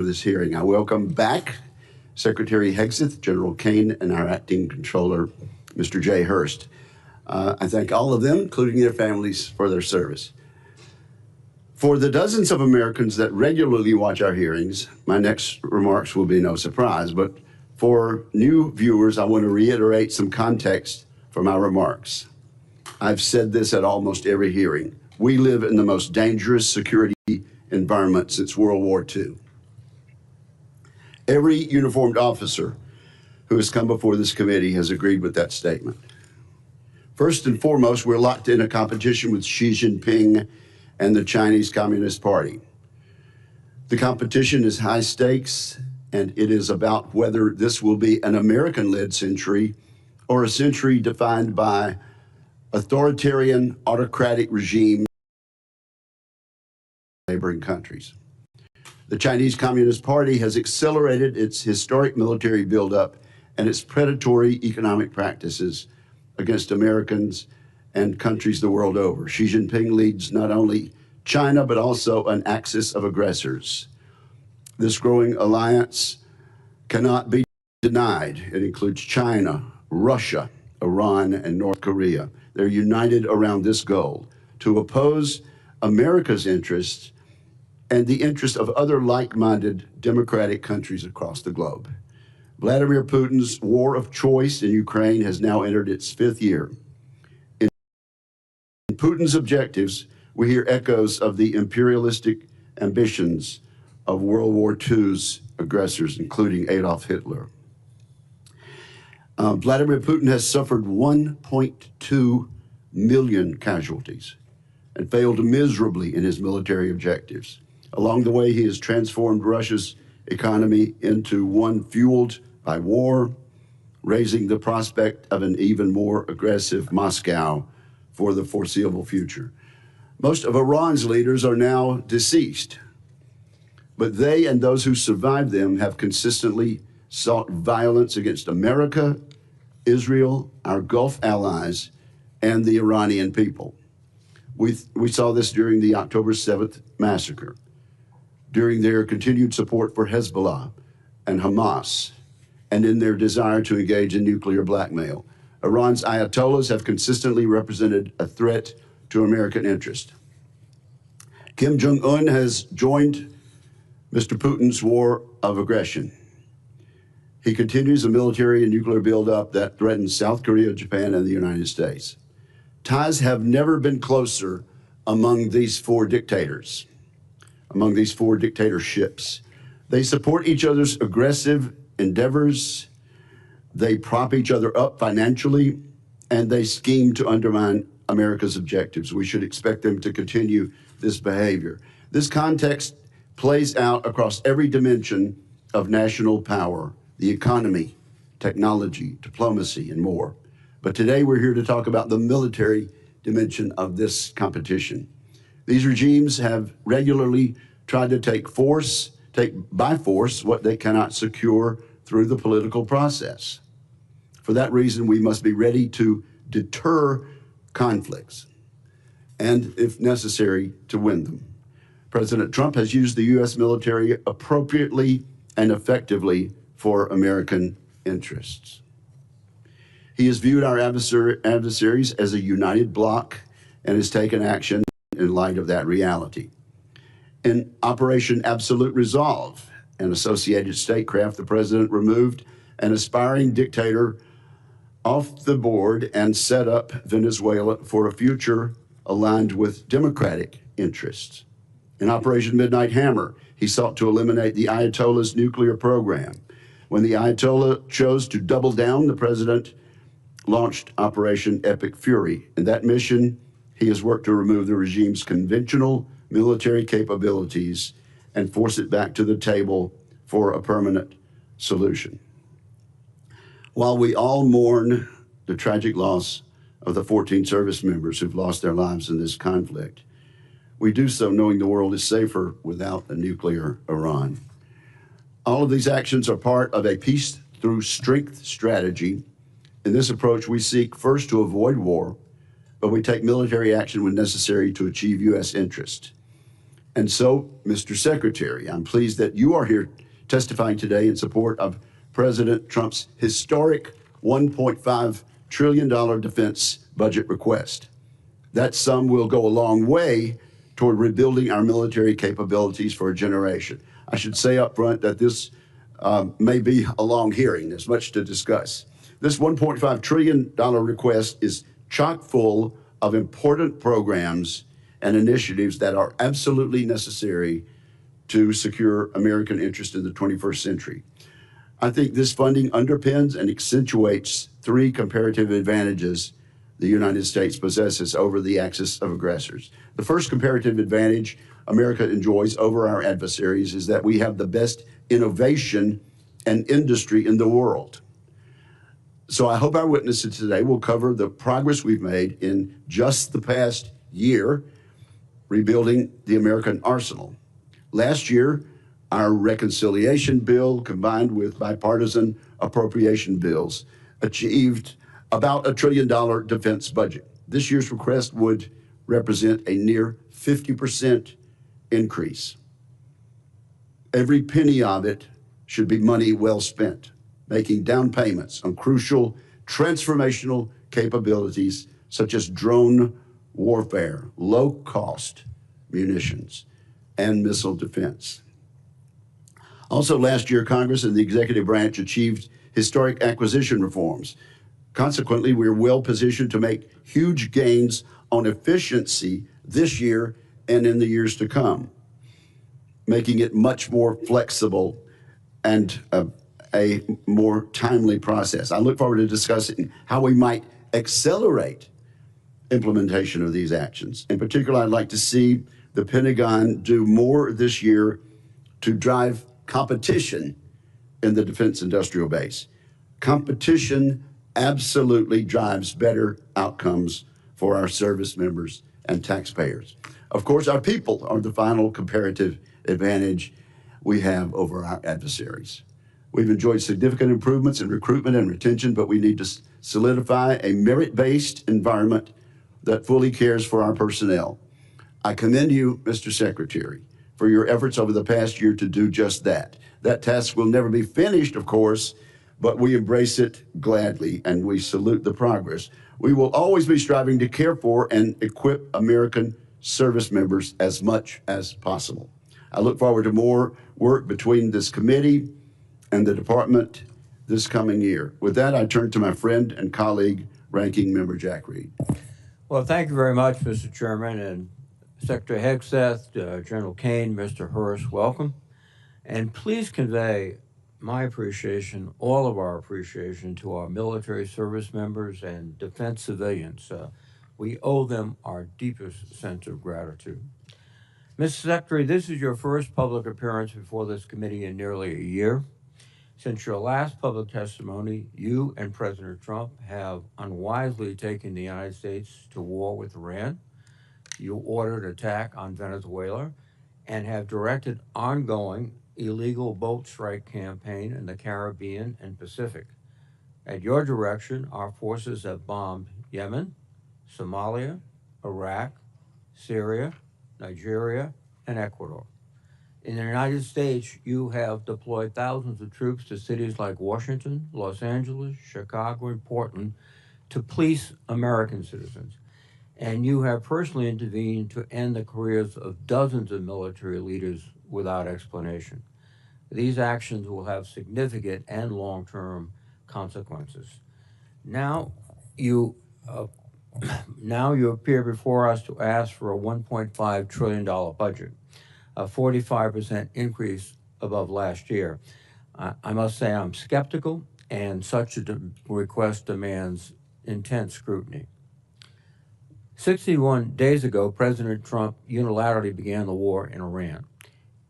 this hearing. I welcome back Secretary Hegseth, General Caine, and our acting controller, Mr. Jay Hurst. I thank all of them, including their families, for their service. For the dozens of Americans that regularly watch our hearings, my next remarks will be no surprise, but for new viewers, I want to reiterate some context for my remarks. I've said this at almost every hearing. We live in the most dangerous security environment since World War II. Every uniformed officer who has come before this committee has agreed with that statement. First and foremost, we're locked in a competition with Xi Jinping and the Chinese Communist Party. The competition is high stakes, and it is about whether this will be an American-led century or a century defined by authoritarian, autocratic regimes in neighboring countries. The Chinese Communist Party has accelerated its historic military buildup and its predatory economic practices against Americans and countries the world over. Xi Jinping leads not only China, but also an axis of aggressors. This growing alliance cannot be denied. It includes China, Russia, Iran, and North Korea. They're united around this goal: to oppose America's interests and the interests of other like-minded democratic countries across the globe. Vladimir Putin's war of choice in Ukraine has now entered its fifth year. In Putin's objectives, we hear echoes of the imperialistic ambitions of World War II's aggressors, including Adolf Hitler. Vladimir Putin has suffered 1.2 million casualties and failed miserably in his military objectives. Along the way, he has transformed Russia's economy into one fueled by war, raising the prospect of an even more aggressive Moscow for the foreseeable future. Most of Iran's leaders are now deceased, but they and those who survived them have consistently sought violence against America, Israel, our Gulf allies, and the Iranian people. We saw this during the October 7th massacre, during their continued support for Hezbollah and Hamas, and in their desire to engage in nuclear blackmail. Iran's ayatollahs have consistently represented a threat to American interest. Kim Jong-un has joined Mr. Putin's war of aggression. He continues a military and nuclear buildup that threatens South Korea, Japan, and the United States. Ties have never been closer among these four dictators, among these four dictatorships. They support each other's aggressive endeavors, they prop each other up financially, and they scheme to undermine America's objectives. We should expect them to continue this behavior. This context plays out across every dimension of national power: the economy, technology, diplomacy, and more. But today we're here to talk about the military dimension of this competition. These regimes have regularly tried to take by force what they cannot secure through the political process. For that reason, we must be ready to deter conflicts and, if necessary, to win them. President Trump has used the U.S. military appropriately and effectively for American interests. He has viewed our adversaries as a united bloc and has taken action in light of that reality. In Operation Absolute Resolve and associated statecraft, the president removed an aspiring dictator off the board and set up Venezuela for a future aligned with democratic interests. In Operation Midnight Hammer, he sought to eliminate the Ayatollah's nuclear program. When the Ayatollah chose to double down, the president launched Operation Epic Fury. In that mission, he has worked to remove the regime's conventional military capabilities and force it back to the table for a permanent solution. While we all mourn the tragic loss of the 14 service members who've lost their lives in this conflict, we do so knowing the world is safer without a nuclear Iran. All of these actions are part of a peace through strength strategy. In this approach, we seek first to avoid war, but we take military action when necessary to achieve U.S. interest. And so, Mr. Secretary, I'm pleased that you are here testifying today in support of President Trump's historic $1.5 trillion defense budget request. That sum will go a long way toward rebuilding our military capabilities for a generation. I should say up front that this may be a long hearing. There's much to discuss. This $1.5 trillion request is chock full of important programs and initiatives that are absolutely necessary to secure American interest in the 21st century. I think this funding underpins and accentuates three comparative advantages the United States possesses over the axis of aggressors. The first comparative advantage America enjoys over our adversaries is that we have the best innovation and industry in the world. So I hope our witnesses today will cover the progress we've made in just the past year rebuilding the American arsenal. Last year, our reconciliation bill, combined with bipartisan appropriation bills, achieved about $1 trillion defense budget. This year's request would represent a near 50% increase. Every penny of it should be money well spent, making down payments on crucial transformational capabilities such as drone warfare, low-cost munitions, and missile defense. Also last year, Congress and the executive branch achieved historic acquisition reforms. Consequently, we're well positioned to make huge gains on efficiency this year and in the years to come, making it much more flexible and a more timely process. I look forward to discussing how we might accelerate implementation of these actions. In particular, I'd like to see the Pentagon do more this year to drive competition in the defense industrial base. Competition absolutely drives better outcomes for our service members and taxpayers. Of course, our people are the final comparative advantage we have over our adversaries. We've enjoyed significant improvements in recruitment and retention, but we need to solidify a merit-based environment that fully cares for our personnel. I commend you, Mr. Secretary, for your efforts over the past year to do just that. That task will never be finished, of course, but we embrace it gladly and we salute the progress. We will always be striving to care for and equip American service members as much as possible. I look forward to more work between this committee and the department this coming year. With that, I turn to my friend and colleague, Ranking Member Jack Reed. Well, thank you very much, Mr. Chairman, and Secretary Hegseth, General Caine, Mr. Hurst, welcome. And please convey my appreciation, all of our appreciation, to our military service members and defense civilians. We owe them our deepest sense of gratitude. Mr. Secretary, this is your first public appearance before this committee in nearly a year. Since your last public testimony, you and President Trump have unwisely taken the United States to war with Iran. You ordered attack on Venezuela and have directed ongoing illegal boat strike campaign in the Caribbean and Pacific. At your direction, our forces have bombed Yemen, Somalia, Iraq, Syria, Nigeria, and Ecuador. In the United States, you have deployed thousands of troops to cities like Washington, Los Angeles, Chicago, and Portland to police American citizens. And you have personally intervened to end the careers of dozens of military leaders without explanation. These actions will have significant and long-term consequences. Now you appear before us to ask for a $1.5 trillion budget, a 45% increase above last year. I must say I'm skeptical, and such a request demands intense scrutiny. 61 days ago, President Trump unilaterally began the war in Iran.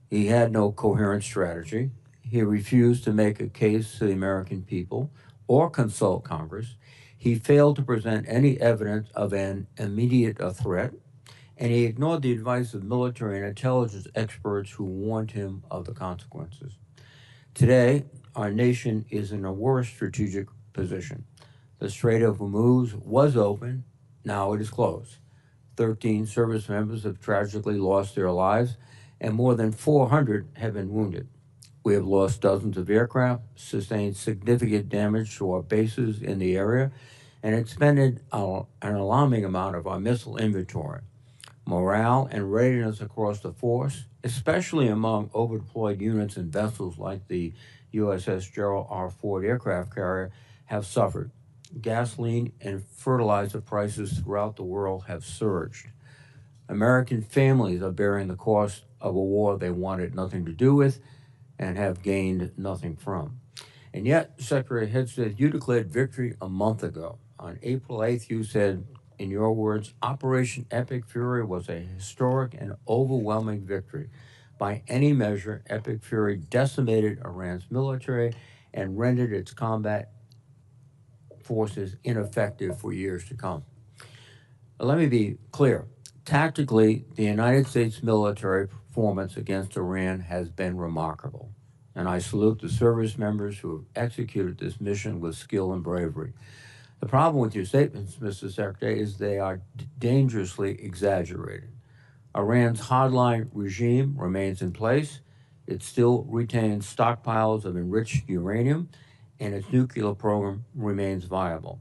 He had no coherent strategy. He refused to make a case to the American people or consult Congress. He failed to present any evidence of an immediate threat, and he ignored the advice of military and intelligence experts who warned him of the consequences. Today, our nation is in a worse strategic position. The Strait of Hormuz was open, now it is closed. 13 service members have tragically lost their lives, and more than 400 have been wounded. We have lost dozens of aircraft, sustained significant damage to our bases in the area, and expended an alarming amount of our missile inventory. Morale and readiness across the force, especially among overdeployed units and vessels like the USS Gerald R. Ford aircraft carrier, have suffered. Gasoline and fertilizer prices throughout the world have surged. American families are bearing the cost of a war they wanted nothing to do with and have gained nothing from. And yet, Secretary Hegseth, you declared victory a month ago. On April 8th, you said, in your words, Operation Epic Fury was a historic and overwhelming victory. By any measure, Epic Fury decimated Iran's military and rendered its combat forces ineffective for years to come. Let me be clear. Tactically, the United States military performance against Iran has been remarkable, and I salute the service members who have executed this mission with skill and bravery. The problem with your statements, Mr. Secretary, is they are dangerously exaggerated. Iran's hardline regime remains in place. It still retains stockpiles of enriched uranium, and its nuclear program remains viable.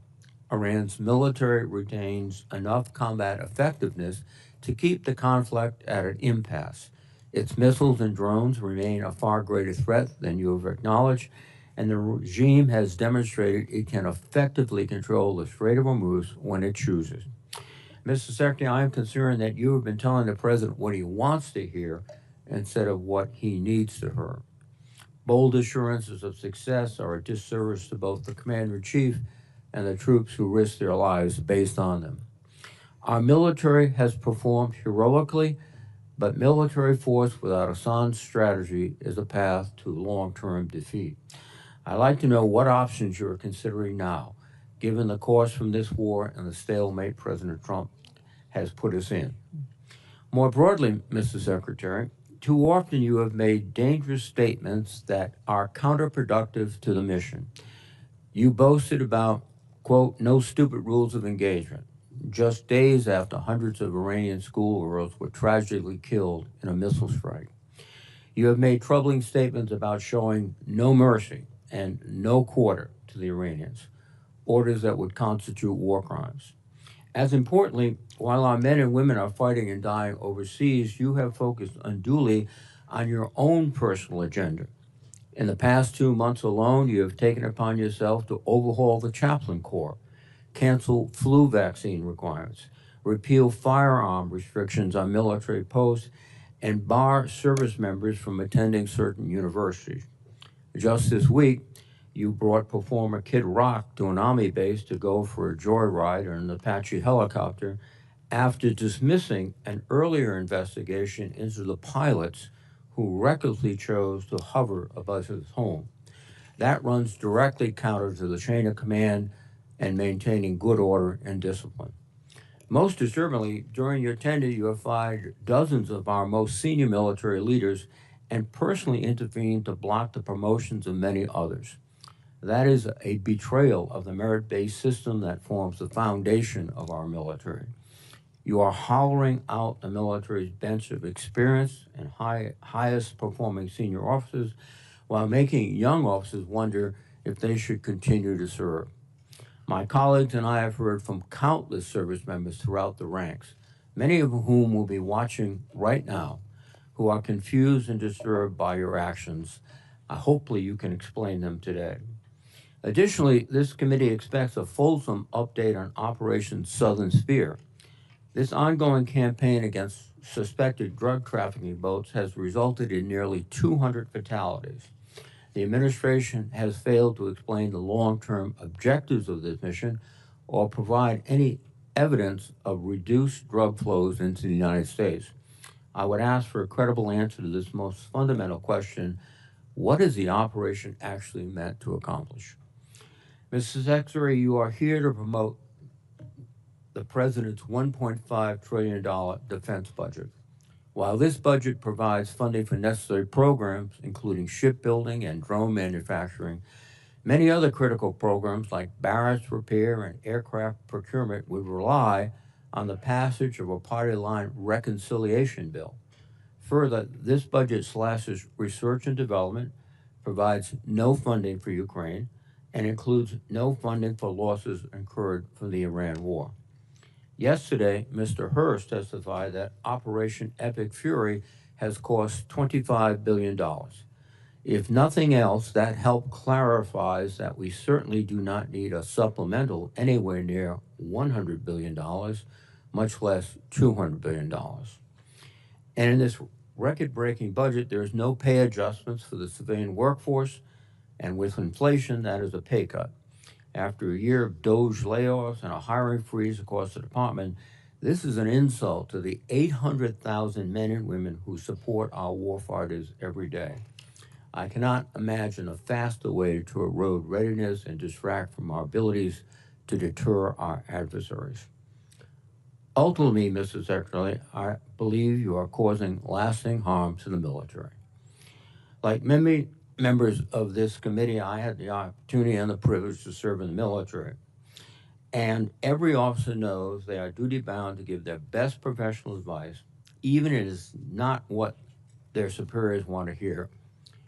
Iran's military retains enough combat effectiveness to keep the conflict at an impasse. Its missiles and drones remain a far greater threat than you have acknowledged, and the regime has demonstrated it can effectively control the Strait of Hormuz when it chooses. Mr. Secretary, I am concerned that you have been telling the President what he wants to hear instead of what he needs to hear. Bold assurances of success are a disservice to both the Commander-in-Chief and the troops who risk their lives based on them. Our military has performed heroically, but military force without a sound strategy is a path to long-term defeat. I'd like to know what options you are considering now, given the cost from this war and the stalemate President Trump has put us in. More broadly, Mr. Secretary, too often you have made dangerous statements that are counterproductive to the mission. You boasted about, quote, no stupid rules of engagement, just days after hundreds of Iranian schoolgirls were tragically killed in a missile strike. You have made troubling statements about showing no mercy and no quarter to the Iranians, orders that would constitute war crimes. As importantly, while our men and women are fighting and dying overseas, you have focused unduly on your own personal agenda. In the past 2 months alone, you have taken upon yourself to overhaul the chaplain corps, cancel flu vaccine requirements, repeal firearm restrictions on military posts, and bar service members from attending certain universities. Just this week, you brought performer Kid Rock to an Army base to go for a joyride in an Apache helicopter after dismissing an earlier investigation into the pilots who recklessly chose to hover above his home. That runs directly counter to the chain of command and maintaining good order and discipline. Most disturbingly, during your tenure, you have fired dozens of our most senior military leaders and personally intervened to block the promotions of many others. That is a betrayal of the merit-based system that forms the foundation of our military. You are hollowing out the military's bench of experienced and highest performing senior officers while making young officers wonder if they should continue to serve. My colleagues and I have heard from countless service members throughout the ranks, many of whom will be watching right now, who are confused and disturbed by your actions. Hopefully you can explain them today. Additionally, this committee expects a fulsome update on Operation Southern Spear. This ongoing campaign against suspected drug trafficking boats has resulted in nearly 200 fatalities. The administration has failed to explain the long-term objectives of this mission or provide any evidence of reduced drug flows into the United States. I would ask for a credible answer to this most fundamental question: what is the operation actually meant to accomplish? Mr. Secretary, you are here to promote the President's $1.5 trillion defense budget. While this budget provides funding for necessary programs, including shipbuilding and drone manufacturing, many other critical programs like barracks repair and aircraft procurement would rely on the passage of a party line reconciliation bill. Further, this budget slashes research and development, provides no funding for Ukraine, and includes no funding for losses incurred from the Iran war. Yesterday, Mr. Hurst testified that Operation Epic Fury has cost $25 billion. If nothing else, that help clarifies that we certainly do not need a supplemental anywhere near $100 billion, much less $200 billion. And in this record-breaking budget, there is no pay adjustments for the civilian workforce, and with inflation, that is a pay cut. After a year of Doge layoffs and a hiring freeze across the department, this is an insult to the 800,000 men and women who support our warfighters every day. I cannot imagine a faster way to erode readiness and distract from our abilities to deter our adversaries. Ultimately, Mr. Secretary, I believe you are causing lasting harm to the military. Like many members of this committee, I had the opportunity and the privilege to serve in the military. And every officer knows they are duty-bound to give their best professional advice, even if it is not what their superiors want to hear.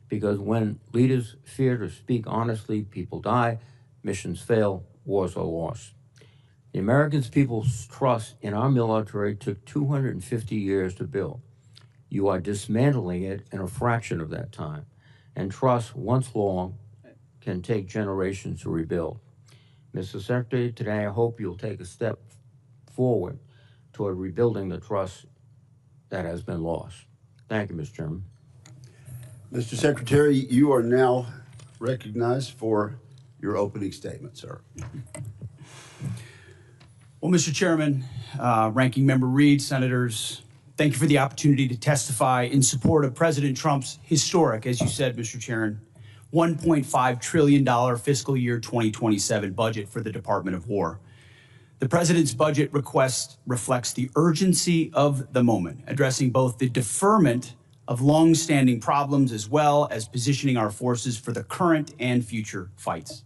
Because when leaders fear to speak honestly, people die, missions fail, wars are lost. The American people's trust in our military took 250 years to build. You are dismantling it in a fraction of that time. And trust, once long, can take generations to rebuild. Mr. Secretary, today I hope you'll take a step forward toward rebuilding the trust that has been lost. Thank you, Mr. Chairman. Mr. Secretary, you are now recognized for your opening statement, sir. Well, Mr. Chairman, Ranking Member Reed, Senators, thank you for the opportunity to testify in support of President Trump's historic, as you said, Mr. Chairman, $1.5 trillion fiscal year 2027 budget for the Department of War. The President's budget request reflects the urgency of the moment, addressing both the deferment of long-standing problems as well as positioning our forces for the current and future fights.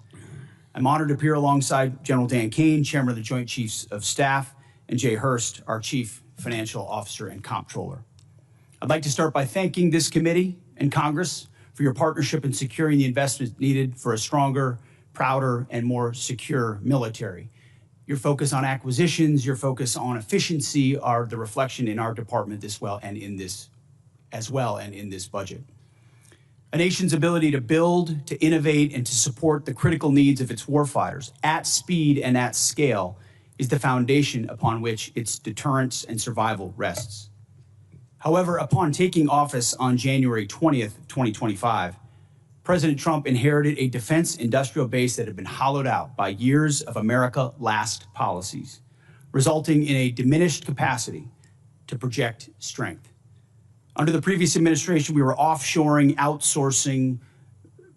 I'm honored to appear alongside General Dan Caine, Chairman of the Joint Chiefs of Staff, and Jay Hurst, our Chief Financial Officer and Comptroller. I'd like to start by thanking this committee and Congress for your partnership in securing the investments needed for a stronger, prouder, and more secure military. Your focus on acquisitions, your focus on efficiency are the reflection in our department as well and in this budget. A nation's ability to build, to innovate, and to support the critical needs of its warfighters at speed and at scale is the foundation upon which its deterrence and survival rests. However, upon taking office on January 20th, 2025, President Trump inherited a defense industrial base that had been hollowed out by years of America Last policies, resulting in a diminished capacity to project strength. Under the previous administration, we were offshoring, outsourcing,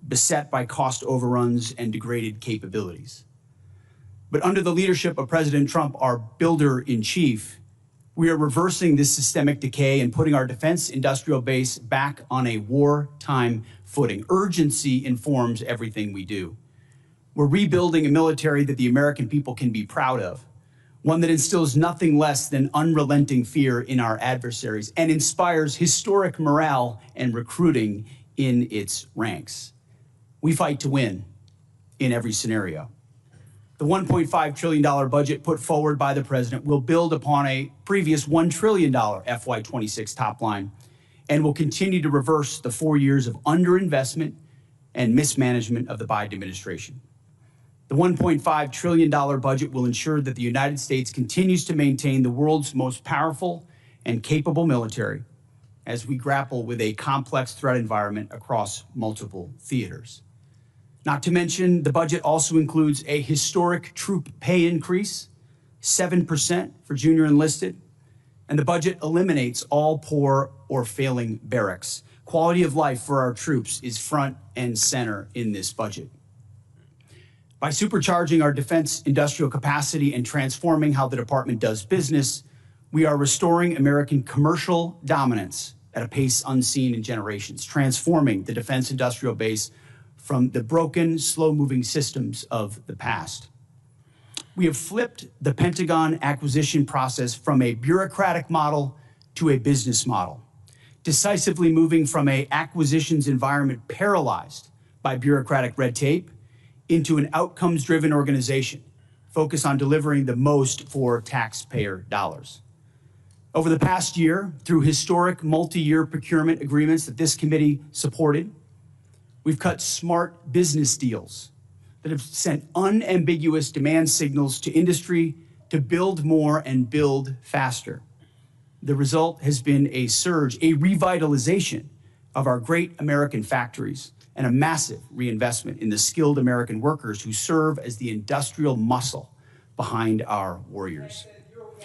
beset by cost overruns and degraded capabilities. But under the leadership of President Trump, our builder-in-chief, we are reversing this systemic decay and putting our defense industrial base back on a wartime footing. Urgency informs everything we do. We're rebuilding a military that the American people can be proud of, one that instills nothing less than unrelenting fear in our adversaries and inspires historic morale and recruiting in its ranks. We fight to win in every scenario. The $1.5 trillion budget put forward by the president will build upon a previous $1 trillion FY26 top line and will continue to reverse the 4 years of underinvestment and mismanagement of the Biden administration. The $1.5 trillion budget will ensure that the United States continues to maintain the world's most powerful and capable military as we grapple with a complex threat environment across multiple theaters. Not to mention, the budget also includes a historic troop pay increase, 7% for junior enlisted, and the budget eliminates all poor or failing barracks. Quality of life for our troops is front and center in this budget. By supercharging our defense industrial capacity and transforming how the department does business, we are restoring American commercial dominance at a pace unseen in generations, transforming the defense industrial base from the broken, slow-moving systems of the past. We have flipped the Pentagon acquisition process from a bureaucratic model to a business model, decisively moving from an acquisitions environment paralyzed by bureaucratic red tape into an outcomes-driven organization focused on delivering the most for taxpayer dollars. Over the past year, through historic multi-year procurement agreements that this committee supported, we've cut smart business deals that have sent unambiguous demand signals to industry to build more and build faster. The result has been a surge, a revitalization of our great American factories, and a massive reinvestment in the skilled American workers who serve as the industrial muscle behind our warriors. You're a war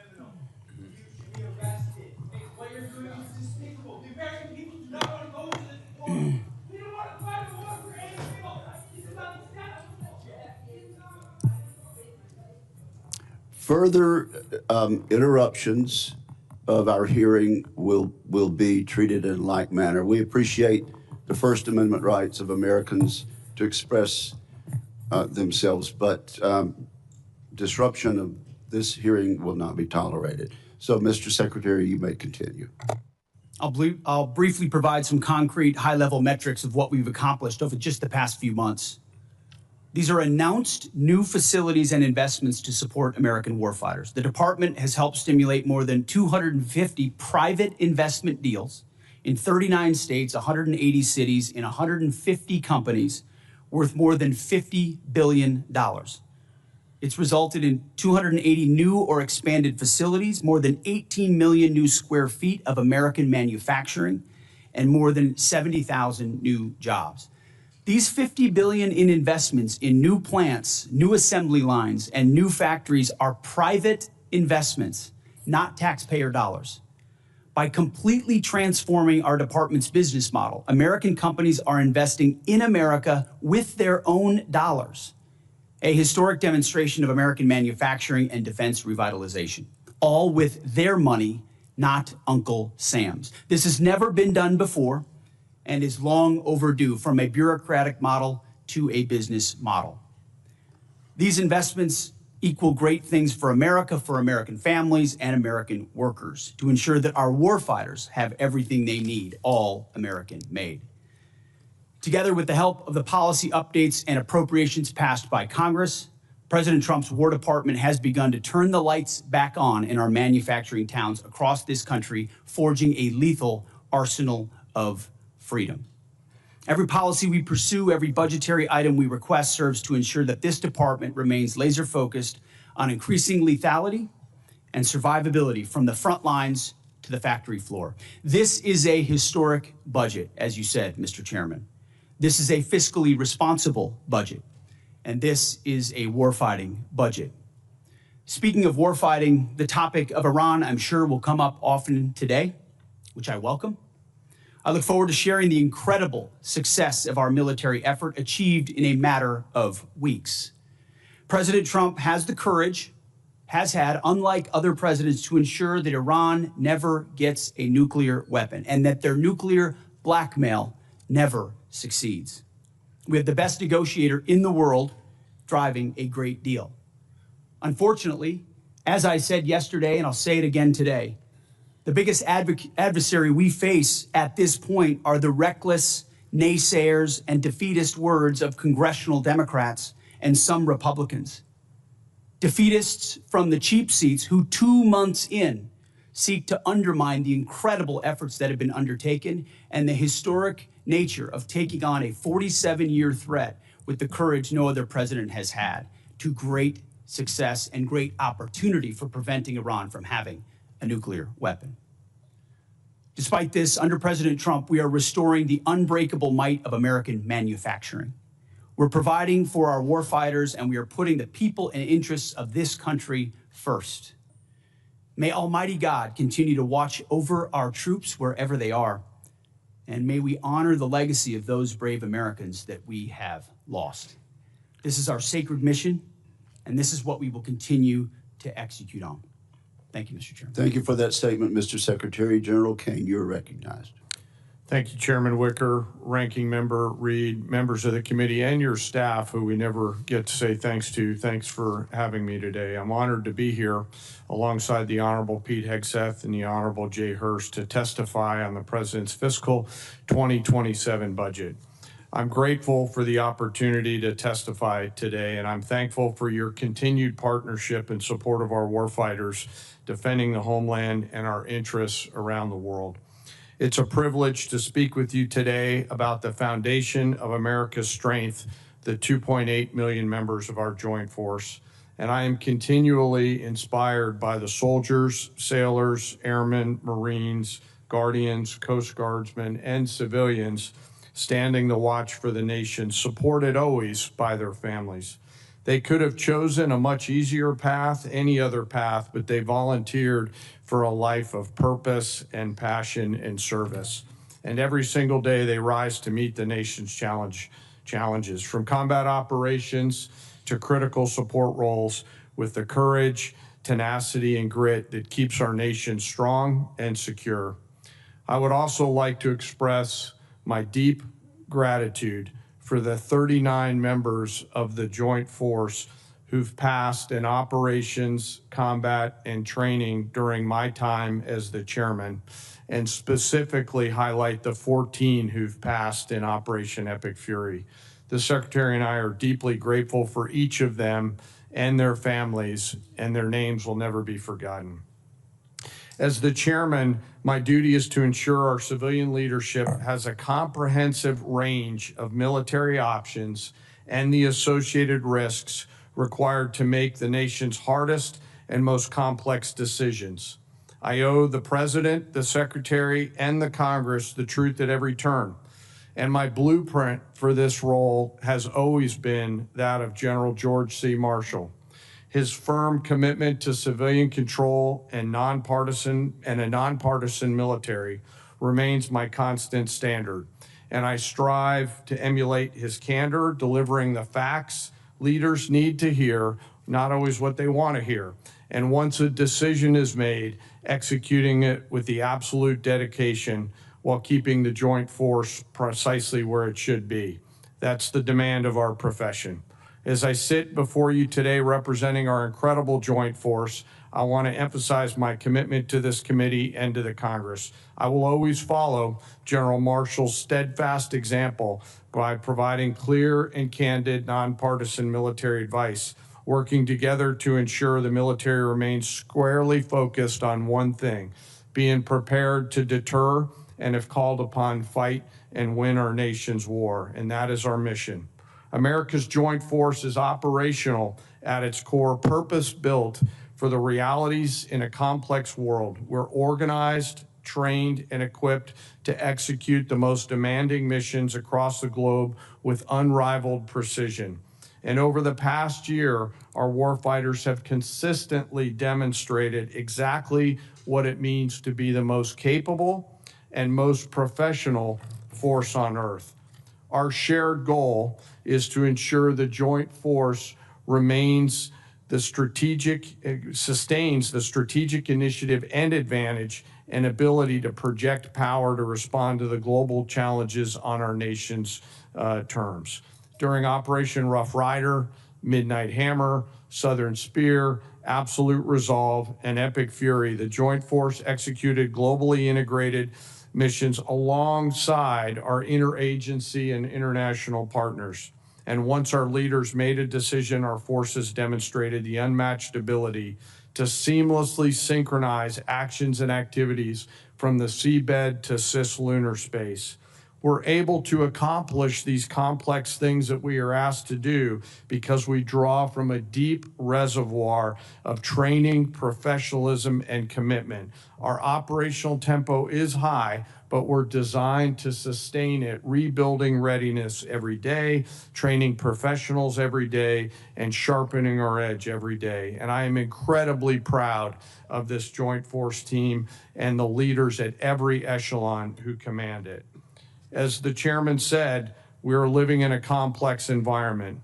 criminal. You should be arrested. What you're doing is despicable. The American people do not want to go to this war. We don't want to fight a war for any people. This is not the status quo. Further interruptions of our hearing will be treated in like manner. We appreciate the First Amendment rights of Americans to express themselves, but disruption of this hearing will not be tolerated. So, Mr. Secretary, you may continue. I'll briefly provide some concrete high-level metrics of what we've accomplished over just the past few months. These are announced new facilities and investments to support American warfighters. The department has helped stimulate more than 250 private investment deals in 39 states, 180 cities, in 150 companies, worth more than $50 billion. It's resulted in 280 new or expanded facilities, more than 18 million new square feet of American manufacturing, and more than 70,000 new jobs. These $50 billion in investments in new plants, new assembly lines, and new factories are private investments, not taxpayer dollars. By completely transforming our department's business model, American companies are investing in America with their own dollars, a historic demonstration of American manufacturing and defense revitalization, all with their money, not Uncle Sam's. This has never been done before and is long overdue, from a bureaucratic model to a business model. These investments equal great things for America, for American families, and American workers, to ensure that our warfighters have everything they need, all American made. Together with the help of the policy updates and appropriations passed by Congress, President Trump's War Department has begun to turn the lights back on in our manufacturing towns across this country, forging a lethal arsenal of freedom. Every policy we pursue, every budgetary item we request serves to ensure that this department remains laser focused on increasing lethality and survivability from the front lines to the factory floor. This is a historic budget, as you said, Mr. Chairman. This is a fiscally responsible budget, and this is a warfighting budget. Speaking of warfighting, the topic of Iran, I'm sure, will come up often today, which I welcome. I look forward to sharing the incredible success of our military effort achieved in a matter of weeks. President Trump has the courage, has had, unlike other presidents, to ensure that Iran never gets a nuclear weapon and that their nuclear blackmail never succeeds. We have the best negotiator in the world driving a great deal. Unfortunately, as I said yesterday, and I'll say it again today, the biggest adversary we face at this point are the reckless naysayers and defeatist words of congressional Democrats and some Republicans. Defeatists from the cheap seats who 2 months in seek to undermine the incredible efforts that have been undertaken and the historic nature of taking on a 47-year threat with the courage no other president has had, to great success and great opportunity for preventing Iran from having a nuclear weapon. Despite this, under President Trump, we are restoring the unbreakable might of American manufacturing. We're providing for our warfighters, and we are putting the people and interests of this country first. May Almighty God continue to watch over our troops wherever they are, and may we honor the legacy of those brave Americans that we have lost. This is our sacred mission, and this is what we will continue to execute on. Thank you, Mr. Chairman. Thank you for that statement, Mr. Secretary. General Caine, you're recognized. Thank you, Chairman Wicker, Ranking Member Reed, members of the committee, and your staff, who we never get to say thanks to. Thanks for having me today. I'm honored to be here alongside the Honorable Pete Hegseth and the Honorable Jay Hurst to testify on the President's fiscal 2027 budget. I'm grateful for the opportunity to testify today, and I'm thankful for your continued partnership and support of our warfighters defending the homeland and our interests around the world. It's a privilege to speak with you today about the foundation of America's strength, the 2.8 million members of our joint force. And I am continually inspired by the soldiers, sailors, airmen, Marines, Guardians, Coast Guardsmen, and civilians standing the watch for the nation, supported always by their families. They could have chosen a much easier path, any other path, but they volunteered for a life of purpose and passion and service. And every single day they rise to meet the nation's challenges, from combat operations to critical support roles, with the courage, tenacity, and grit that keeps our nation strong and secure. I would also like to express my deep gratitude for the 39 members of the Joint Force who've passed in operations, combat, and training during my time as the chairman, and specifically highlight the 14 who've passed in Operation Epic Fury. The Secretary and I are deeply grateful for each of them and their families, and their names will never be forgotten. As the chairman, my duty is to ensure our civilian leadership has a comprehensive range of military options and the associated risks required to make the nation's hardest and most complex decisions. I owe the President, the Secretary, and the Congress the truth at every turn. And my blueprint for this role has always been that of General George C. Marshall. His firm commitment to civilian control and a nonpartisan military remains my constant standard. And I strive to emulate his candor, delivering the facts leaders need to hear, not always what they want to hear. And once a decision is made, executing it with the absolute dedication while keeping the joint force precisely where it should be. That's the demand of our profession. As I sit before you today representing our incredible joint force, I want to emphasize my commitment to this committee and to the Congress. I will always follow General Marshall's steadfast example by providing clear and candid nonpartisan military advice, working together to ensure the military remains squarely focused on one thing: being prepared to deter and, if called upon, fight and win our nation's war. And that is our mission. America's joint force is operational at its core, purpose-built for the realities in a complex world. We're organized, trained, and equipped to execute the most demanding missions across the globe with unrivaled precision. And over the past year, our warfighters have consistently demonstrated exactly what it means to be the most capable and most professional force on earth. Our shared goal is to ensure the joint force sustains the strategic initiative and advantage and ability to project power to respond to the global challenges on our nation's terms. During Operation Rough Rider, Midnight Hammer, Southern Spear, Absolute Resolve, and Epic Fury, the joint force executed globally integrated missions alongside our interagency and international partners. And once our leaders made a decision, our forces demonstrated the unmatched ability to seamlessly synchronize actions and activities from the seabed to cislunar space. We're able to accomplish these complex things that we are asked to do because we draw from a deep reservoir of training, professionalism, and commitment. Our operational tempo is high, but we're designed to sustain it, rebuilding readiness every day, training professionals every day, and sharpening our edge every day. And I am incredibly proud of this joint force team and the leaders at every echelon who command it. As the chairman said, we are living in a complex environment.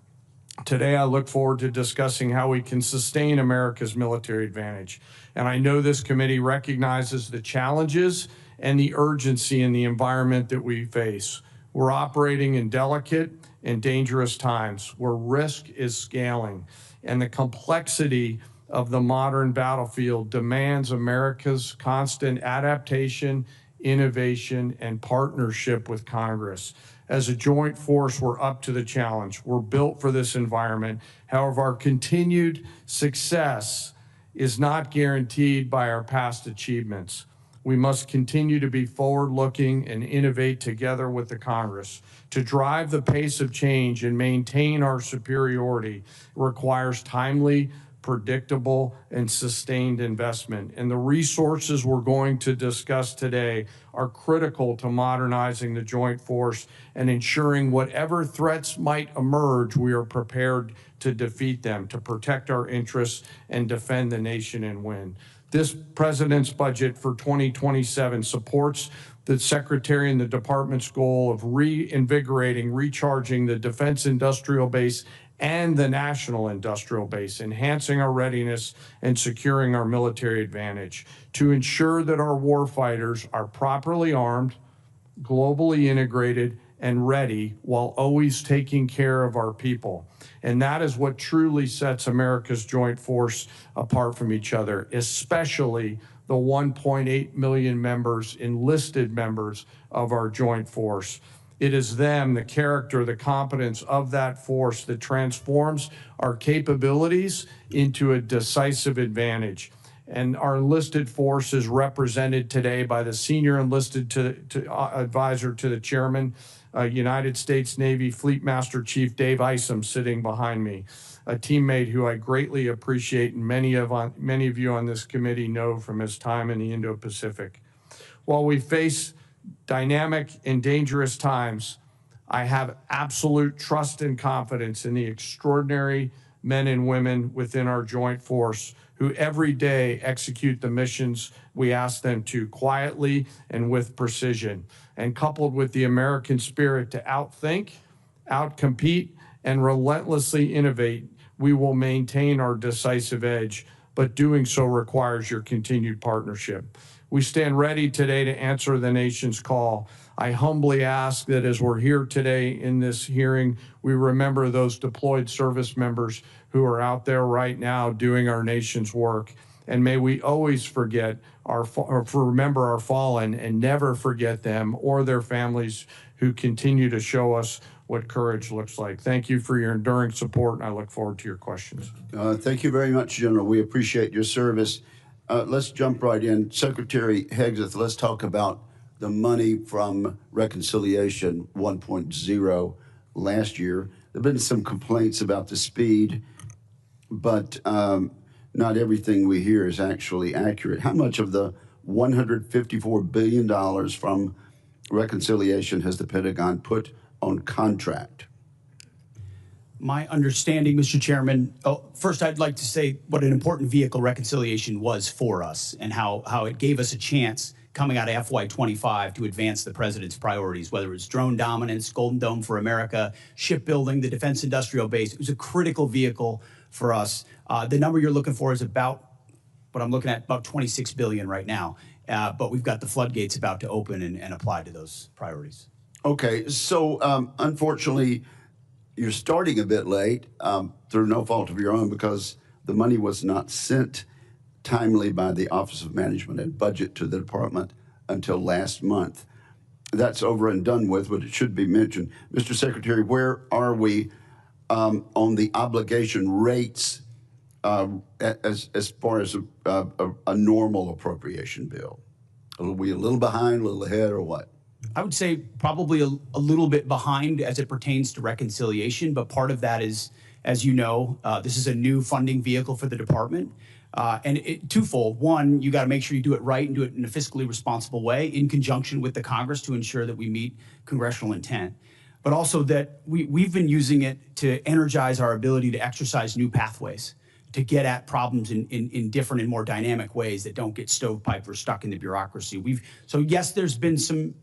Today, I look forward to discussing how we can sustain America's military advantage. And I know this committee recognizes the challenges and the urgency in the environment that we face. We're operating in delicate and dangerous times where risk is scaling, and the complexity of the modern battlefield demands America's constant adaptation, innovation, and partnership with Congress. As a joint force, we're up to the challenge. We're built for this environment. However, our continued success is not guaranteed by our past achievements. We must continue to be forward-looking and innovate together with the Congress. To drive the pace of change and maintain our superiority requires timely, predictable, and sustained investment. And the resources we're going to discuss today are critical to modernizing the joint force and ensuring whatever threats might emerge, we are prepared to defeat them, to protect our interests and defend the nation and win. This president's budget for 2027 supports the Secretary and the Department's goal of reinvigorating, recharging the defense industrial base and the national industrial base, enhancing our readiness and securing our military advantage to ensure that our warfighters are properly armed, globally integrated, and ready while always taking care of our people. And that is what truly sets America's joint force apart from each other, especially the 1.8 million members, enlisted members of our joint force. It is them, the character, the competence of that force that transforms our capabilities into a decisive advantage. And our enlisted force is represented today by the senior enlisted advisor to the chairman, United States Navy Fleet Master Chief Dave Isom, sitting behind me, a teammate who I greatly appreciate and many of you on this committee know from his time in the Indo-Pacific. While we face dynamic and dangerous times, I have absolute trust and confidence in the extraordinary men and women within our joint force who every day execute the missions we ask them to quietly and with precision. And coupled with the American spirit to outthink, outcompete, and relentlessly innovate, we will maintain our decisive edge, but doing so requires your continued partnership. We stand ready today to answer the nation's call. I humbly ask that as we're here today in this hearing, we remember those deployed service members who are out there right now doing our nation's work. And may we always remember our fallen and never forget them or their families who continue to show us what courage looks like. Thank you for your enduring support, and I look forward to your questions. Thank you very much, General. We appreciate your service. Let's jump right in. Secretary Hegseth, let's talk about the money from Reconciliation 1.0 last year. There have been some complaints about the speed, but not everything we hear is actually accurate. How much of the $154 billion from Reconciliation has the Pentagon put on contract? My understanding, Mr. Chairman, first I'd like to say what an important vehicle Reconciliation was for us and how it gave us a chance coming out of FY25 to advance the president's priorities, whether it's drone dominance, Golden Dome for America, shipbuilding, the defense industrial base. It was a critical vehicle for us. The number you're looking for is about, what I'm looking at, about $26 billion right now. But we've got the floodgates about to open and apply to those priorities. Okay, so unfortunately, you're starting a bit late through no fault of your own because the money was not sent timely by the Office of Management and Budget to the department until last month. That's over and done with, but it should be mentioned. Mr. Secretary, where are we on the obligation rates as far as a normal appropriation bill? Are we a little behind, a little ahead, or what? I would say probably a little bit behind as it pertains to Reconciliation, but part of that is, as you know, this is a new funding vehicle for the department. And twofold. One, you got to make sure you do it right and do it in a fiscally responsible way in conjunction with the Congress to ensure that we meet congressional intent. But also that we've been using it to energize our ability to exercise new pathways, to get at problems in different and more dynamic ways that don't get stovepiped or stuck in the bureaucracy. So yes, there's been some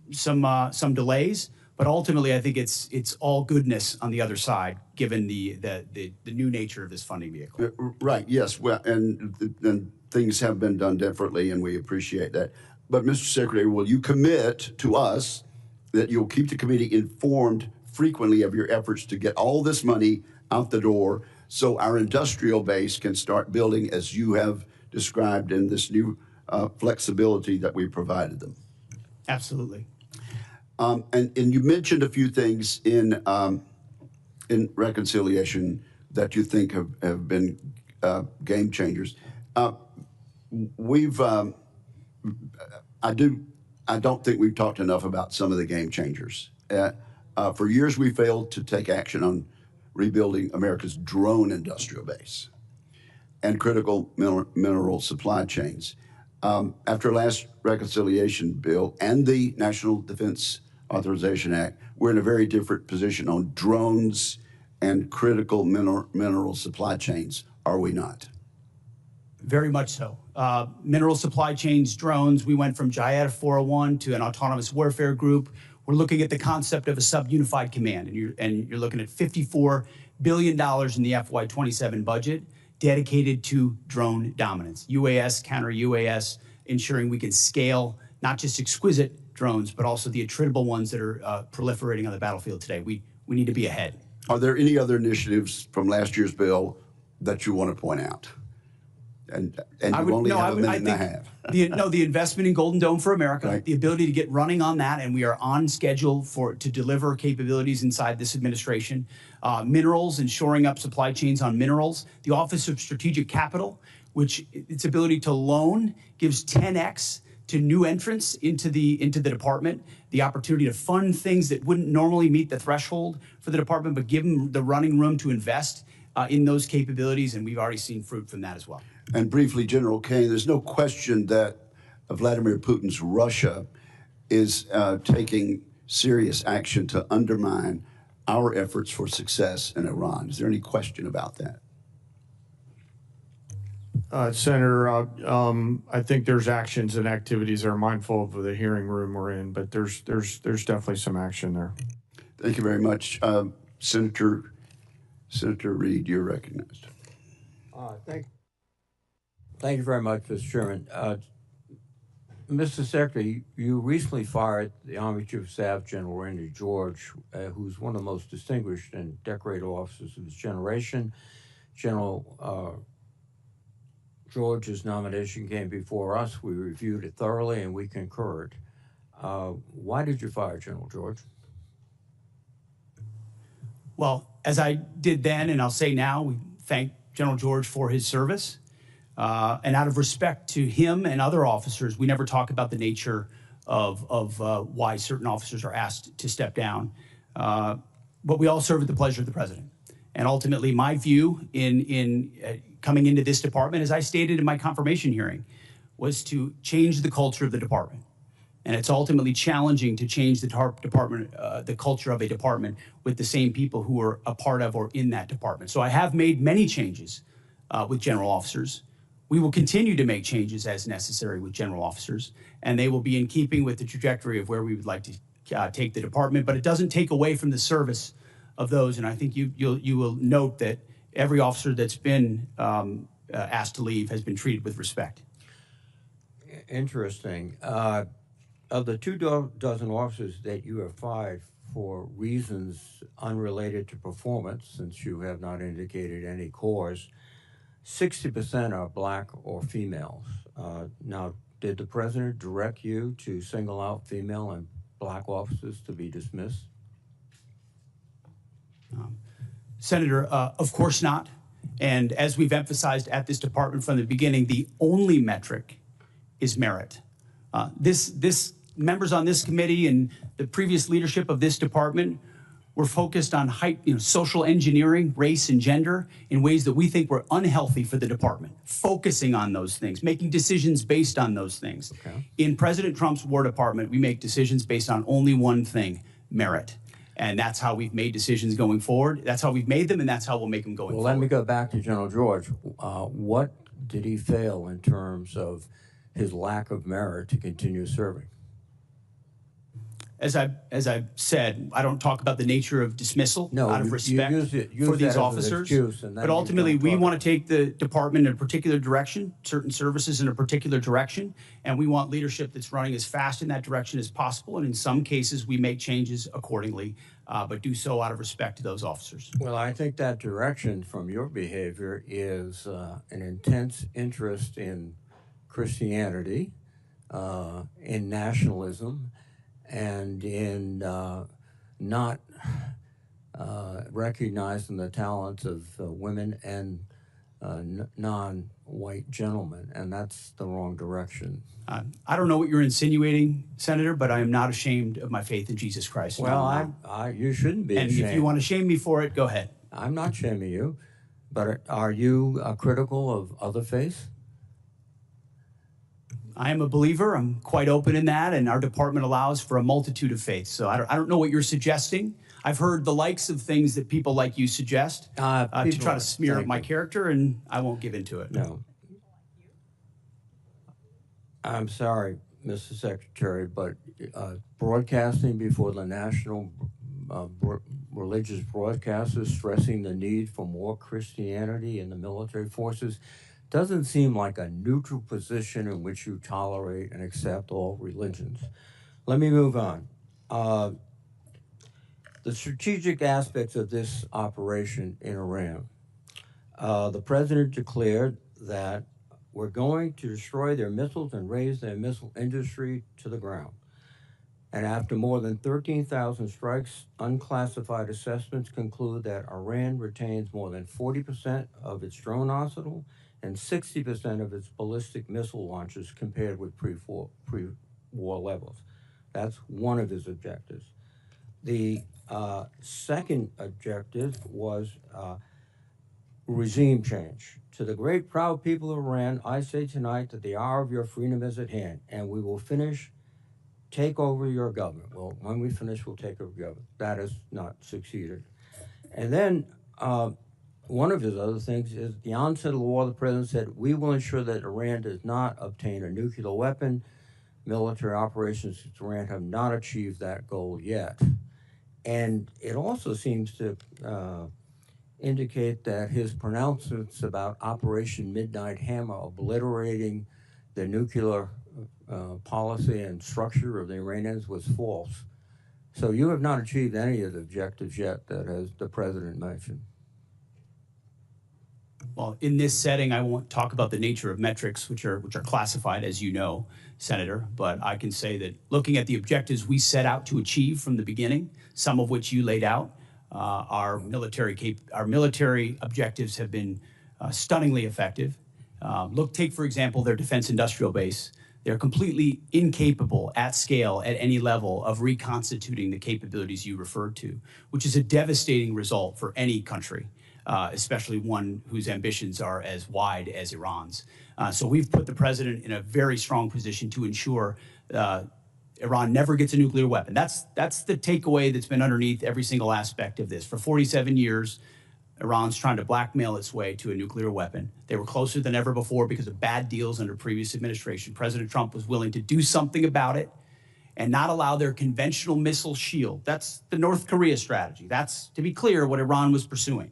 delays, but ultimately I think it's all goodness on the other side, given the new nature of this funding vehicle. Right. Yes. Well, and things have been done differently, and we appreciate that. But Mr. Secretary, will you commit to us that you'll keep the committee informed frequently of your efforts to get all this money out the door so our industrial base can start building as you have described in this new flexibility that we provided them? Absolutely. And you mentioned a few things in reconciliation that you think have been game changers. I don't think we've talked enough about some of the game changers. For years, we failed to take action on rebuilding America's drone industrial base and critical mineral supply chains. After last reconciliation bill and the National Defense Authorization Act, we're in a very different position on drones and critical mineral supply chains, are we not? Very much so. Mineral supply chains, drones, we went from JIATA 401 to an autonomous warfare group. We're looking at the concept of a sub-unified command, and you're looking at $54 billion in the FY27 budget dedicated to drone dominance, UAS, counter-UAS, ensuring we can scale not just exquisite drones, but also the attritable ones that are proliferating on the battlefield today. We need to be ahead. Are there any other initiatives from last year's bill that you want to point out? And you only have a minute and a half. The investment in Golden Dome for America, Right. The ability to get running on that, and we are on schedule to deliver capabilities inside this administration. Minerals and shoring up supply chains on minerals. The Office of Strategic Capital, which its ability to loan gives 10x to new entrants into the department. The opportunity to fund things that wouldn't normally meet the threshold for the department, but give them the running room to invest in those capabilities, and we've already seen fruit from that as well. And briefly, General Caine, there's no question that Vladimir Putin's Russia is taking serious action to undermine our efforts for success in Iran. Is there any question about that? Senator, I think there's actions and activities that are mindful of the hearing room we're in, but there's definitely some action there. Thank you very much. Senator Reid, you're recognized. Thank you very much, Mr. Chairman. Mr. Secretary, you recently fired the Army Chief of Staff, General Randy George, who's one of the most distinguished and decorated officers of his generation. General George's nomination came before us. We reviewed it thoroughly, and we concurred. Why did you fire General George? Well, as I did then, and I'll say now, we thank General George for his service. And out of respect to him and other officers, we never talk about the nature of why certain officers are asked to step down. But we all serve at the pleasure of the president. And ultimately, my view in coming into this department, as I stated in my confirmation hearing, was to change the culture of the department. And it's ultimately challenging to change the department, the culture of a department with the same people who are a part of or in that department. So I have made many changes with general officers. We will continue to make changes as necessary with general officers, and they will be in keeping with the trajectory of where we would like to take the department. But it doesn't take away from the service of those. And I think you will note that every officer that's been asked to leave has been treated with respect. Interesting. Of the 24 officers that you have fired for reasons unrelated to performance, since you have not indicated any cause, 60% are black or females. Now, did the president direct you to single out female and black officers to be dismissed? Senator, of course not. And as we've emphasized at this department from the beginning, the only metric is merit. Members on this committee and the previous leadership of this department were focused on social engineering, race and gender in ways that we think were unhealthy for the department, focusing on those things, making decisions based on those things. Okay. In President Trump's War Department, we make decisions based on only one thing, merit. And that's how we've made decisions going forward. That's how we've made them, and that's how we'll make them going forward. Well, let me go back to General George. What did he fail in terms of his lack of merit to continue serving? As I said, I don't talk about the nature of dismissal out of respect for these officers. But ultimately, we want to take the department in a particular direction, certain services in a particular direction, and we want leadership that's running as fast in that direction as possible. And in some cases, we make changes accordingly, but do so out of respect to those officers. Well, I think that direction from your behavior is an intense interest in Christianity, in nationalism, and in not recognizing the talents of women and non-white gentlemen, and that's the wrong direction. I don't know what you're insinuating, Senator, but I am not ashamed of my faith in Jesus Christ. Well, you shouldn't be ashamed. And if you want to shame me for it, go ahead. I'm not shaming you, but are you critical of other faiths? I am a believer. I'm quite open in that, and our department allows for a multitude of faiths. So I don't know what you're suggesting. I've heard the likes of things that people like you suggest to try to smear up my character, and I won't give into it. No. I'm sorry, Mr. Secretary, but broadcasting before the national religious broadcasters stressing the need for more Christianity in the military forces doesn't seem like a neutral position in which you tolerate and accept all religions. Let me move on. The strategic aspects of this operation in Iran. The president declared that we're going to destroy their missiles and raise their missile industry to the ground. And after more than 13,000 strikes, unclassified assessments conclude that Iran retains more than 40% of its drone arsenal and 60% of its ballistic missile launches compared with pre-war levels. That's one of his objectives. The second objective was regime change. To the great proud people of Iran, I say tonight that the hour of your freedom is at hand, and we will take over your government. Well, when we finish, we'll take over government. That has not succeeded. And then one of his other things is the onset of the war, the president said, we will ensure that Iran does not obtain a nuclear weapon. Military operations in Iran have not achieved that goal yet. And it also seems to indicate that his pronouncements about Operation Midnight Hammer, obliterating the nuclear policy and structure of the Iranians, was false. So you have not achieved any of the objectives yet that has the president mentioned. Well, in this setting, I won't talk about the nature of metrics, which are classified, as you know, Senator, but I can say that looking at the objectives we set out to achieve from the beginning, some of which you laid out, our military objectives have been stunningly effective. Take, for example, their defense industrial base. They're completely incapable at scale at any level of reconstituting the capabilities you referred to, which is a devastating result for any country, especially one whose ambitions are as wide as Iran's. So we've put the president in a very strong position to ensure Iran never gets a nuclear weapon. That's the takeaway that's been underneath every single aspect of this. For 47 years, Iran's trying to blackmail its way to a nuclear weapon. They were closer than ever before because of bad deals under previous administration. President Trump was willing to do something about it and not allow their conventional missile shield. That's the North Korea strategy. That's, to be clear, what Iran was pursuing.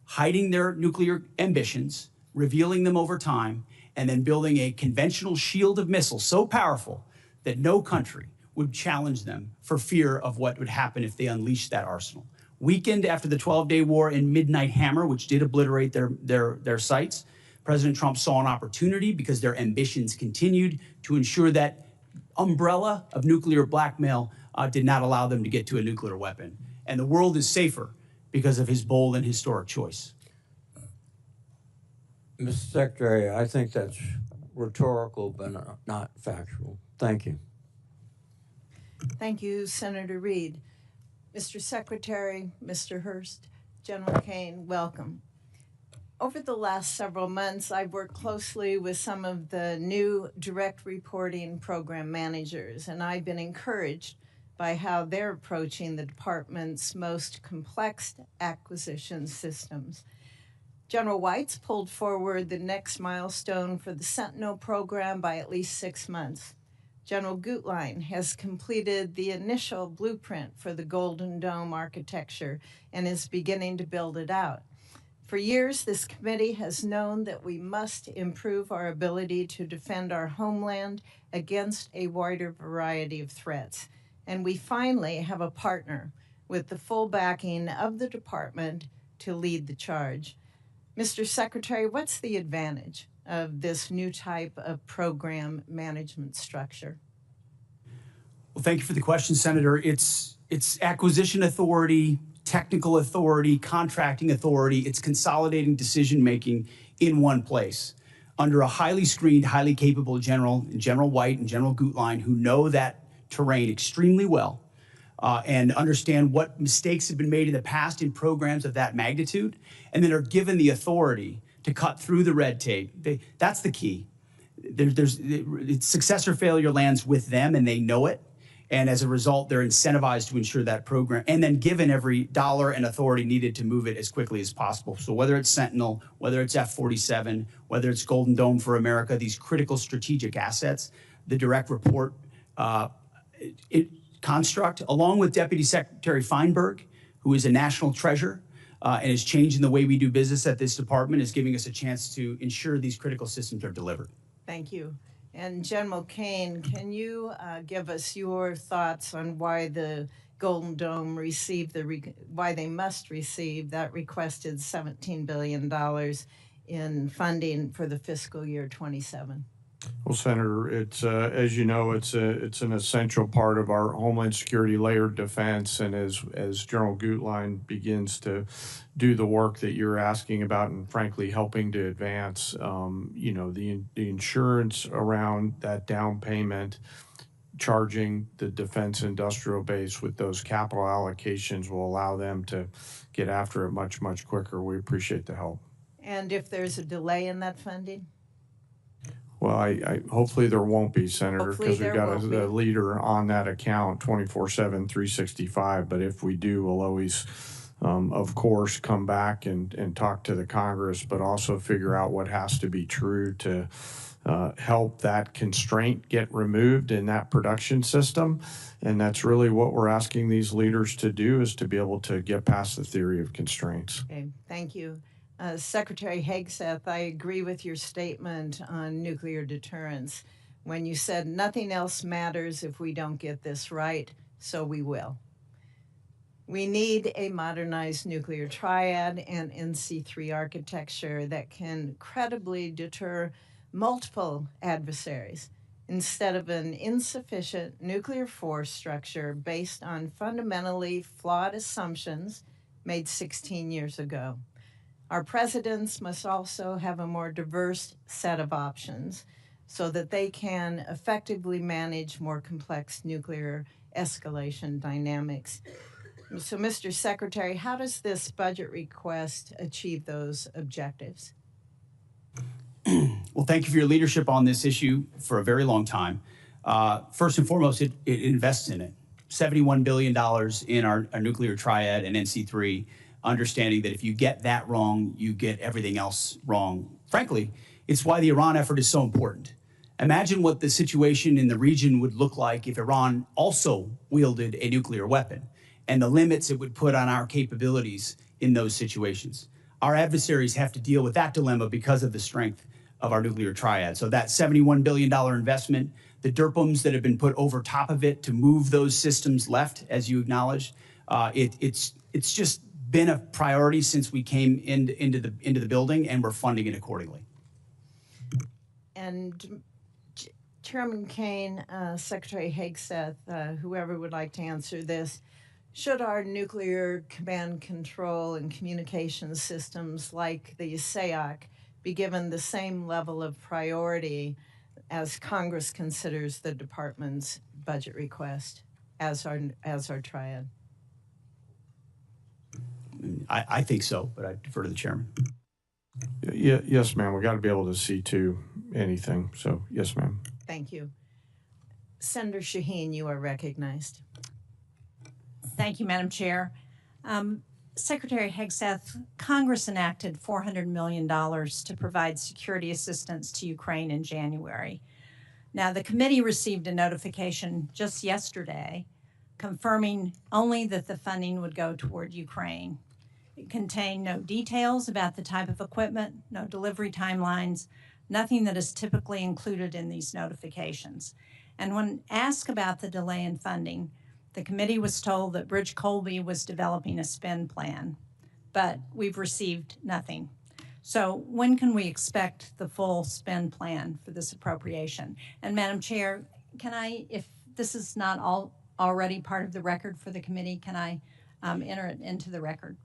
Hiding their nuclear ambitions, revealing them over time, and then building a conventional shield of missiles so powerful that no country would challenge them for fear of what would happen if they unleashed that arsenal. Weakened after the 12-day war in Midnight Hammer, which did obliterate their sites, President Trump saw an opportunity because their ambitions continued to ensure that umbrella of nuclear blackmail did not allow them to get to a nuclear weapon. And the world is safer because of his bold and historic choice. Mr. Secretary, I think that's rhetorical but not factual. Thank you. Thank you, Senator Reid. Mr. Secretary, Mr. Hurst, General Caine, welcome. Over the last several months, I've worked closely with some of the new direct reporting program managers, and I've been encouraged by how they're approaching the department's most complex acquisition systems. General White's pulled forward the next milestone for the Sentinel program by at least 6 months. General Gutlein has completed the initial blueprint for the Golden Dome architecture and is beginning to build it out. For years, this committee has known that we must improve our ability to defend our homeland against a wider variety of threats. And we finally have a partner with the full backing of the department to lead the charge. Mr. Secretary, what's the advantage of this new type of program management structure? Well, thank you for the question, Senator. It's acquisition authority, technical authority, contracting authority. It's consolidating decision-making in one place under a highly screened, highly capable General White and General Gutlein, who know that terrain extremely well and understand what mistakes have been made in the past in programs of that magnitude, and then are given the authority to cut through the red tape. That's the key. Success or failure lands with them, and they know it. And as a result, they're incentivized to ensure that program, and then given every dollar and authority needed to move it as quickly as possible. So whether it's Sentinel, whether it's F-47, whether it's Golden Dome for America, these critical strategic assets, the direct report construct, along with Deputy Secretary Feinberg, who is a national treasure and is changing the way we do business at this department, is giving us a chance to ensure these critical systems are delivered. Thank you. And General Caine, can you give us your thoughts on why the Golden Dome received why they must receive that requested $17 billion in funding for the fiscal year 27? Well, Senator, it's as you know, it's an essential part of our Homeland Security layered defense, and as General Gutlein begins to do the work that you're asking about, and frankly helping to advance, you know, the insurance around that down payment, charging the defense industrial base with those capital allocations will allow them to get after it much quicker. We appreciate the help. And if there's a delay in that funding? Well, I hopefully there won't be, Senator, because we've got a leader on that account 24/7, 365. But if we do, we'll always, of course, come back and talk to the Congress, but also figure out what has to be true to help that constraint get removed in that production system. And that's really what we're asking these leaders to do, is to be able to get past the theory of constraints. Okay, thank you. Secretary Hegseth, I agree with your statement on nuclear deterrence when you said nothing else matters if we don't get this right, so we will. We need a modernized nuclear triad and NC3 architecture that can credibly deter multiple adversaries instead of an insufficient nuclear force structure based on fundamentally flawed assumptions made 16 years ago. Our presidents must also have a more diverse set of options so that they can effectively manage more complex nuclear escalation dynamics. So, Mr. Secretary, how does this budget request achieve those objectives? Well, thank you for your leadership on this issue for a very long time. First and foremost, it invests in it. $71 billion in our nuclear triad and NC3, understanding that if you get that wrong, you get everything else wrong. Frankly, it's why the Iran effort is so important. Imagine what the situation in the region would look like if Iran also wielded a nuclear weapon, and the limits it would put on our capabilities in those situations. Our adversaries have to deal with that dilemma because of the strength of our nuclear triad. So that $71 billion investment, the DERPMs that have been put over top of it to move those systems left, as you acknowledged, it's just been a priority since we came into the building, and we're funding it accordingly. And Chairman Caine, Secretary Hegseth, whoever would like to answer this, should our nuclear command control and communication systems like the SAOC be given the same level of priority as Congress considers the department's budget request as our triad? I think so, but I defer to the chairman. Yes, ma'am. We got to be able to see to anything. So, yes, ma'am. Thank you. Senator Shaheen, you are recognized. Thank you, Madam Chair. Secretary Hegseth, Congress enacted $400 million to provide security assistance to Ukraine in January. Now, the committee received a notification just yesterday confirming only that the funding would go toward Ukraine. It contained no details about the type of equipment, no delivery timelines, nothing that is typically included in these notifications. And when asked about the delay in funding, the committee was told that Bridge Colby was developing a spend plan, but we've received nothing. So when can we expect the full spend plan for this appropriation? And Madam Chair, can I, if this is not already part of the record for the committee, can I enter it into the record?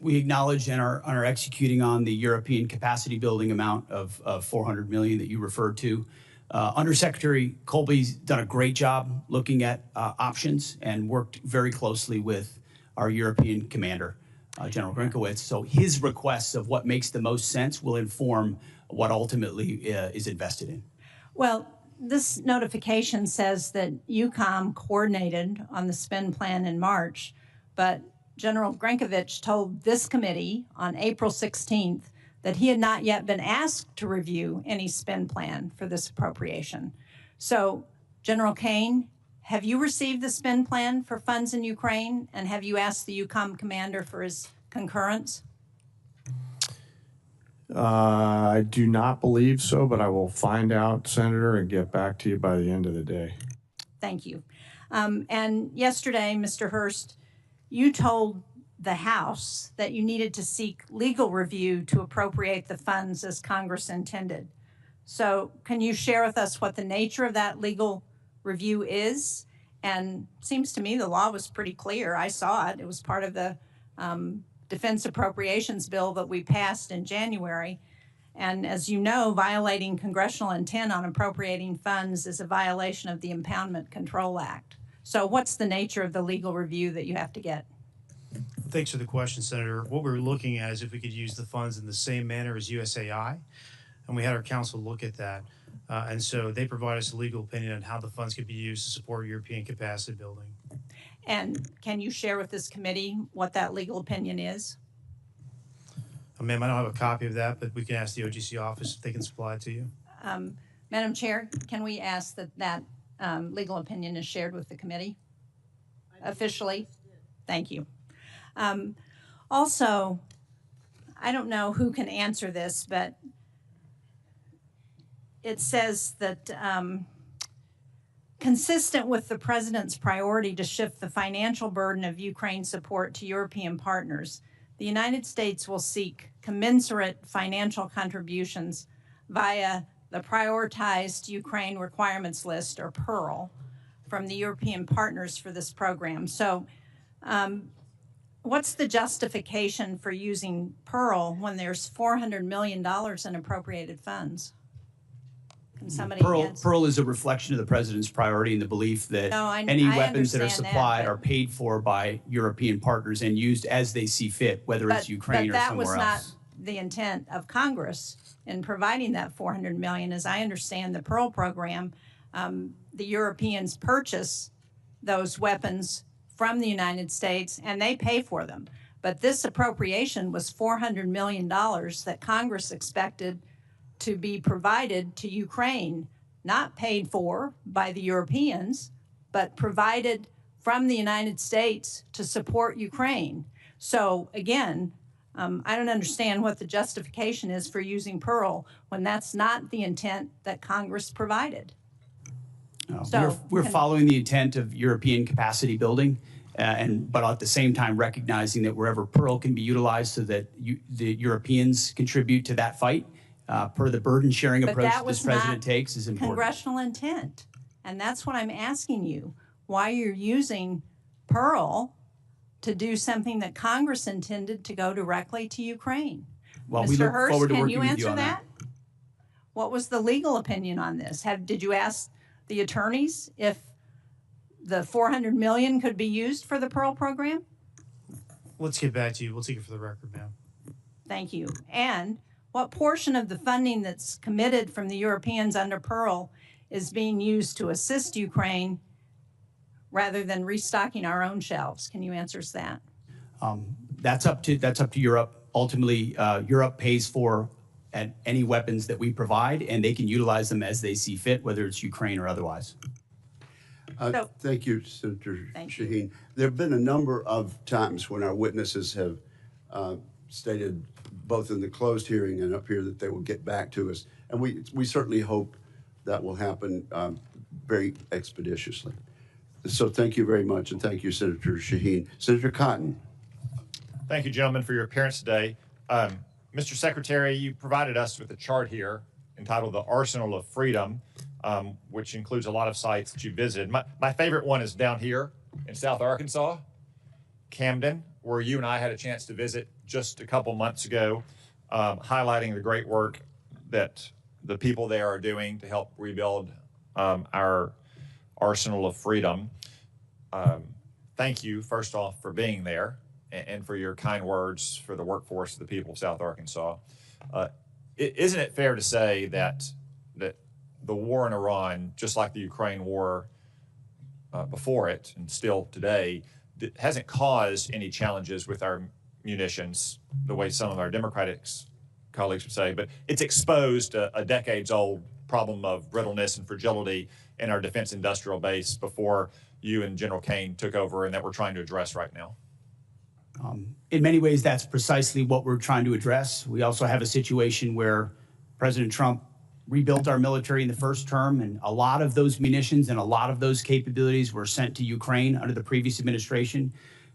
We acknowledge and are executing on the European capacity building amount of $400 million that you referred to. Undersecretary Colby's done a great job looking at options and worked very closely with our European commander, General Grinkowitz. So his requests of what makes the most sense will inform what ultimately is invested in. Well, this notification says that UCOM coordinated on the spend plan in March, but General Grinkowitz told this committee on April 16th that he had not yet been asked to review any spend plan for this appropriation. So, General Caine, have you received the spend plan for funds in Ukraine, and have you asked the UCOM commander for his concurrence? I do not believe so, but I will find out, Senator, and get back to you by the end of the day. Thank you. And yesterday, Mr. Hurst, you told the House that you needed to seek legal review to appropriate the funds as Congress intended. So can you share with us what the nature of that legal review is? And seems to me the law was pretty clear. I saw it. It was part of the defense appropriations bill that we passed in January. And as you know, violating congressional intent on appropriating funds is a violation of the Impoundment Control Act. So what's the nature of the legal review that you have to get? Thanks for the question, Senator. What we were looking at is if we could use the funds in the same manner as USAI, and we had our counsel look at that. And so they provide us a legal opinion on how the funds could be used to support European capacity building. And can you share with this committee what that legal opinion is? Ma'am, I don't have a copy of that, but we can ask the OGC office if they can supply it to you. Madam Chair, can we ask that that legal opinion is shared with the committee officially? Thank you. Also, I don't know who can answer this, but it says that consistent with the President's priority to shift the financial burden of Ukraine support to European partners, the United States will seek commensurate financial contributions via the Prioritized Ukraine Requirements List, or PEARL, from the European partners for this program. So what's the justification for using PEARL when there's $400 million in appropriated funds? Can somebody answer? PEARL is a reflection of the President's priority and the belief that any weapons that are supplied are paid for by European partners and used as they see fit, whether it's Ukraine or somewhere else. But that was not the intent of Congress in providing that $400 million. As I understand the PEARL program, the Europeans purchase those weapons from the United States and they pay for them. But this appropriation was $400 million that Congress expected to be provided to Ukraine, not paid for by the Europeans, but provided from the United States to support Ukraine. So again, I don't understand what the justification is for using PEARL when that's not the intent that Congress provided. We're following the intent of European capacity building, but at the same time recognizing that wherever PEARL can be utilized so that the Europeans contribute to that fight, per the burden sharing approach that this president takes is important. Congressional intent. And that's what I'm asking you, why you're using PEARL to do something that Congress intended to go directly to Ukraine. Well, we look forward to working with you on that. Can you answer that? What was the legal opinion on this? Did you ask the attorneys if the $400 million could be used for the PEARL program? Let's get back to you. We'll take it for the record, ma'am. Thank you. And what portion of the funding that's committed from the Europeans under PEARL is being used to assist Ukraine rather than restocking our own shelves? Can you answer us that? That's up to Europe. Ultimately, Europe pays for at any weapons that we provide, and they can utilize them as they see fit, whether it's Ukraine or otherwise. Thank you, Senator Thank you. Shaheen. There have been a number of times when our witnesses have stated, both in the closed hearing and up here, that they will get back to us. And we certainly hope that will happen very expeditiously. So thank you very much, and thank you, Senator Shaheen. Senator Cotton. Thank you, gentlemen, for your appearance today. Mr. Secretary, you provided us with a chart here entitled The Arsenal of Freedom, which includes a lot of sites that you visited. My favorite one is down here in South Arkansas, Camden, where you and I had a chance to visit just a couple months ago, highlighting the great work that the people there are doing to help rebuild our arsenal of freedom. Thank you, first off, for being there and for your kind words for the workforce of the people of South Arkansas. Isn't it fair to say that the war in Iran, just like the Ukraine war before it and still today, hasn't caused any challenges with our munitions the way some of our Democratic colleagues would say, but it's exposed a decades-old problem of brittleness and fragility in our defense industrial base before you and General Caine took over, and that we're trying to address right now? In many ways, that's precisely what we're trying to address. We also have a situation where President Trump rebuilt our military in the first term, and a lot of those munitions and a lot of those capabilities were sent to Ukraine under the previous administration,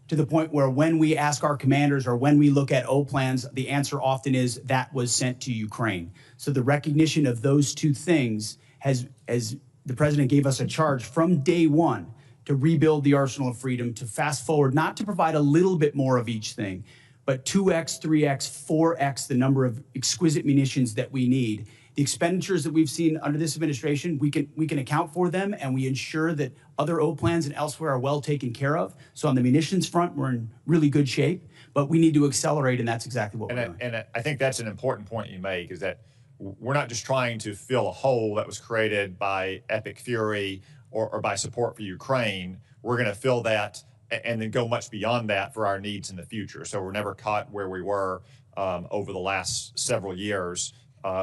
to the point where when we ask our commanders or when we look at O plans, the answer often is that was sent to Ukraine. So the recognition of those two things has, as the president gave us a charge from day one, to rebuild the arsenal of freedom, to fast forward, not to provide a little bit more of each thing, but 2x, 3x, 4x the number of exquisite munitions that we need. The expenditures that we've seen under this administration, we can account for them, and we ensure that other O plans and elsewhere are well taken care of. So on the munitions front, we're in really good shape, but we need to accelerate, and that's exactly what we're doing. And I think that's an important point you make, is that we're not just trying to fill a hole that was created by epic fury or by support for Ukraine. We're going to fill that and then go much beyond that for our needs in the future. So we're never caught where we were over the last several years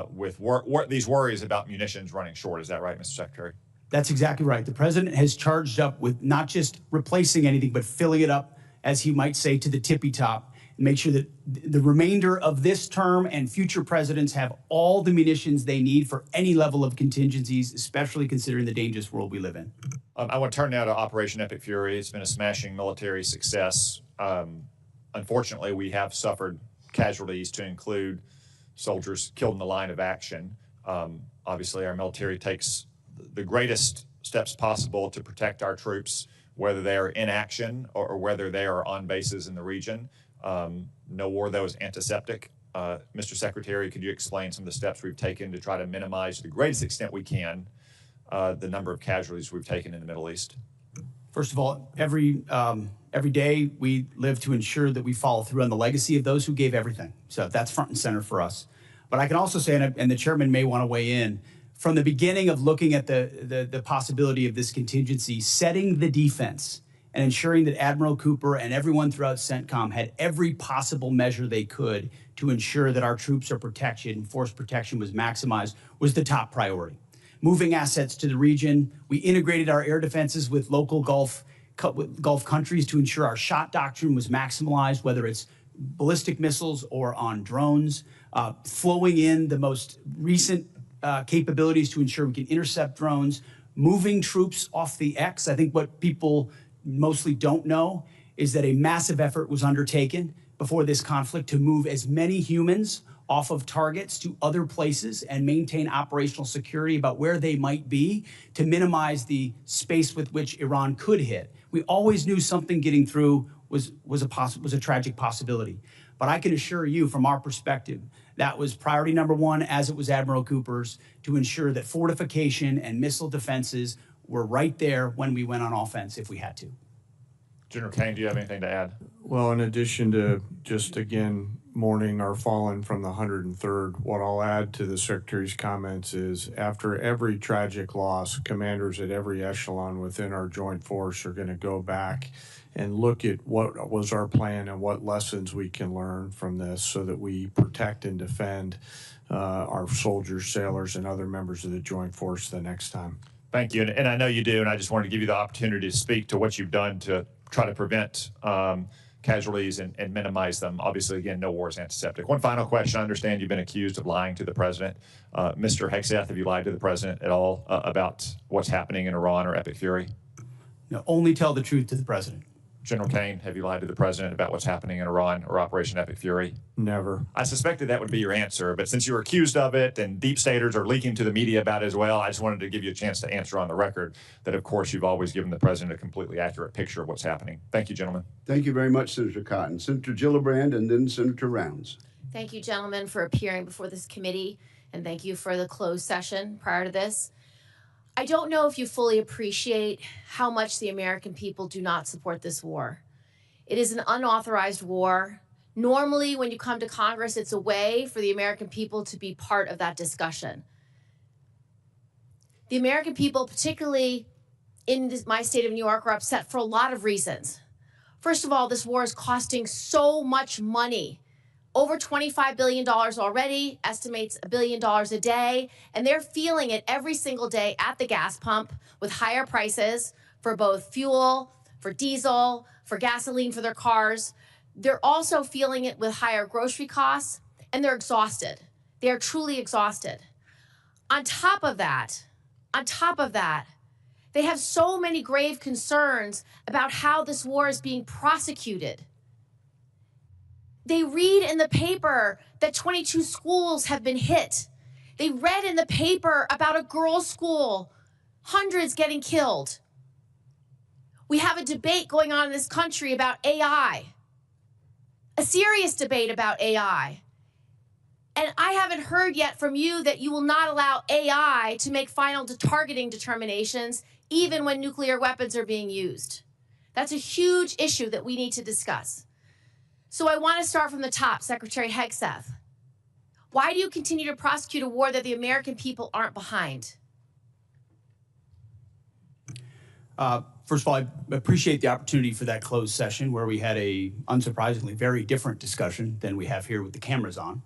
with these worries about munitions running short. Is that right, Mr. Secretary? That's exactly right. The president has charged up with not just replacing anything, but filling it up, as he might say, to the tippy top, and make sure that the remainder of this term and future presidents have all the munitions they need for any level of contingencies, especially considering the dangerous world we live in. I want to turn now to Operation Epic Fury. It's been a smashing military success. Unfortunately, we have suffered casualties, to include soldiers killed in the line of action. Obviously, our military takes the greatest steps possible to protect our troops, whether they are in action or whether they are on bases in the region. No war, though, is antiseptic. Mr. Secretary, could you explain some of the steps we've taken to try to minimize, to the greatest extent we can, the number of casualties we've taken in the Middle East? First of all, every day we live to ensure that we follow through on the legacy of those who gave everything. So that's front and center for us. But I can also say, and the chairman may want to weigh in, from the beginning of looking at the possibility of this contingency, setting the defense and ensuring that Admiral Cooper and everyone throughout CENTCOM had every possible measure they could to ensure that our troops are protected and force protection was maximized was the top priority. Moving assets to the region, we integrated our air defenses with local Gulf countries to ensure our shot doctrine was maximized, whether it's ballistic missiles or on drones, flowing in the most recent capabilities to ensure we can intercept drones, moving troops off the X. I think what people mostly don't know is that a massive effort was undertaken before this conflict to move as many humans off of targets to other places and maintain operational security about where they might be to minimize the space with which Iran could hit. We always knew something getting through was a tragic possibility. But I can assure you, from our perspective, that was priority number one, as it was Admiral Cooper's, to ensure that fortification and missile defenses were right there when we went on offense if we had to. General Caine, do you have anything to add? Well, in addition to just, again, mourning our fallen from the 103rd. What I'll add to the Secretary's comments is after every tragic loss, commanders at every echelon within our joint force are going to go back and look at what was our plan and what lessons we can learn from this so that we protect and defend our soldiers, sailors, and other members of the joint force the next time. Thank you. And I know you do, and I just wanted to give you the opportunity to speak to what you've done to try to prevent casualties and minimize them. Obviously, again, no war is antiseptic. One final question. I understand you've been accused of lying to the president. Mr. Hegseth, have you lied to the president at all about what's happening in Iran or Epic Fury? No, only tell the truth to the president. General Caine, have you lied to the president about what's happening in Iran or Operation Epic Fury? Never. I suspected that would be your answer, but since you were accused of it and deep staters are leaking to the media about it as well, I just wanted to give you a chance to answer on the record that, of course, you've always given the president a completely accurate picture of what's happening. Thank you, gentlemen. Thank you very much, Senator Cotton. Senator Gillibrand and then Senator Rounds. Thank you, gentlemen, for appearing before this committee, and thank you for the closed session prior to this. I don't know if you fully appreciate how much the American people do not support this war. It is an unauthorized war. Normally, when you come to Congress, it's a way for the American people to be part of that discussion. The American people, particularly in my state of New York, are upset for a lot of reasons. First of all, this war is costing so much money. Over $25 billion already, estimates $1 billion a day, and they're feeling it every single day at the gas pump with higher prices for both fuel, for diesel, for gasoline for their cars. They're also feeling it with higher grocery costs, and they're exhausted. They are truly exhausted. On top of that, they have so many grave concerns about how this war is being prosecuted. They read in the paper that 22 schools have been hit. They read in the paper about a girls' school, hundreds getting killed. We have a debate going on in this country about AI, a serious debate about AI. And I haven't heard yet from you that you will not allow AI to make final targeting determinations, even when nuclear weapons are being used. That's a huge issue that we need to discuss. So I want to start from the top, Secretary Hegseth. Why do you continue to prosecute a war that the American people aren't behind? First of all, I appreciate the opportunity for that closed session where we had a, unsurprisingly, very different discussion than we have here with the cameras on.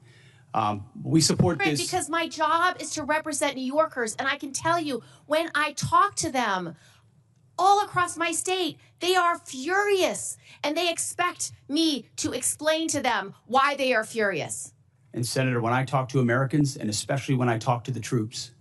We support this. Because my job is to represent New Yorkers, and I can tell you, when I talk to them all across my state, they are furious, and they expect me to explain to them why they are furious. And Senator, when I talk to Americans, and especially when I talk to the troops,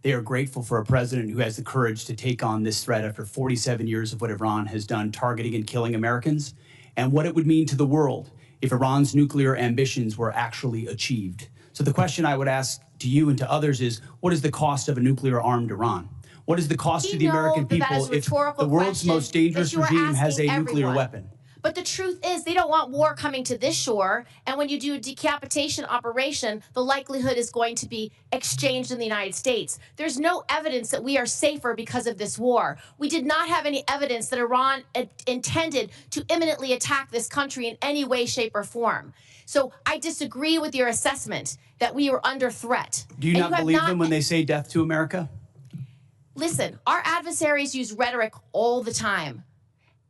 they are grateful for a president who has the courage to take on this threat after 47 years of what Iran has done, targeting and killing Americans, and what it would mean to the world if Iran's nuclear ambitions were actually achieved. So the question I would ask to you and to others is, what is the cost of a nuclear-armed Iran? What is the cost to the American people if the world's most dangerous regime has a nuclear weapon? But the truth is, they don't want war coming to this shore. And when you do a decapitation operation, the likelihood is going to be exchanged in the United States. There's no evidence that we are safer because of this war. We did not have any evidence that Iran intended to imminently attack this country in any way, shape, or form. So I disagree with your assessment that we are under threat. Do you not believe them when they say death to America? Listen, our adversaries use rhetoric all the time.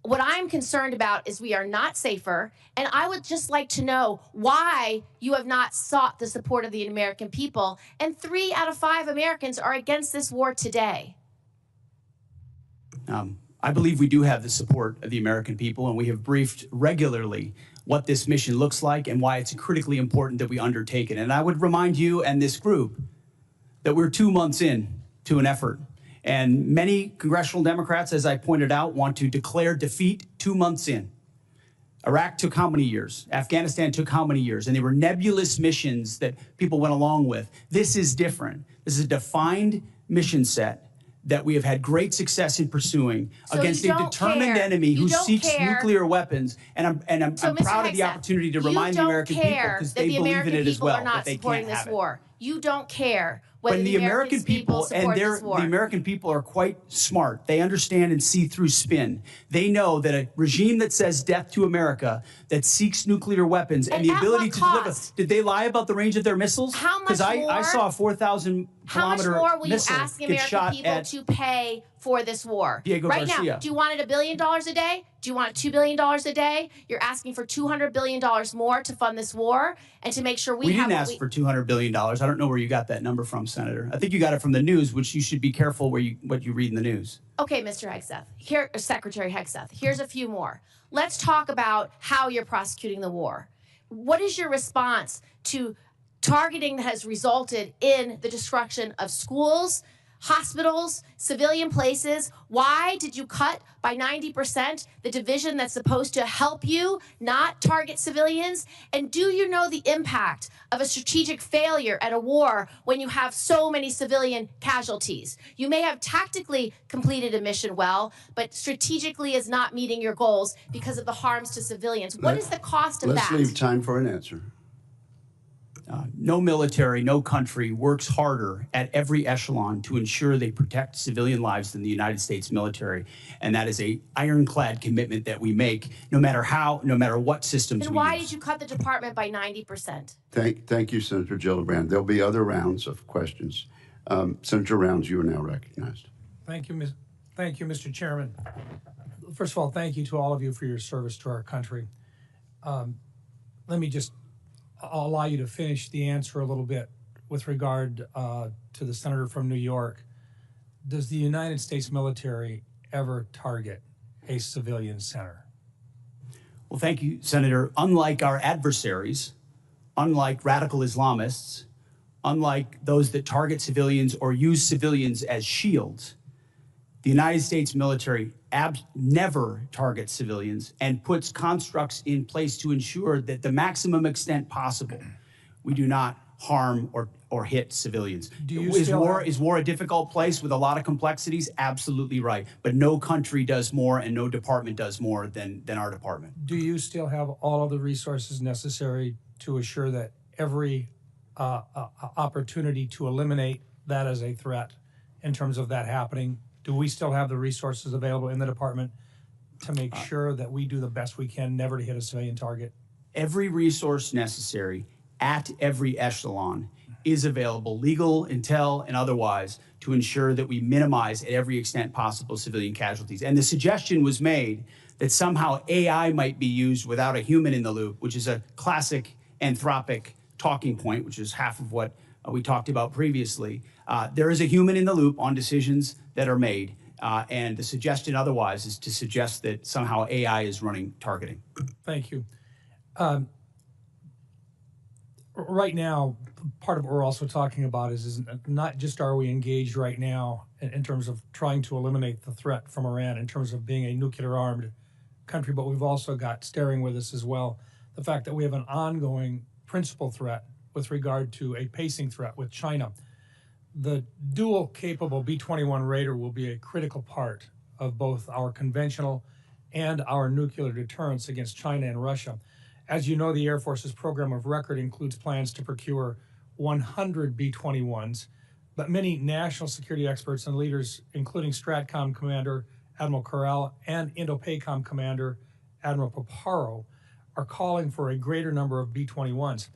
What I'm concerned about is we are not safer, and I would just like to know why you have not sought the support of the American people, and 3 out of 5 Americans are against this war today. I believe we do have the support of the American people, and we have briefed regularly what this mission looks like and why it's critically important that we undertake it. And I would remind you and this group that we're 2 months in to an effort. And many congressional Democrats, as I pointed out, want to declare defeat 2 months in. Iraq took how many years? Afghanistan took how many years? And they were nebulous missions that people went along with. This is different. This is a defined mission set that we have had great success in pursuing against a determined enemy who seeks nuclear weapons. And I'm proud of the opportunity to remind the American people, because they believe in it as well, that they can't have it. you don't care whether When the American people support and this war. the American people are quite smart. They understand and see through spin. They know that a regime that says death to America, that seeks nuclear weapons and the at ability what to deliver. cost? Did they lie about the range of their missiles? How much Because I more? saw a 4,000 How much kilometer more will you missile ask the get American shot people at to pay for this war? Diego right Garcia. now, do you want it $1 billion a day? Do you want $2 billion a day? You're asking for $200 billion more to fund this war and to make sure we have didn't what ask for $200 billion. I don't know where you got that number from, Senator. I think you got it from the news, which you should be careful what you read in the news. Okay, Mr. Hegseth, here, Secretary Hegseth, here's a few more. Let's talk about how you're prosecuting the war. What is your response to targeting that has resulted in the destruction of schools, hospitals, civilian places? Why did you cut by 90% the division that's supposed to help you not target civilians? And do you know the impact of a strategic failure at a war when you have so many civilian casualties? You may have tactically completed a mission well, but strategically is not meeting your goals because of the harms to civilians. What is the cost of that? Let's leave time for an answer. No military, no country works harder at every echelon to ensure they protect civilian lives than the United States military. And that is a ironclad commitment that we make, no matter what systems And we why use. did you cut the department by 90%? Thank you, Senator Gillibrand. There'll be other rounds of questions. Senator Rounds, you are now recognized. Thank you, Mr. Chairman. First of all, thank you to all of you for your service to our country. I'll allow you to finish the answer a little bit with regard to the senator from New York. Does the United States military ever target a civilian center? Well, thank you, Senator. Unlike our adversaries, unlike radical Islamists, unlike those that target civilians or use civilians as shields, the United States military never targets civilians and puts constructs in place to ensure that the maximum extent possible, we do not harm or hit civilians. Is war a difficult place with a lot of complexities? Absolutely right. But no country does more and no department does more than our department. Do you still have all of the resources necessary to assure that every opportunity to eliminate that as a threat in terms of that happening? Do we still have the resources available in the department to make sure that we do the best we can never to hit a civilian target? Every resource necessary at every echelon is available, legal, intel, and otherwise, to ensure that we minimize at every extent possible civilian casualties. And the suggestion was made that somehow AI might be used without a human in the loop, which is a classic Anthropic talking point, which is half of what we talked about previously. There is a human in the loop on decisions that are made, and the suggestion otherwise is to suggest that somehow AI is running targeting. Thank you. Right now, part of what we're also talking about is not just are we engaged right now in terms of trying to eliminate the threat from Iran in terms of being a nuclear-armed country, but we've also got staring with us as well the fact that we have an ongoing principal threat with regard to a pacing threat with China. The dual-capable B-21 Raider will be a critical part of both our conventional and our nuclear deterrence against China and Russia. As you know, the Air Force's program of record includes plans to procure 100 B-21s, but many national security experts and leaders, including STRATCOM Commander Admiral Corral and INDOPACOM Commander Admiral Paparo, are calling for a greater number of B-21s.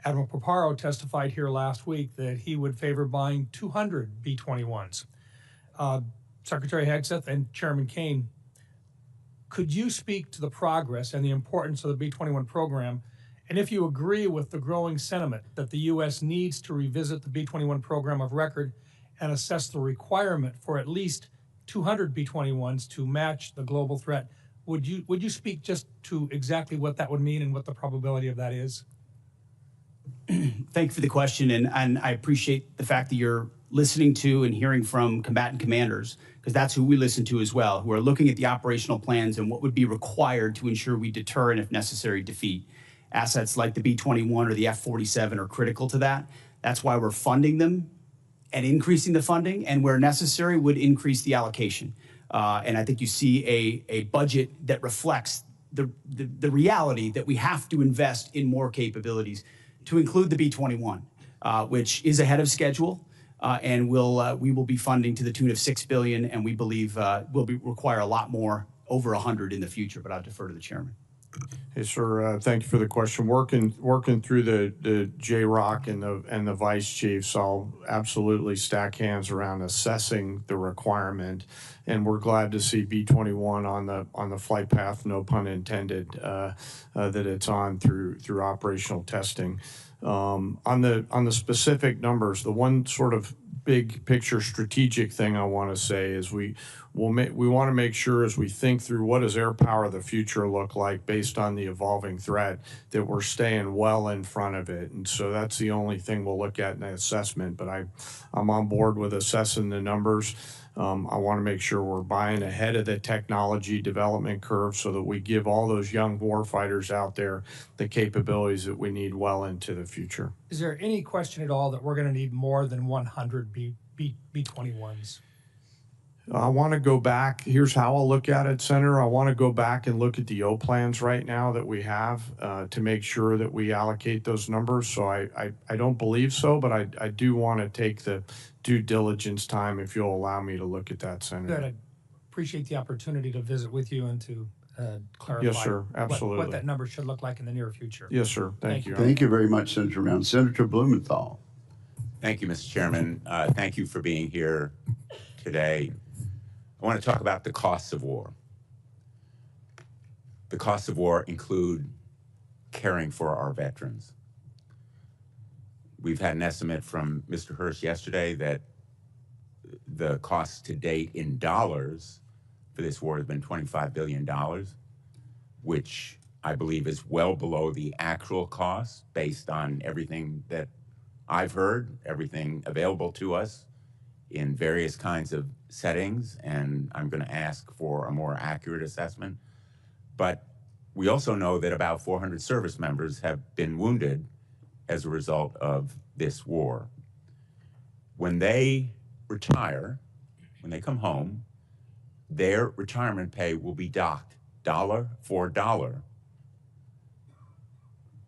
Admiral Paparo testified here last week that he would favor buying 200 B-21s. Secretary Hegseth and Chairman Caine, could you speak to the progress and the importance of the B-21 program, and if you agree with the growing sentiment that the U.S. needs to revisit the B-21 program of record and assess the requirement for at least 200 B-21s to match the global threat? Would you speak just to exactly what that would mean and what the probability of that is? Thank you for the question, and I appreciate the fact that you're listening to and hearing from combatant commanders, because that's who we listen to as well, who are looking at the operational plans and what would be required to ensure we deter and, if necessary, defeat. Assets like the B-21 or the F-47 are critical to that. That's why we're funding them and increasing the funding, and where necessary would increase the allocation. And I think you see a budget that reflects the reality that we have to invest in more capabilities, to include the B-21. which is ahead of schedule, and we will be funding to the tune of $6 billion, and we believe will require a lot more, over 100 in the future. But I'll defer to the chairman. Hey, sir, thank you for the question. Working through the JROC and the vice chiefs, I'll absolutely stack hands around assessing the requirement, and we're glad to see B-21 on the flight path, no pun intended, that it's on through operational testing. On the specific numbers, the one sort of big picture strategic thing I want to say is we want to make sure, as we think through what does air power of the future look like based on the evolving threat, that we're staying well in front of it. And so that's the only thing we'll look at in the assessment. But I'm on board with assessing the numbers. I want to make sure we're buying ahead of the technology development curve so that we give all those young warfighters out there the capabilities that we need well into the future. Is there any question at all that we're going to need more than 100 B-21s? I want to go back. Here's how I'll look at it, Senator. I want to go back and look at the O plans right now that we have to make sure that we allocate those numbers. So I don't believe so, but I do want to take the due diligence time, if you'll allow me to look at that, Senator. Good. I appreciate the opportunity to visit with you and to clarify Yes, sir. Absolutely. what that number should look like in the near future. Yes, sir. Thank you. Thank you very much, Senator Brown. Senator Blumenthal. Thank you, Mr. Chairman. Thank you for being here today. I want to talk about the costs of war. The costs of war include caring for our veterans. We've had an estimate from Mr. Hurst yesterday that the costs to date in dollars for this war has been $25 billion, which I believe is well below the actual cost based on everything that I've heard, everything available to us in various kinds of settings, and I'm going to ask for a more accurate assessment. But we also know that about 400 service members have been wounded as a result of this war. When they retire, when they come home, their retirement pay will be docked dollar for dollar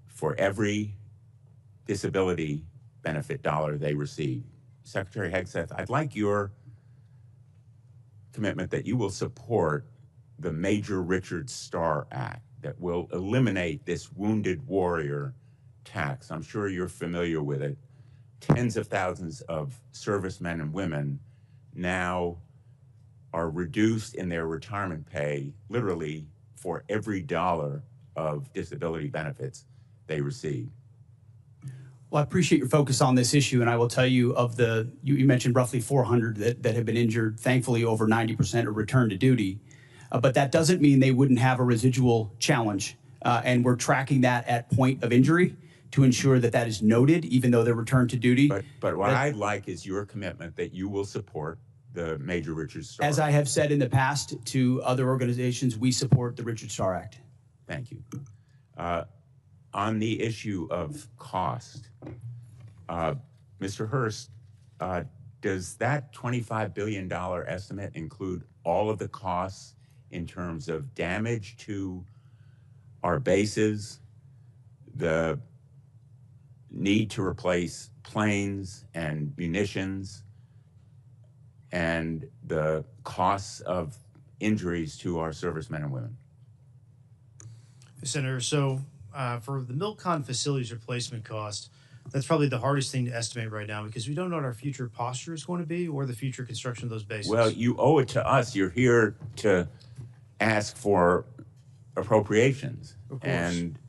for every disability benefit dollar they receive. Secretary Hegseth, I'd like your commitment that you will support the Major Richard Starr Act that will eliminate this wounded warrior tax. I'm sure you're familiar with it. Tens of thousands of servicemen and women now are reduced in their retirement pay literally for every dollar of disability benefits they receive. Well, I appreciate your focus on this issue, and I will tell you you mentioned roughly 400 that have been injured. Thankfully, over 90% are returned to duty. But that doesn't mean they wouldn't have a residual challenge. And we're tracking that at point of injury to ensure that that is noted, even though they're returned to duty. But what I'd like is your commitment that you will support the Major Richard Starr. As I have said in the past to other organizations, we support the Richard Starr Act. Thank you. On the issue of cost, Mr. Hurst, does that $25 billion estimate include all of the costs in terms of damage to our bases, the need to replace planes and munitions, and the costs of injuries to our servicemen and women? Senator, so for the MilCon facilities replacement cost, that's probably the hardest thing to estimate right now because we don't know what our future posture is going to be or the future construction of those bases. Well, you owe it to us. You're here to ask for appropriations. Of course. And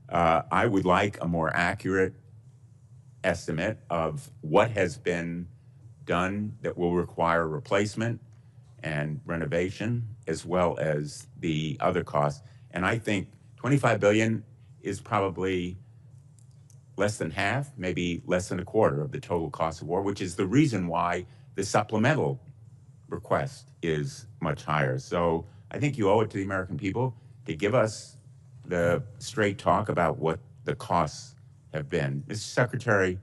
I would like a more accurate estimate of what has been done that will require replacement and renovation, as well as the other costs. And I think $25 billion is probably less than half, maybe less than a quarter of the total cost of war, which is the reason why the supplemental request is much higher. So I think you owe it to the American people to give us the straight talk about what the costs have been. Mr. Secretary,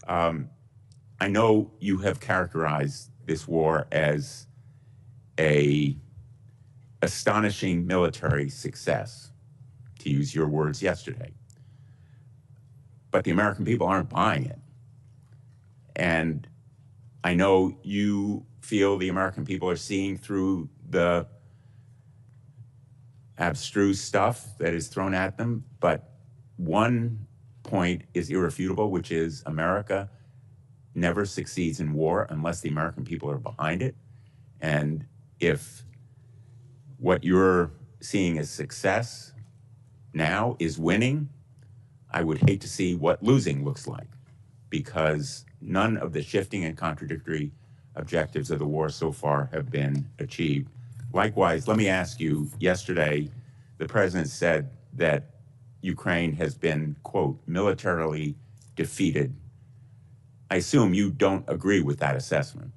I know you have characterized this war as an astonishing military success, to use your words yesterday. But the American people aren't buying it. And I know you feel the American people are seeing through the abstruse stuff that is thrown at them, but one point is irrefutable, which is America never succeeds in war unless the American people are behind it. And if what you're seeing as success now is winning, I would hate to see what losing looks like, because none of the shifting and contradictory objectives of the war so far have been achieved. Likewise, let me ask you, yesterday, the president said that Ukraine has been, quote, militarily defeated. I assume you don't agree with that assessment.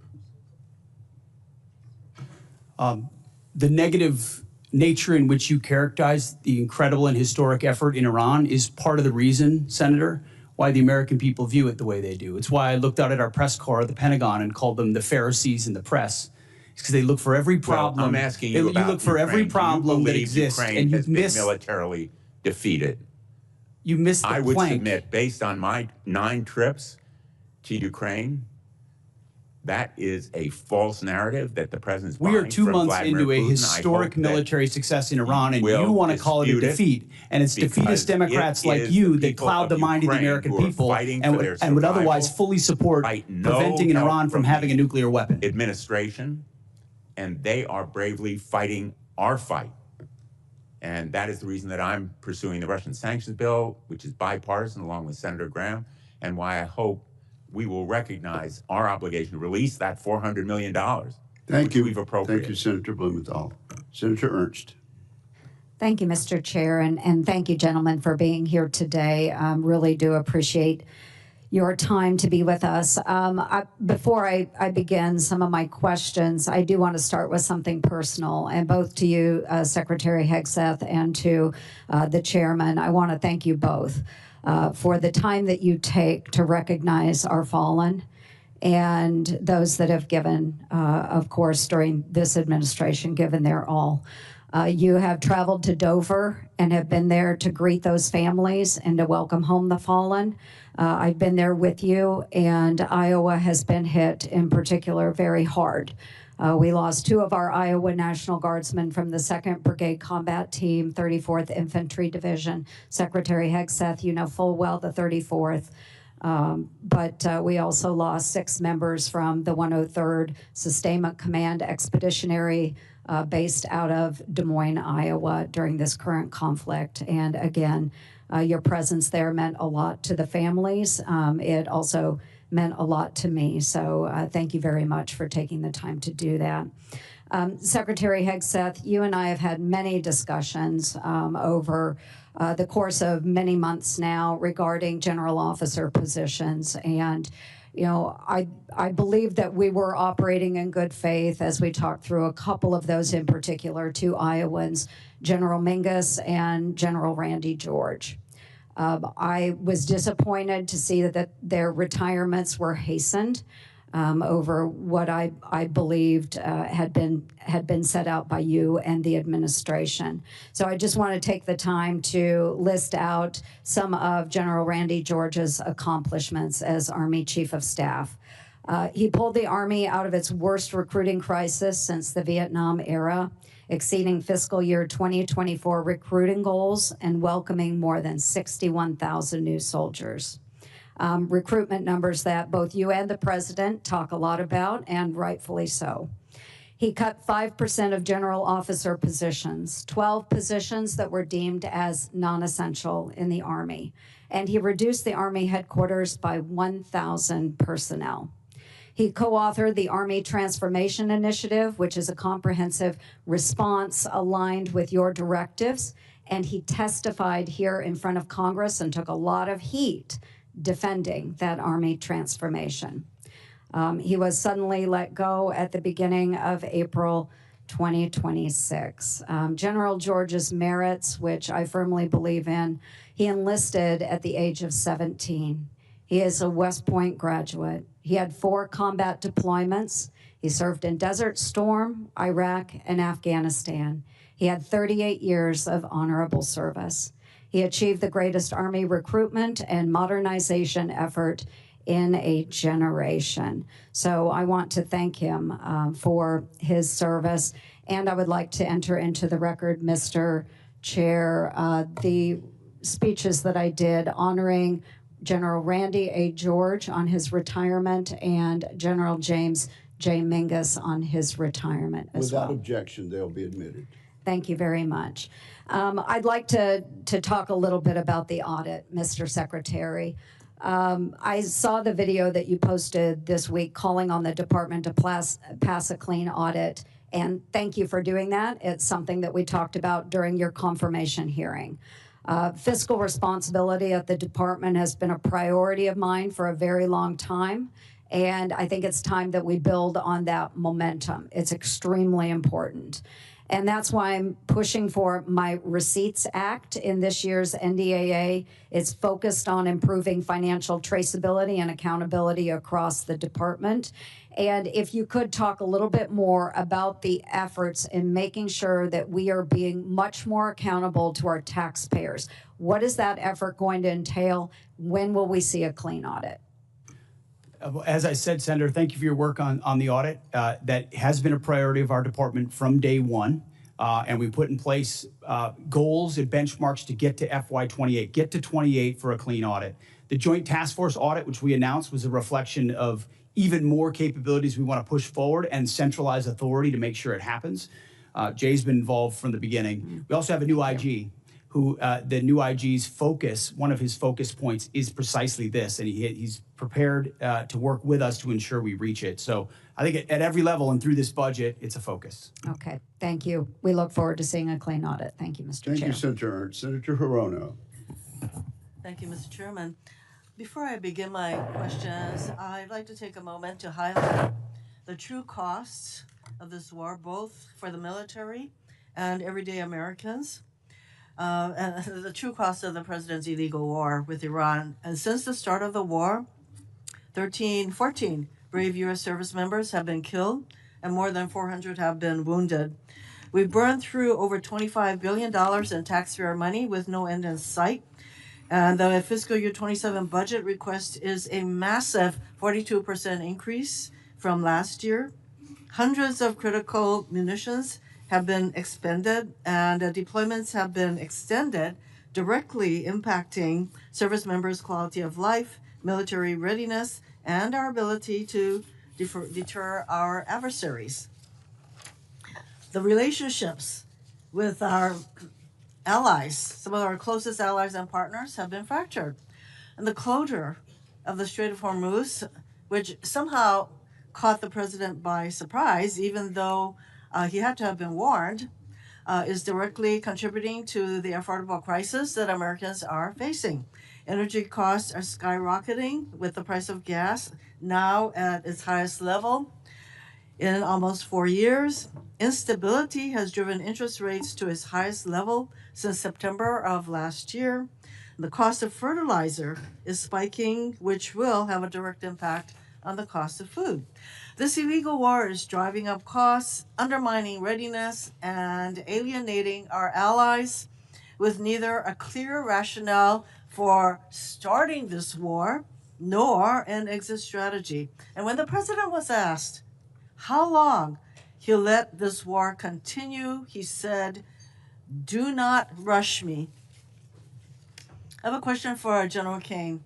The negative nature in which you characterize the incredible and historic effort in Iran is part of the reason, Senator, why the American people view it the way they do. It's why I looked out at our press corps at the Pentagon and called them the Pharisees in the press. It's because they look for every problem. Well, I'm asking you about you look for Ukraine. every problem that exists, exists, Ukraine and you has miss. been militarily defeated. You missed the I would plank. submit, based on my 9 trips to Ukraine, that is a false narrative that the president's We are buying 2 from months Vladimir into a Putin. historic military success in Iran, and will you want to call it a dispute it defeat. And it's because defeatist Democrats it like is you the that people cloud the of mind of the Ukraine American who are people fighting and for their would otherwise survival, fully support fight no preventing help Iran from having a nuclear weapon. Administration, and they are bravely fighting our fight. And that is the reason that I'm pursuing the Russian sanctions bill, which is bipartisan, along with Senator Graham, and why I hope we will recognize our obligation to release that $400 million. Thank you. We've appropriated. Thank you, Senator Blumenthal. Senator Ernst. Thank you, Mr. Chair, and thank you, gentlemen, for being here today. Really do appreciate your time to be with us. Before I begin some of my questions, I do want to start with something personal, and both to you, Secretary Hegseth, and to the chairman. I want to thank you both for the time that you take to recognize our fallen and those that have given, of course, during this administration, given their all. You have traveled to Dover and have been there to greet those families and to welcome home the fallen. I've been there with you, and Iowa has been hit in particular very hard. We lost 2 of our Iowa National Guardsmen from the 2nd Brigade Combat Team, 34th Infantry Division. Secretary Hegseth, you know full well the 34th. But we also lost 6 members from the 103rd Sustainment Command Expeditionary based out of Des Moines, Iowa during this current conflict. And again, your presence there meant a lot to the families. It also meant a lot to me. So thank you very much for taking the time to do that. Secretary Hegseth, you and I have had many discussions over the course of many months now regarding general officer positions. And, you know, I believe that we were operating in good faith as we talked through a couple of those in particular, 2 Iowans, General Mingus and General Randy George. I was disappointed to see that their retirements were hastened over what I believed had been set out by you and the administration. So I just want to take the time to list out some of General Randy George's accomplishments as Army Chief of Staff. He pulled the Army out of its worst recruiting crisis since the Vietnam era, exceeding fiscal year 2024 recruiting goals and welcoming more than 61,000 new soldiers. Recruitment numbers that both you and the president talk a lot about, and rightfully so. He cut 5% of general officer positions, 12 positions that were deemed as non-essential in the Army, and he reduced the Army headquarters by 1,000 personnel. He co-authored the Army Transformation Initiative, which is a comprehensive response aligned with your directives, and he testified here in front of Congress and took a lot of heat defending that Army transformation. He was suddenly let go at the beginning of April 2026. General George's merits, which I firmly believe in, he enlisted at the age of 17. He is a West Point graduate. He had 4 combat deployments. He served in Desert Storm, Iraq, and Afghanistan. He had 38 years of honorable service. He achieved the greatest Army recruitment and modernization effort in a generation. So I want to thank him for his service. And I would like to enter into the record, Mr. Chair, the speeches that I did honoring General Randy A. George on his retirement and General James J. Mingus on his retirement as well. Without objection, they'll be admitted. Thank you very much. I'd like to talk a little bit about the audit, Mr. Secretary. I saw the video that you posted this week calling on the department to pass a clean audit, and thank you for doing that. It's something that we talked about during your confirmation hearing. Fiscal responsibility at the department has been a priority of mine for a very long time, and I think it's time that we build on that momentum. It's extremely important. And that's why I'm pushing for my Receipts Act in this year's NDAA. It's focused on improving financial traceability and accountability across the department. And if you could talk a little bit more about the efforts in making sure that we are being much more accountable to our taxpayers. What is that effort going to entail? When will we see a clean audit? As I said, Senator, thank you for your work on the audit. That has been a priority of our department from day one. And we put in place goals and benchmarks to get to FY28, get to 28 for a clean audit. The Joint Task Force audit, which we announced, was a reflection of even more capabilities we want to push forward and centralize authority to make sure it happens. Jay's been involved from the beginning. We also have a new IG who the new IG's focus, one of his focus points is precisely this, and he's prepared to work with us to ensure we reach it. So I think at every level and through this budget, it's a focus. Okay, thank you. We look forward to seeing a clean audit. Thank you, Mr. Chair. Thank you, Senator Ernst. Senator Hirono. Thank you, Mr. Chairman. Before I begin my questions, I'd like to take a moment to highlight the true costs of this war, both for the military and everyday Americans. And the true cost of the president's illegal war with Iran. And since the start of the war, 14 brave U.S. service members have been killed and more than 400 have been wounded. We've burned through over $25 billion in taxpayer money with no end in sight. And the fiscal year 27 budget request is a massive 42% increase from last year. Hundreds of critical munitions have been expended and deployments have been extended, directly impacting service members' quality of life, military readiness, and our ability to deter our adversaries. The relationships with our allies, some of our closest allies and partners, have been fractured. And the closure of the Strait of Hormuz, which somehow caught the president by surprise, even though he had to have been warned, is directly contributing to the affordable crisis that Americans are facing. Energy costs are skyrocketing with the price of gas now at its highest level in almost 4 years. Instability has driven interest rates to its highest level since September of last year. The cost of fertilizer is spiking, which will have a direct impact on the cost of food. This illegal war is driving up costs, undermining readiness, and alienating our allies with neither a clear rationale for starting this war nor an exit strategy. And when the president was asked how long he'll let this war continue, he said, "Do not rush me." I have a question for General Caine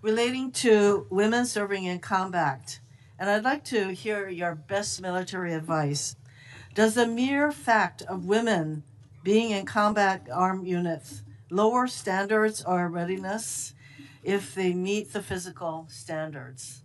relating to women serving in combat. And I'd like to hear your best military advice. Does the mere fact of women being in combat armed units lower standards or readiness if they meet the physical standards?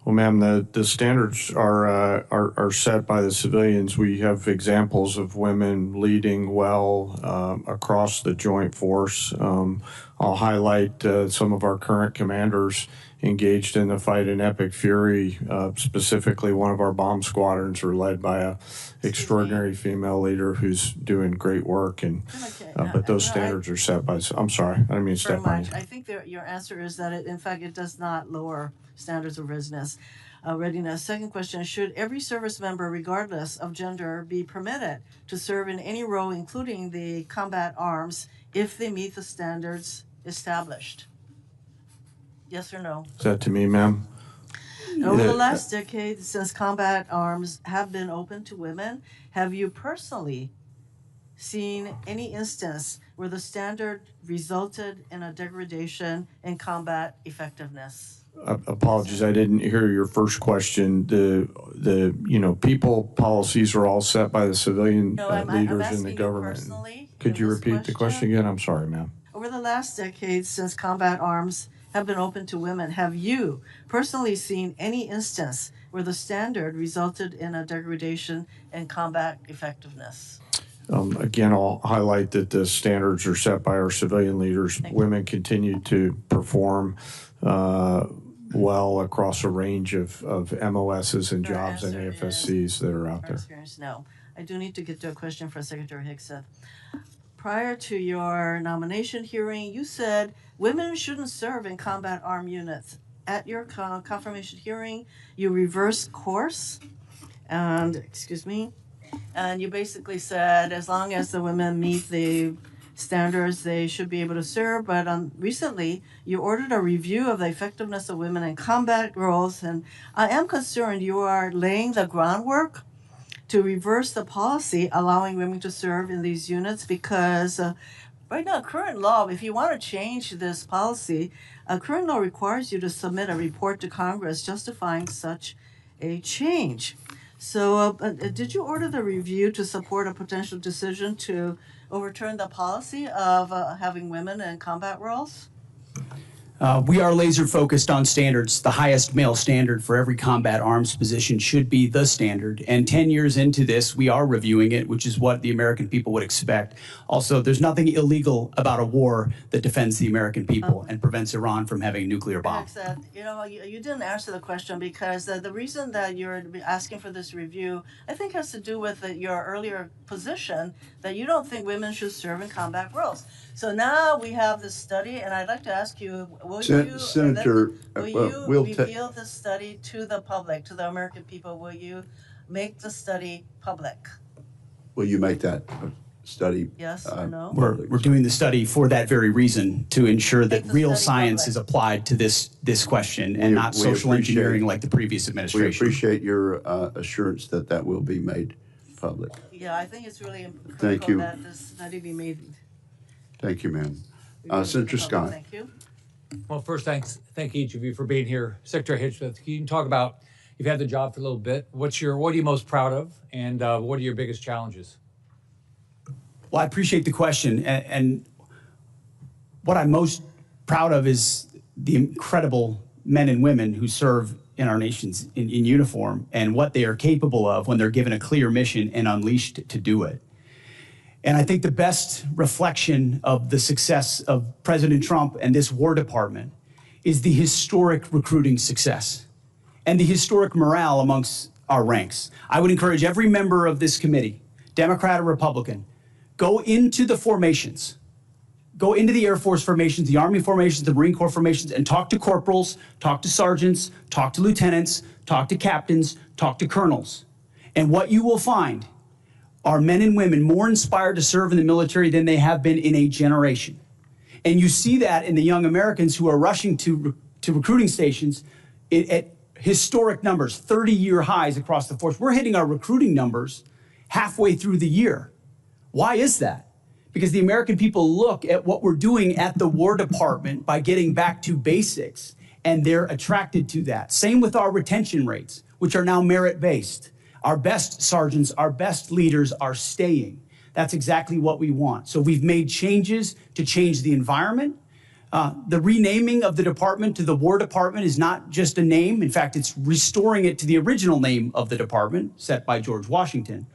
Well, ma'am, the standards are set by the civilians. We have examples of women leading well across the joint force. I'll highlight some of our current commanders engaged in the fight in Epic Fury. Specifically, one of our bomb squadrons are led by an extraordinary female leader who's doing great work. And but those standards are set by. I'm sorry, I didn't mean to step on you. I think your answer is that in fact it does not lower standards of readiness. Second question: should every service member, regardless of gender, be permitted to serve in any role, including the combat arms, if they meet the standards established? Yes or no? Is that to me, ma'am? Over Yeah. the last decade, since combat arms have been open to women, have you personally seen any instance where the standard resulted in a degradation in combat effectiveness? Apologies, I didn't hear your first question. The people policies are all set by the civilian No, I'm leaders in asking the you government. personally Could in you this repeat the question again? I'm sorry, ma'am. Over the last decade, since combat arms have been open to women, have you personally seen any instance where the standard resulted in a degradation in combat effectiveness? Again, I'll highlight that the standards are set by our civilian leaders. Women continue to perform well across a range of MOSs and Your jobs and answer AFSCs that are out Our there. experience, no. I do need to get to a question for Secretary Hegseth. Prior to your nomination hearing, you said women shouldn't serve in combat armed units. At your confirmation hearing, you reversed course, and and you basically said as long as the women meet the standards, they should be able to serve. But recently, you ordered a review of the effectiveness of women in combat roles, and I am concerned you are laying the groundwork to reverse the policy allowing women to serve in these units, because right now, current law, if you want to change this policy, current law requires you to submit a report to Congress justifying such a change. So did you order the review to support a potential decision to overturn the policy of having women in combat roles? We are laser focused on standards. The highest male standard for every combat arms position should be the standard. And 10 years into this, we are reviewing it, which is what the American people would expect. Also, there's nothing illegal about a war that defends the American people and prevents Iran from having a nuclear bomb. You didn't answer the question, because the reason that you're asking for this review, I think, has to do with your earlier position that you don't think women should serve in combat roles. So now we have this study, and I'd like to ask you, Senator, will you we'll reveal the study to the public, to the American people? Will you make the study public? Will you make that study? Yes or no? We're doing the study for that very reason, to ensure that real science public. is applied to this question and not social engineering like the previous We administration. appreciate your assurance that that will be made public. Yeah, I think it's really Thank critical you. that this study be made. Thank you, ma'am. Senator Scott. Thank you. Well, first, thank each of you for being here. Secretary Hegseth, you can talk about, you've had the job for a little bit. What are you most proud of, and what are your biggest challenges? Well, I appreciate the question. And what I'm most proud of is the incredible men and women who serve in our nations in uniform, and what they are capable of when they're given a clear mission and unleashed to do it. And I think the best reflection of the success of President Trump and this War Department is the historic recruiting success and the historic morale amongst our ranks. I would encourage every member of this committee, Democrat or Republican, go into the formations, go into the Air Force formations, the Army formations, the Marine Corps formations, and talk to corporals, talk to sergeants, talk to lieutenants, talk to captains, talk to colonels. And what you will find are men and women more inspired to serve in the military than they have been in a generation. And you see that in the young Americans who are rushing to recruiting stations at historic numbers, 30-year highs across the force. We're hitting our recruiting numbers halfway through the year. Why is that? Because the American people look at what we're doing at the War Department by getting back to basics, and they're attracted to that. Same with our retention rates, which are now merit-based. Our best sergeants, our best leaders are staying. That's exactly what we want. So we've made changes to change the environment. The renaming of the department to the War Department is not just a name. In fact, it's restoring it to the original name of the department set by George Washington.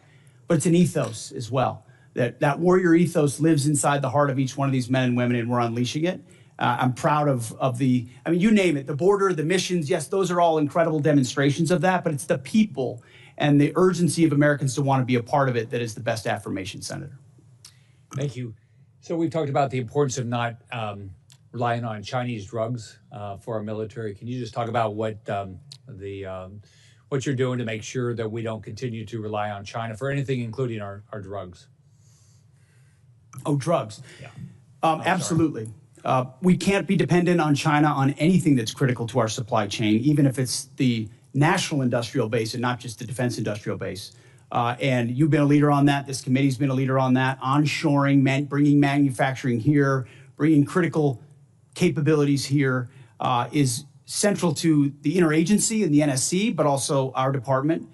But it's an ethos as well. That warrior ethos lives inside the heart of each one of these men and women, and we're unleashing it. I'm proud of the, I mean, you name it, the border, the missions. Yes, those are all incredible demonstrations of that, but it's the people and the urgency of Americans to want to be a part of it that is the best affirmation, Senator. Thank you. So we've talked about the importance of not relying on Chinese drugs for our military. Can you just talk about what you're doing to make sure that we don't continue to rely on China for anything, including our drugs? Oh, drugs. Yeah. Absolutely. We can't be dependent on China on anything that's critical to our supply chain, even if it's the national industrial base and not just the defense industrial base. And you've been a leader on that. This committee's been a leader on that. Onshoring, bringing manufacturing here, bringing critical capabilities here is central to the interagency and the NSC, but also our department.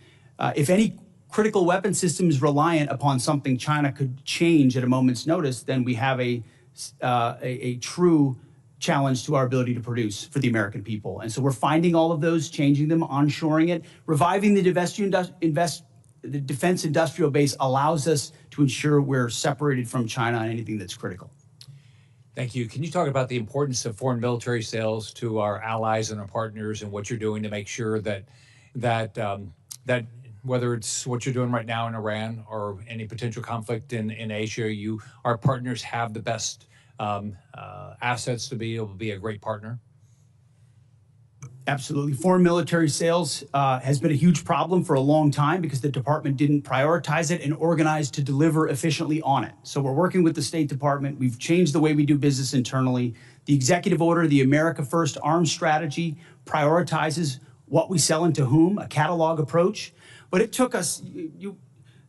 If any critical weapon system is reliant upon something China could change at a moment's notice, then we have a true challenge to our ability to produce for the American people. And so we're finding all of those, changing them, onshoring it, reviving the defense industrial base allows us to ensure we're separated from China on anything that's critical. Thank you. Can you talk about the importance of foreign military sales to our allies and our partners, and what you're doing to make sure that whether it's what you're doing right now in Iran or any potential conflict in Asia, our partners have the best assets to be able to be a great partner? Absolutely. Foreign military sales has been a huge problem for a long time because the department didn't prioritize it and organize to deliver efficiently on it. So we're working with the State Department. We've changed the way we do business internally. The executive order, the America First Arms Strategy, prioritizes what we sell and to whom, a catalog approach. But it took us,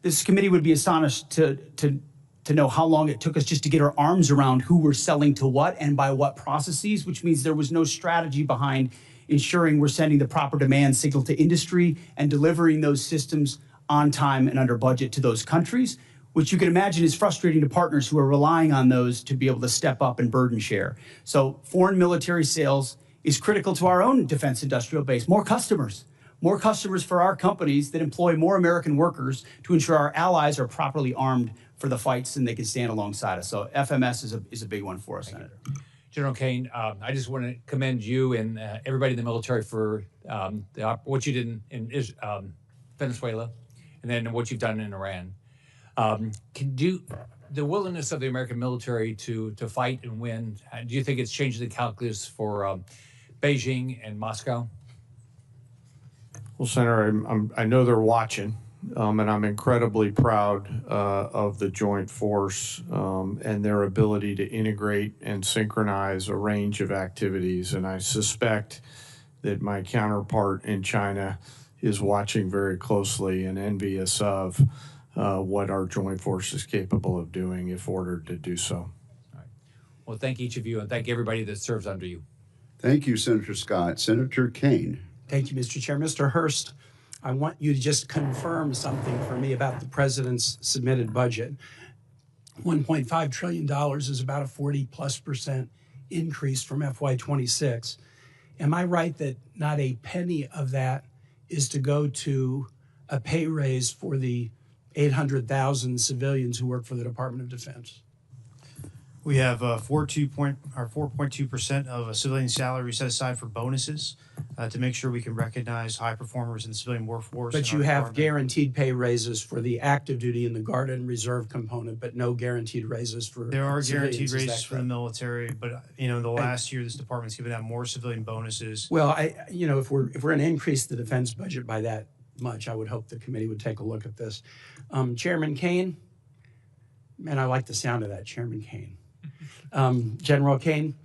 this committee would be astonished to know how long it took us just to get our arms around who we're selling to what and by what processes, which means there was no strategy behind ensuring we're sending the proper demand signal to industry and delivering those systems on time and under budget to those countries, which you can imagine is frustrating to partners who are relying on those to be able to step up and burden share. So foreign military sales is critical to our own defense industrial base. More customers for our companies that employ more American workers to ensure our allies are properly armed for the fights and they can stand alongside us. So FMS is a big one for us, Senator. General Caine, I just want to commend you and everybody in the military for what you did in Venezuela and then what you've done in Iran. The willingness of the American military to fight and win, do you think it's changed the calculus for Beijing and Moscow? Well, Senator, I know they're watching, and I'm incredibly proud of the joint force and their ability to integrate and synchronize a range of activities. And I suspect that my counterpart in China is watching very closely and envious of what our joint force is capable of doing if ordered to do so. All right. Well, thank each of you, and thank everybody that serves under you. Thank you, Senator Scott. Senator Caine. Thank you, Mr. Chair. Mr. Hurst, I want you to just confirm something for me about the president's submitted budget. $1.5 trillion is about a 40+% increase from FY26. Am I right that not a penny of that is to go to a pay raise for the 800,000 civilians who work for the Department of Defense? We have 4.2% of a civilian salary set aside for bonuses to make sure we can recognize high performers in the civilian workforce. But you have guaranteed pay raises for the active duty and the Guard and Reserve component, but no guaranteed raises for There are civilians. guaranteed raises for the military, but the last year this department's given out more civilian bonuses. Well, if we're going to increase the defense budget by that much, I would hope the committee would take a look at this. Chairman Caine, man, I like the sound of that, Chairman Caine. General Caine,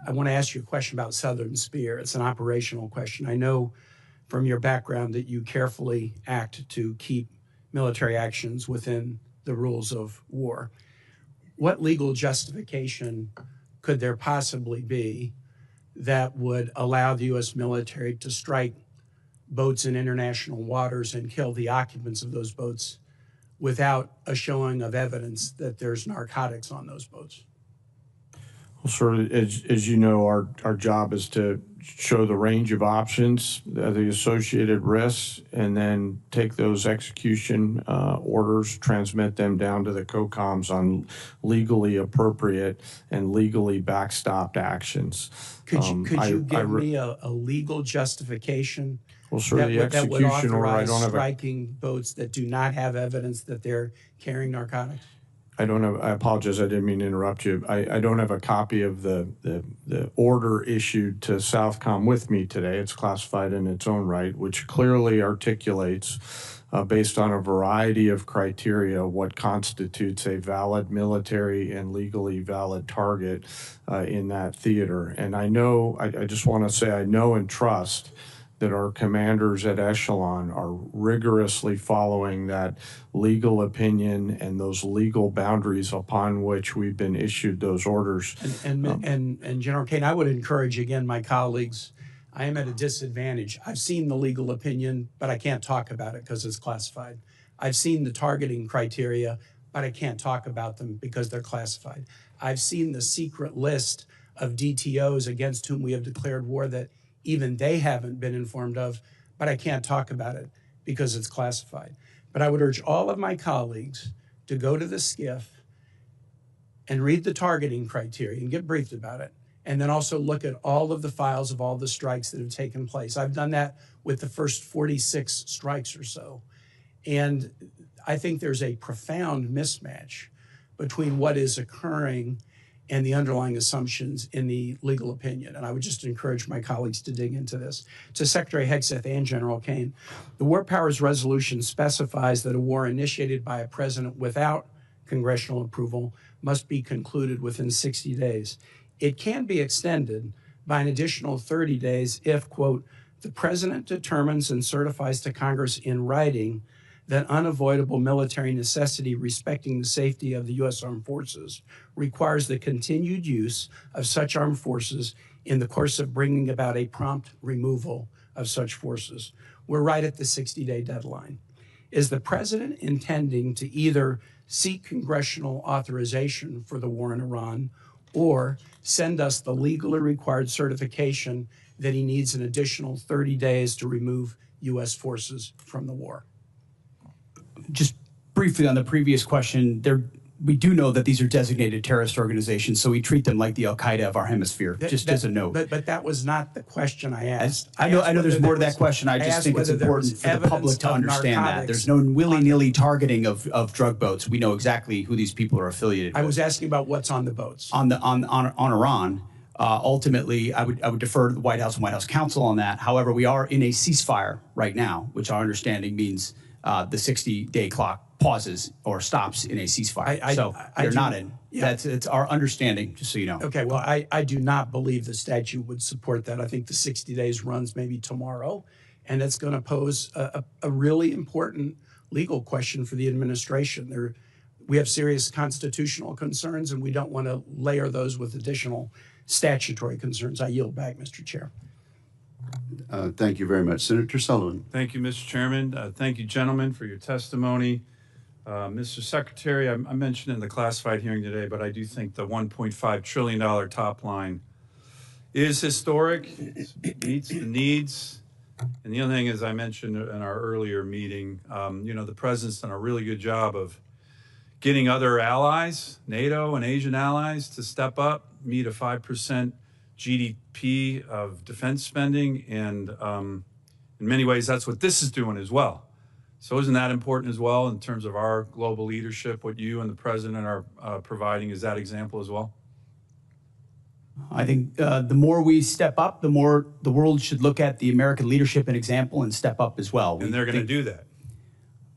I want to ask you a question about Southern Spear. It's an operational question. I know from your background that you carefully act to keep military actions within the rules of war. What legal justification could there possibly be that would allow the U.S. military to strike boats in international waters and kill the occupants of those boats without a showing of evidence that there's narcotics on those boats? Well, sir, as you know, our job is to show the range of options, the associated risks, and then take those execution orders, transmit them down to the COCOMs on legally appropriate and legally backstopped actions. Could you give me a legal justification? Well, sir, the execution order, I don't have striking boats that do not have evidence that they're carrying narcotics? I apologize, I didn't mean to interrupt you. I don't have a copy of the order issued to Southcom with me today. It's classified in its own right, which clearly articulates based on a variety of criteria what constitutes a valid military and legally valid target in that theater. And I know, I just want to say I know and trust that our commanders at echelon are rigorously following that legal opinion and those legal boundaries upon which we've been issued those orders. And General Caine, I would encourage again my colleagues. I am at a disadvantage. I've seen the legal opinion, but I can't talk about it because it's classified. I've seen the targeting criteria, but I can't talk about them because they're classified. I've seen the secret list of DTOs against whom we have declared war that even they haven't been informed of, but I can't talk about it because it's classified. But I would urge all of my colleagues to go to the SCIF and read the targeting criteria and get briefed about it, and then also look at all of the files of all the strikes that have taken place. I've done that with the first 46 strikes or so. And I think there's a profound mismatch between what is occurring and the underlying assumptions in the legal opinion. And I would just encourage my colleagues to dig into this. To Secretary Hegseth and General Caine, the War Powers Resolution specifies that a war initiated by a president without congressional approval must be concluded within 60 days. It can be extended by an additional 30 days if, quote, the president determines and certifies to Congress in writing that unavoidable military necessity respecting the safety of the U.S. Armed Forces requires the continued use of such armed forces in the course of bringing about a prompt removal of such forces. We're right at the 60-day deadline. Is the president intending to either seek congressional authorization for the war in Iran or send us the legally required certification that he needs an additional 30 days to remove U.S. forces from the war? Just briefly on the previous question, we do know that these are designated terrorist organizations, so we treat them like the Al-Qaeda of our hemisphere, just as a note. But that was not the question I asked. I know there's more to that question. I just think it's important for the public to understand that. There's no willy-nilly targeting of drug boats. We know exactly who these people are affiliated with. I was asking about what's on the boats. On Iran, ultimately, I would defer to the White House and White House counsel on that. However, we are in a ceasefire right now, which our understanding means the 60-day clock pauses or stops in a ceasefire. So they're not in. Yeah. It's our understanding, just so you know. Okay, well, I do not believe the statute would support that. I think the 60 days runs maybe tomorrow, and it's going to pose a really important legal question for the administration. We have serious constitutional concerns, and we don't want to layer those with additional statutory concerns. I yield back, Mr. Chair. Thank you very much. Senator Sullivan. Thank you, Mr. Chairman. Thank you, gentlemen, for your testimony. Mr. Secretary, I mentioned in the classified hearing today, but I do think the $1.5 trillion top line is historic. It meets the needs. And the other thing, as I mentioned in our earlier meeting, the president's done a really good job of getting other allies, NATO and Asian allies, to step up, meet a 5% GDP of defense spending, and in many ways, that's what this is doing as well. So isn't that important as well in terms of our global leadership? What you and the president are providing is that example as well? I think the more we step up, the more the world should look at the American leadership and example and step up as well. And they're going to do that.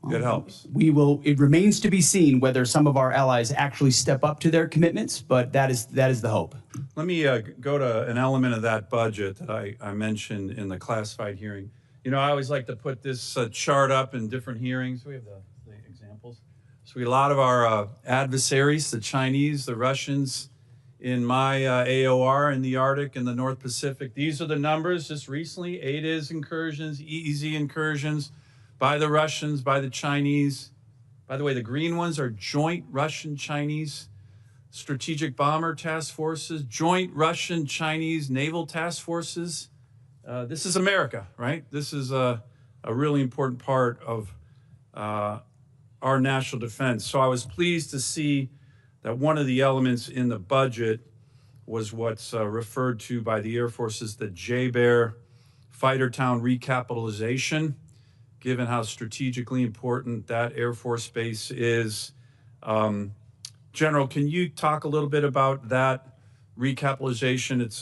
That helps. We will. It remains to be seen whether some of our allies actually step up to their commitments, but that is the hope. Let me go to an element of that budget that I mentioned in the classified hearing. I always like to put this chart up in different hearings. We have the examples. So we have a lot of our adversaries, the Chinese, the Russians, in my AOR in the Arctic and the North Pacific. These are the numbers just recently: ADIZ incursions, EEZ incursions, by the Russians, by the Chinese. By the way, the green ones are joint Russian-Chinese strategic bomber task forces, joint Russian-Chinese naval task forces. This is America, right? This is a really important part of our national defense. So I was pleased to see that one of the elements in the budget was what's referred to by the Air Force as the JBER fighter town recapitalization. Given how strategically important that Air Force base is. General, can you talk a little bit about that recapitalization? It's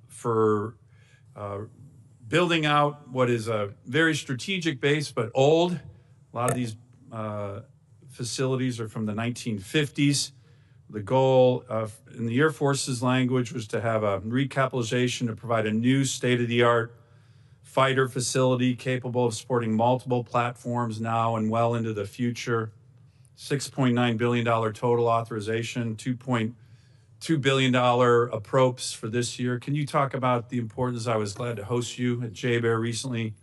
for building out what is a very strategic base, but old. A lot of these facilities are from the 1950s. The goal in the Air Force's language was to have a recapitalization to provide a new state-of-the-art fighter facility capable of supporting multiple platforms now and well into the future. $6.9 billion total authorization, $2.2 billion approps for this year. Can you talk about the importance? I was glad to host you at JBER recently.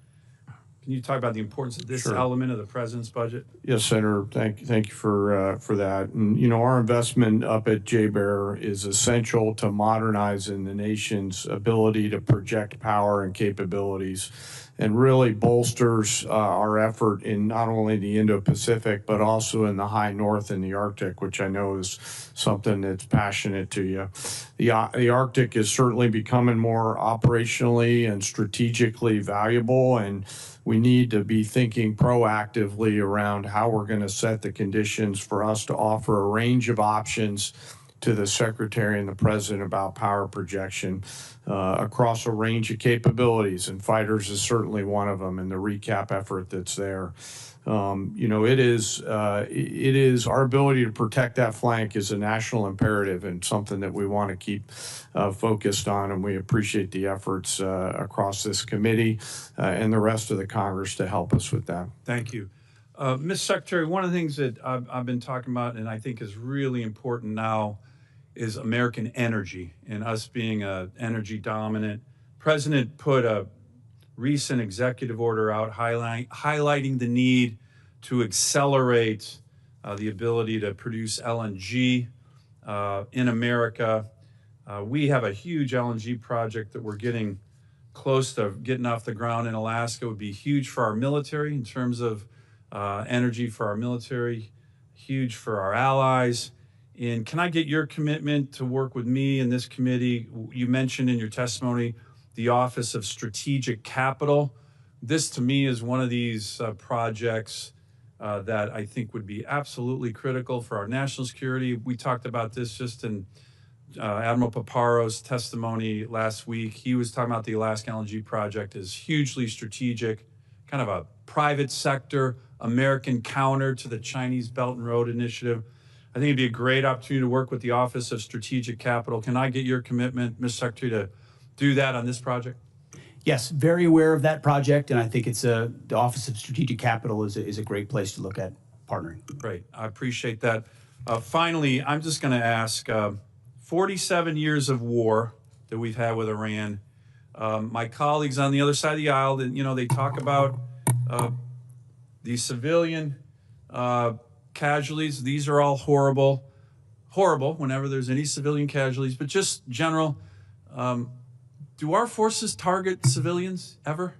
Can you talk about the importance of this Sure. element of the president's budget? Yes, Senator. Thank you for that. And you know, our investment up at JBER is essential to modernizing the nation's ability to project power and capabilities, and really bolsters our effort in not only the Indo-Pacific but also in the high north and the Arctic, which I know is something that's passionate to you. The Arctic is certainly becoming more operationally and strategically valuable, and we need to be thinking proactively around how we're going to set the conditions for us to offer a range of options to the Secretary and the President about power projection across a range of capabilities, and fighters is certainly one of them, and the recap effort that's there. You know, it is our ability to protect that flank is a national imperative and something that we want to keep focused on, and we appreciate the efforts across this committee and the rest of the Congress to help us with that. Thank you. Ms. Secretary, one of the things that I've been talking about and I think is really important now is American energy and us being energy dominant. President put a recent executive order out highlighting the need to accelerate the ability to produce LNG in America. We have a huge LNG project that we're getting close to getting off the ground in Alaska. It would be huge for our military in terms of energy for our military, huge for our allies. And can I get your commitment to work with me and this committee? You mentioned in your testimony the Office of Strategic Capital. This, to me, is one of these projects that I think would be absolutely critical for our national security. We talked about this just in Admiral Paparo's testimony last week. He was talking about the Alaska LNG project as hugely strategic, kind of a private sector, American counter to the Chinese Belt and Road Initiative. I think it'd be a great opportunity to work with the Office of Strategic Capital. Can I get your commitment, Ms. Secretary, to do that on this project? Yes, very aware of that project, and I think it's the Office of Strategic Capital is a great place to look at partnering. Great, I appreciate that. Finally, I'm just going to ask, 47 years of war that we've had with Iran. My colleagues on the other side of the aisle, you know, they talk about the civilian casualties. These are all horrible whenever there's any civilian casualties, but just general. Do our forces target civilians ever?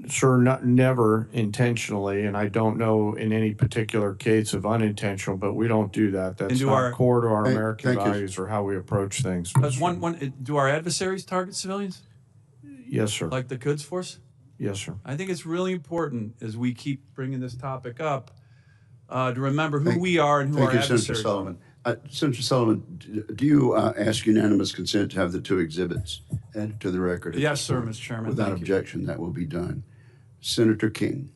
Sir, never intentionally, and I don't know in any particular case of unintentional, but we don't do that. That's not core to our American values or how we approach things. Do our adversaries target civilians? Yes, sir. Like the Quds Force? Yes, sir. I think it's really important as we keep bringing this topic up to remember who we are and who our adversaries Senator Sullivan. Senator Sullivan, do you ask unanimous consent to have the two exhibits added to the record? Yes, sir, Mr. Chairman. Without objection, that will be done. Senator King.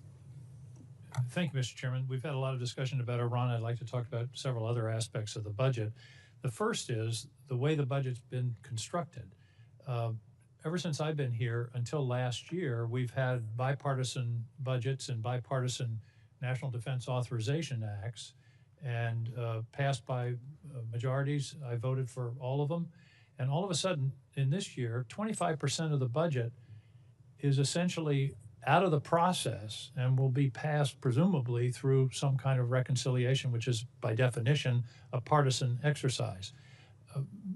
Thank you, Mr. Chairman. We've had a lot of discussion about Iran. I'd like to talk about several other aspects of the budget. The first is the way the budget's been constructed. Ever since I've been here until last year, we've had bipartisan budgets and bipartisan National Defense Authorization Acts, and passed by majorities. I voted for all of them. And all of a sudden, in this year, 25% of the budget is essentially out of the process and will be passed presumably through some kind of reconciliation, which is by definition a partisan exercise.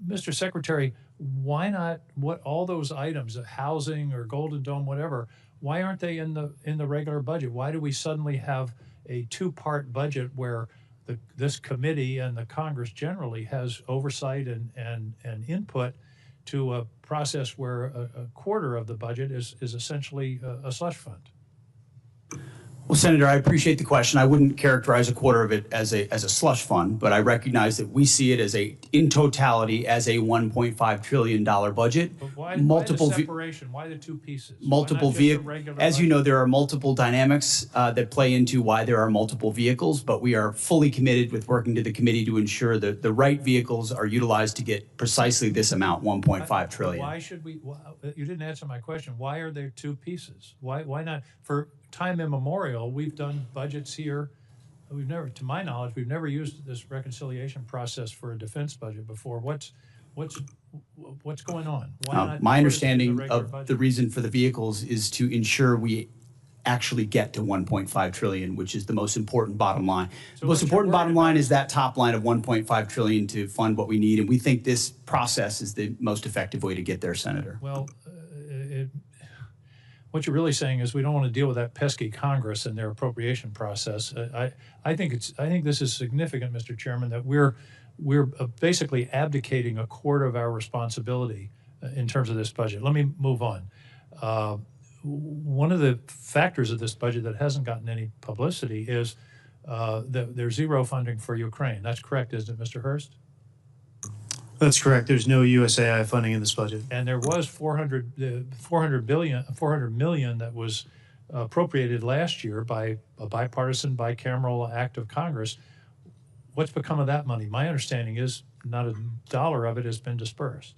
Mr. Secretary, why not all those items of housing or Golden Dome, whatever, why aren't they in the regular budget? Why do we suddenly have a two-part budget where this committee and the Congress generally has oversight and input to a process where a quarter of the budget is essentially a slush fund? Well, Senator, I appreciate the question. I wouldn't characterize a quarter of it as a slush fund, but I recognize that we see it as in totality, as a $1.5 trillion budget. But why the separation? Why the two pieces? Multiple vehicles. As you know, there are multiple dynamics that play into why there are multiple vehicles, but we are fully committed with working to the committee to ensure that the right vehicles are utilized to get precisely this amount, $1.5 trillion. Why should we? You didn't answer my question. Why are there two pieces? Why not? For time immemorial, we've done budgets here. We've never, to my knowledge, we've never used this reconciliation process for a defense budget before. What's going on? Why not my understanding of the reason for the vehicles is to ensure we actually get to 1.5 trillion, which is the most important bottom line. The most important bottom line is that top line of 1.5 trillion to fund what we need, and we think this process is the most effective way to get there, Senator. Well, what you're really saying is we don't want to deal with that pesky Congress and their appropriation process. I think this is significant, Mr. Chairman, that we're basically abdicating a quarter of our responsibility in terms of this budget. Let me move on. One of the factors of this budget that hasn't gotten any publicity is that there's zero funding for Ukraine. That's correct, isn't it, Mr. Hurst? That's correct. There's no USAI funding in this budget. And there was 400 million that was appropriated last year by a bipartisan, bicameral act of Congress. What's become of that money? My understanding is not a dollar of it has been dispersed.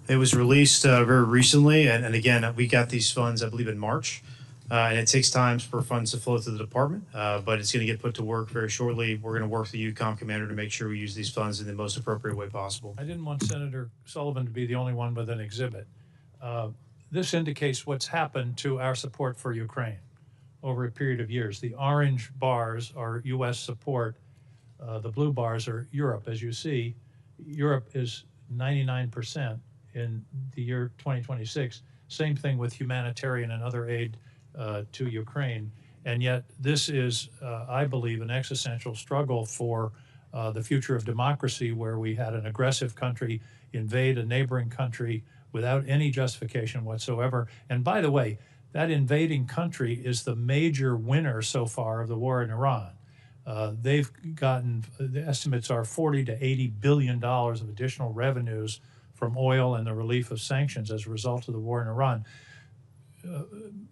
It was released very recently, and again, we got these funds, I believe, in March. And it takes time for funds to flow through the department, but it's going to get put to work very shortly. We're going to work with the UCOM commander to make sure we use these funds in the most appropriate way possible. I didn't want Senator Sullivan to be the only one with an exhibit. This indicates what's happened to our support for Ukraine over a period of years. The orange bars are U.S. support. The blue bars are Europe. As you see, Europe is 99% in the year 2026. Same thing with humanitarian and other aid to Ukraine. And yet this is, I believe, an existential struggle for the future of democracy, where we had an aggressive country invade a neighboring country without any justification whatsoever. And by the way, that invading country is the major winner so far of the war in Iran. They've gotten, the estimates are $40 to $80 billion of additional revenues from oil and the relief of sanctions as a result of the war in Iran.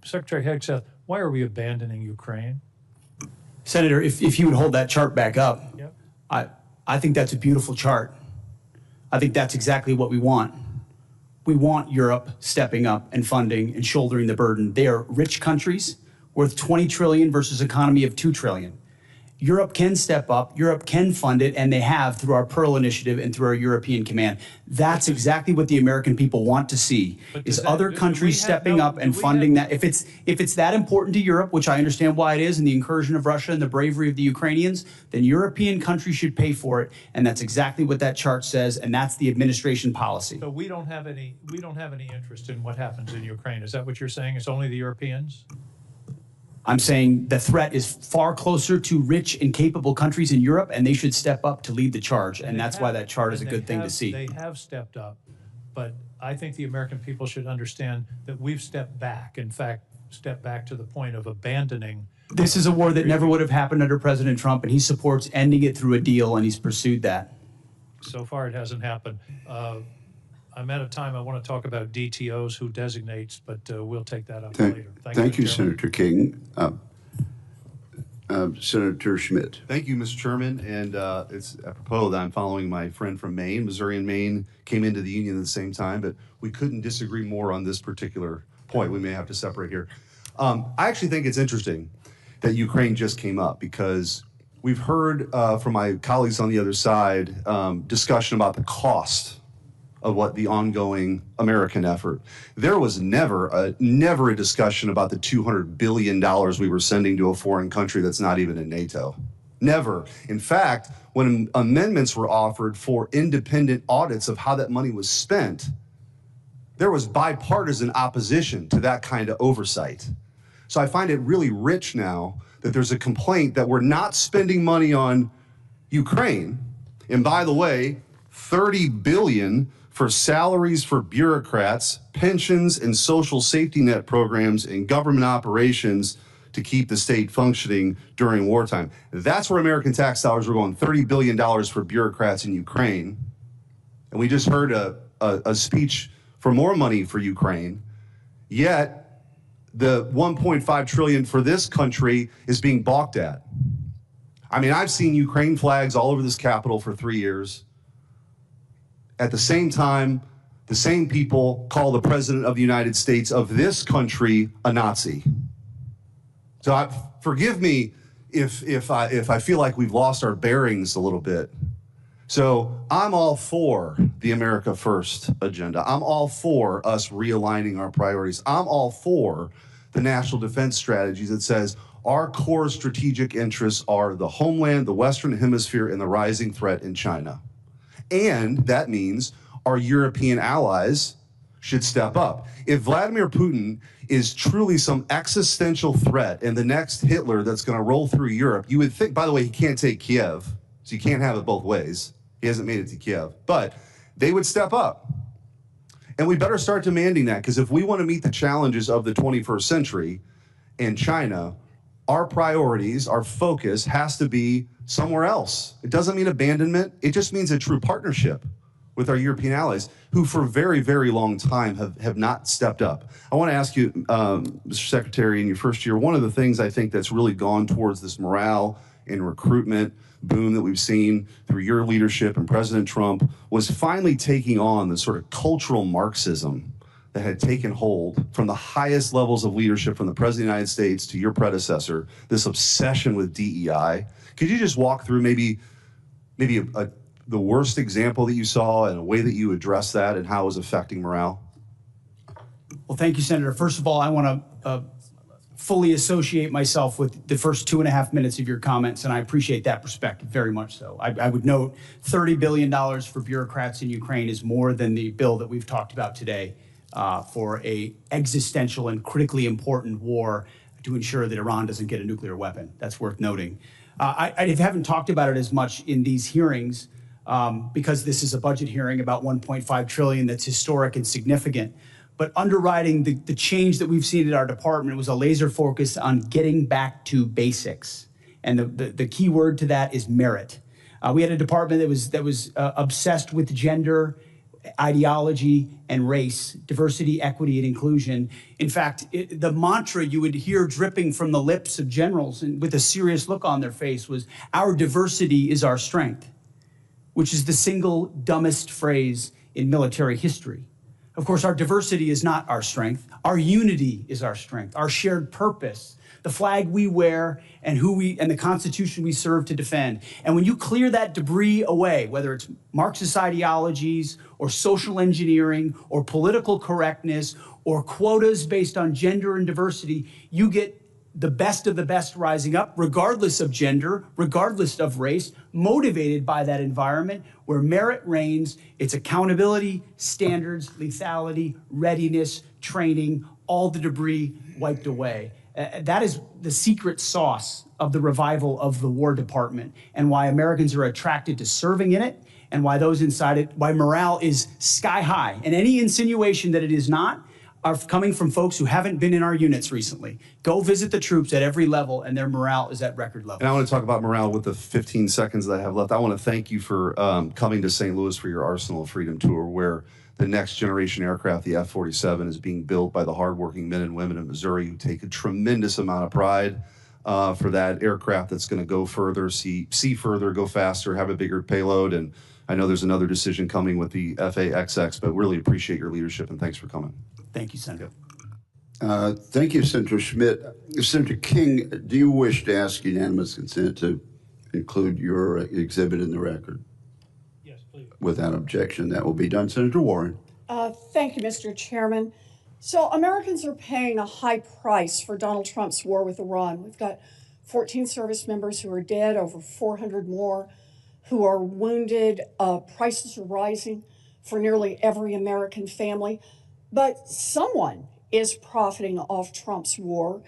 Secretary Hegseth, why are we abandoning Ukraine? Senator, if you would hold that chart back up, yep. I think that's a beautiful chart. I think that's exactly what we want. We want Europe stepping up and funding and shouldering the burden. They are rich countries worth 20 trillion versus economy of 2 trillion. Europe can step up, Europe can fund it, and they have through our Pearl Initiative and through our European Command. That's exactly what the American people want to see, is other countries stepping up and funding that. If it's that important to Europe, which I understand why it is, and the incursion of Russia and the bravery of the Ukrainians, then European countries should pay for it, and that's exactly what that chart says, and that's the administration policy. So we don't have any interest in what happens in Ukraine. Is that what you're saying? It's only the Europeans? I'm saying the threat is far closer to rich and capable countries in Europe, and they should step up to lead the charge. And that's why that chart is a good thing to see. They have stepped up, but I think the American people should understand that we've stepped back. In fact, stepped back to the point of abandoning. This is a war that never would have happened under President Trump, and he supports ending it through a deal, and he's pursued that. So far, it hasn't happened. I'm out of time. I want to talk about DTOs, who designates, but we'll take that up later. Thank you, Senator King. Senator Schmidt. Thank you, Mr. Chairman. And it's apropos that I'm following my friend from Maine. Missouri and Maine came into the Union at the same time, but we couldn't disagree more on this particular point. We may have to separate here. I actually think it's interesting that Ukraine just came up, because we've heard from my colleagues on the other side discussion about the cost of what the ongoing American effort. There was never a discussion about the $200 billion we were sending to a foreign country that's not even in NATO. Never. In fact, when amendments were offered for independent audits of how that money was spent, there was bipartisan opposition to that kind of oversight. So I find it really rich now that there's a complaint that we're not spending money on Ukraine. And by the way, $30 billion for salaries for bureaucrats, pensions and social safety net programs, and government operations to keep the state functioning during wartime. That's where American tax dollars were going, $30 billion for bureaucrats in Ukraine. And we just heard a speech for more money for Ukraine, yet the 1.5 trillion for this country is being balked at. I mean, I've seen Ukraine flags all over this Capitol for 3 years. At the same time, the same people call the President of the United States of this country a Nazi. So forgive me if I feel like we've lost our bearings a little bit. So I'm all for the America First agenda. I'm all for us realigning our priorities. I'm all for the national defense strategies that says our core strategic interests are the homeland, the Western Hemisphere, and the rising threat in China. And that means our European allies should step up. If Vladimir Putin is truly some existential threat and the next Hitler that's going to roll through Europe, you would think, by the way, he can't take Kiev, so you can't have it both ways. He hasn't made it to Kiev, but they would step up. And we better start demanding that, because if we want to meet the challenges of the 21st century and China, our priorities, our focus has to be somewhere else. It doesn't mean abandonment. It just means a true partnership with our European allies, who for a very, very long time have not stepped up. I want to ask you, Mr. Secretary, in your first year, one of the things I think that's really gone towards this morale and recruitment boom that we've seen through your leadership and President Trump was finally taking on the sort of cultural Marxism that had taken hold from the highest levels of leadership, from the President of the United States to your predecessor, this obsession with DEI. Could you just walk through maybe the worst example that you saw and a way that you addressed that and how it was affecting morale? Well, thank you, Senator. First of all, I want to fully associate myself with the first 2.5 minutes of your comments, and I appreciate that perspective very much so. I would note $30 billion for bureaucrats in Ukraine is more than the bill that we've talked about today for a existential and critically important war to ensure that Iran doesn't get a nuclear weapon. That's worth noting. I haven't talked about it as much in these hearings because this is a budget hearing about $1.5 trillion that's historic and significant. But underwriting the change that we've seen at our department was a laser focus on getting back to basics. And the key word to that is merit. We had a department that was obsessed with gender, ideology, and race, diversity, equity, and inclusion. In fact, the mantra you would hear dripping from the lips of generals and with a serious look on their face was, "Our diversity is our strength," which is the single dumbest phrase in military history. Of course, our diversity is not our strength. Our unity is our strength, our shared purpose, the flag we wear, and the Constitution we serve to defend. And when you clear that debris away, whether it's Marxist ideologies or social engineering or political correctness or quotas based on gender and diversity, you get the best of the best rising up, regardless of gender, regardless of race, motivated by that environment where merit reigns. It's accountability, standards, lethality, readiness, training, all the debris wiped away. That is the secret sauce of the revival of the War Department and why Americans are attracted to serving in it and why those inside it, why morale is sky high. And any insinuation that it is not are coming from folks who haven't been in our units recently. Go visit the troops at every level, and their morale is at record levels. And I want to talk about morale with the 15 seconds that I have left. I want to thank you for coming to St. Louis for your Arsenal of Freedom tour, where the next generation aircraft, the F-47, is being built by the hardworking men and women of Missouri who take a tremendous amount of pride for that aircraft that's going to go further, see further, go faster, have a bigger payload. And I know there's another decision coming with the FA-XX, but really appreciate your leadership, and thanks for coming. Thank you, Senator. Thank you, Senator Schmidt. Senator King, do you wish to ask unanimous consent to include your exhibit in the record? Yes, please. Without objection, that will be done. Senator Warren. Thank you, Mr. Chairman. So Americans are paying a high price for Donald Trump's war with Iran. We've got 14 service members who are dead, over 400 more who are wounded. Prices are rising for nearly every American family. But someone is profiting off Trump's war.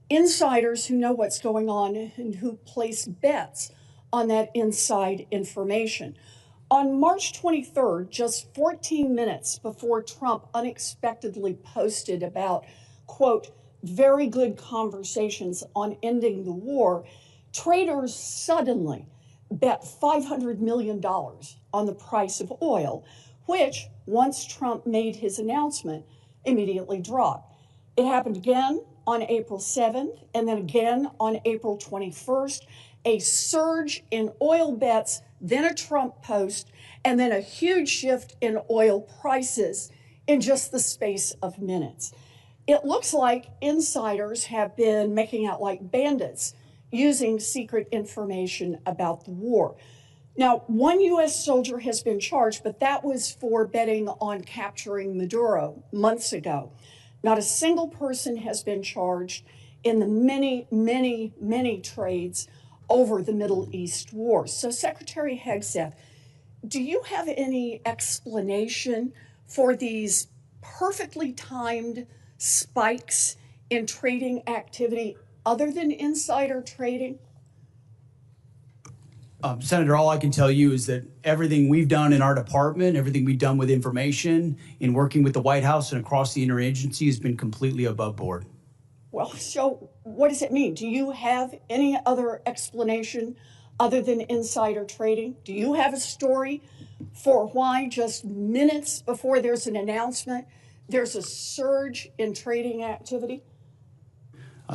Insiders who know what's going on and who place bets on that inside information. On March 23rd, just 14 minutes before Trump unexpectedly posted about, quote, very good conversations on ending the war, traders suddenly bet $500 million on the price of oil, which, once Trump made his announcement, immediately dropped. It happened again on April 7th, and then again on April 21st, a surge in oil bets, then a Trump post, and then a huge shift in oil prices in just the space of minutes. It looks like insiders have been making out like bandits using secret information about the war. Now, one U.S. soldier has been charged, but that was for betting on capturing Maduro months ago. Not a single person has been charged in the many, many, many trades over the Middle East war. So, Secretary Hegseth, do you have any explanation for these perfectly timed spikes in trading activity other than insider trading? Senator, all I can tell you is that everything we've done in our department, everything we've done with information, in working with the White House and across the interagency has been completely above board. Well, so what does it mean? Do you have any other explanation other than insider trading? Do you have a story for why just minutes before there's an announcement, there's a surge in trading activity?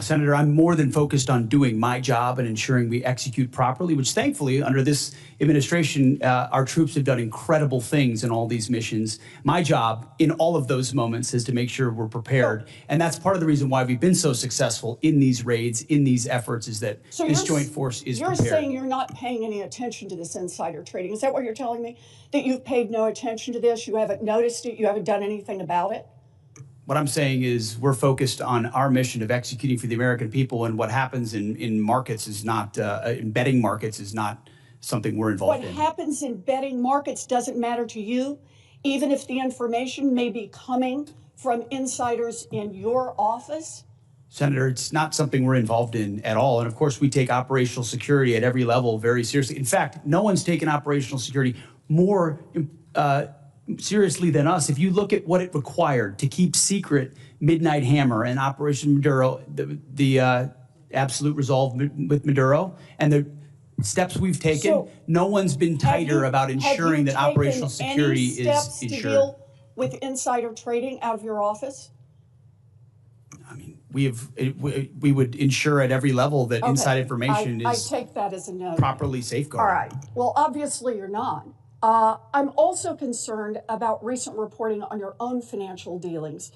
Senator, I'm more than focused on doing my job and ensuring we execute properly, which thankfully, under this administration, our troops have done incredible things in all these missions. My job in all of those moments is to make sure we're prepared. And that's part of the reason why we've been so successful in these raids, in these efforts, is that this joint force is prepared. You're saying you're not paying any attention to this insider trading. Is that what you're telling me? That you've paid no attention to this? You haven't noticed it? You haven't done anything about it? What I'm saying is we're focused on our mission of executing for the American people, and what happens in markets is not, in betting markets is not something we're involved in. What happens in betting markets doesn't matter to you, even if the information may be coming from insiders in your office? Senator, it's not something we're involved in at all. And of course, we take operational security at every level very seriously. In fact, no one's taken operational security more seriously than us. If you look at what it required to keep secret Midnight Hammer and Operation Maduro, the absolute resolve with Maduro, and the steps we've taken, no one's been tighter about ensuring that operational security is steps ensured. To deal with insider trading out of your office? I mean, we would ensure at every level that inside information is I take that as a no. properly safeguarded. All right. Well, obviously you're not. I'm also concerned about recent reporting on your own financial dealings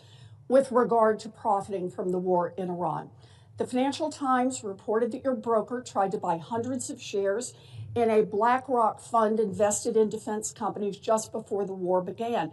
with regard to profiting from the war in Iran. The Financial Times reported that your broker tried to buy hundreds of shares in a BlackRock fund invested in defense companies just before the war began.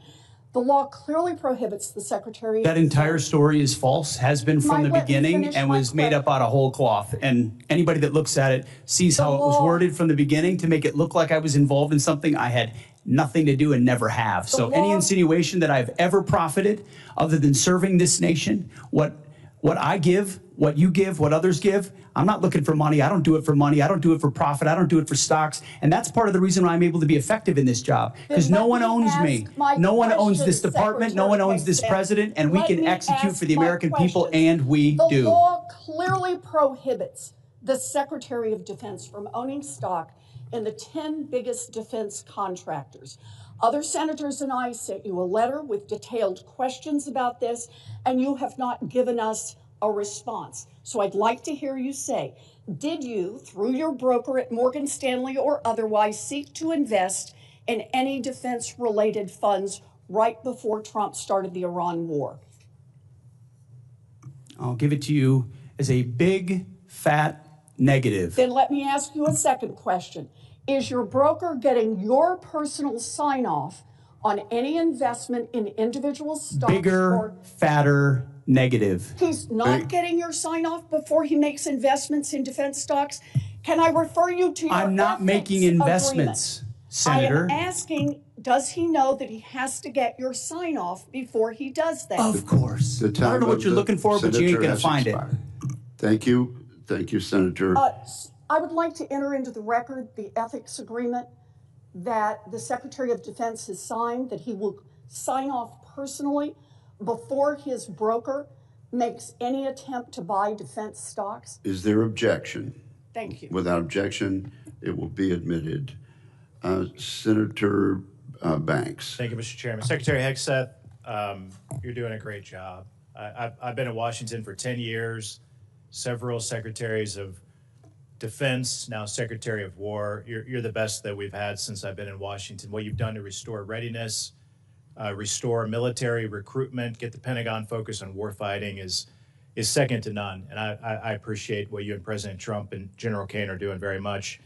The law clearly prohibits the Secretary. That entire story is false, has been from the beginning, and was made up out of whole cloth. And anybody that looks at it sees how it was worded from the beginning to make it look like I was involved in something I had nothing to do and never have. So any insinuation that I've ever profited, other than serving this nation, what I give, what you give, what others give, I'm not looking for money. I don't do it for money. I don't do it for profit. I don't do it for stocks. And that's part of the reason why I'm able to be effective in this job, because no one owns me. No one owns this department. No one owns this president. And we can execute for the American people, and we do. The law clearly prohibits the Secretary of Defense from owning stock in the 10 biggest defense contractors. Other senators and I sent you a letter with detailed questions about this, and you have not given us a response. So I'd like to hear you say, did you, through your broker at Morgan Stanley or otherwise, seek to invest in any defense-related funds right before Trump started the Iran war? I'll give it to you as a big, fat negative. Then let me ask you a second question. Is your broker getting your personal sign-off on any investment in individual stocks? Bigger, fatter, negative. He's not getting your sign-off before he makes investments in defense stocks? Can I refer you to your I'm not making investments, agreement? Senator. I am asking, does he know that he has to get your sign-off before he does that? Of course. The time I don't know what you're looking for, but you ain't going to find it. Thank you. Thank you, Senator. I would like to enter into the record the ethics agreement that the Secretary of Defense has signed, that he will sign off personally before his broker makes any attempt to buy defense stocks? Is there objection? Thank you. Without objection, it will be admitted. Senator Banks. Thank you, Mr. Chairman. Secretary Hegseth, you're doing a great job. I've been in Washington for 10 years, several secretaries of defense, now Secretary of War. You're the best that we've had since I've been in Washington. What you've done to restore readiness, restore military recruitment, get the Pentagon focused on warfighting is second to none. And I appreciate what you and President Trump and General Caine are doing very much.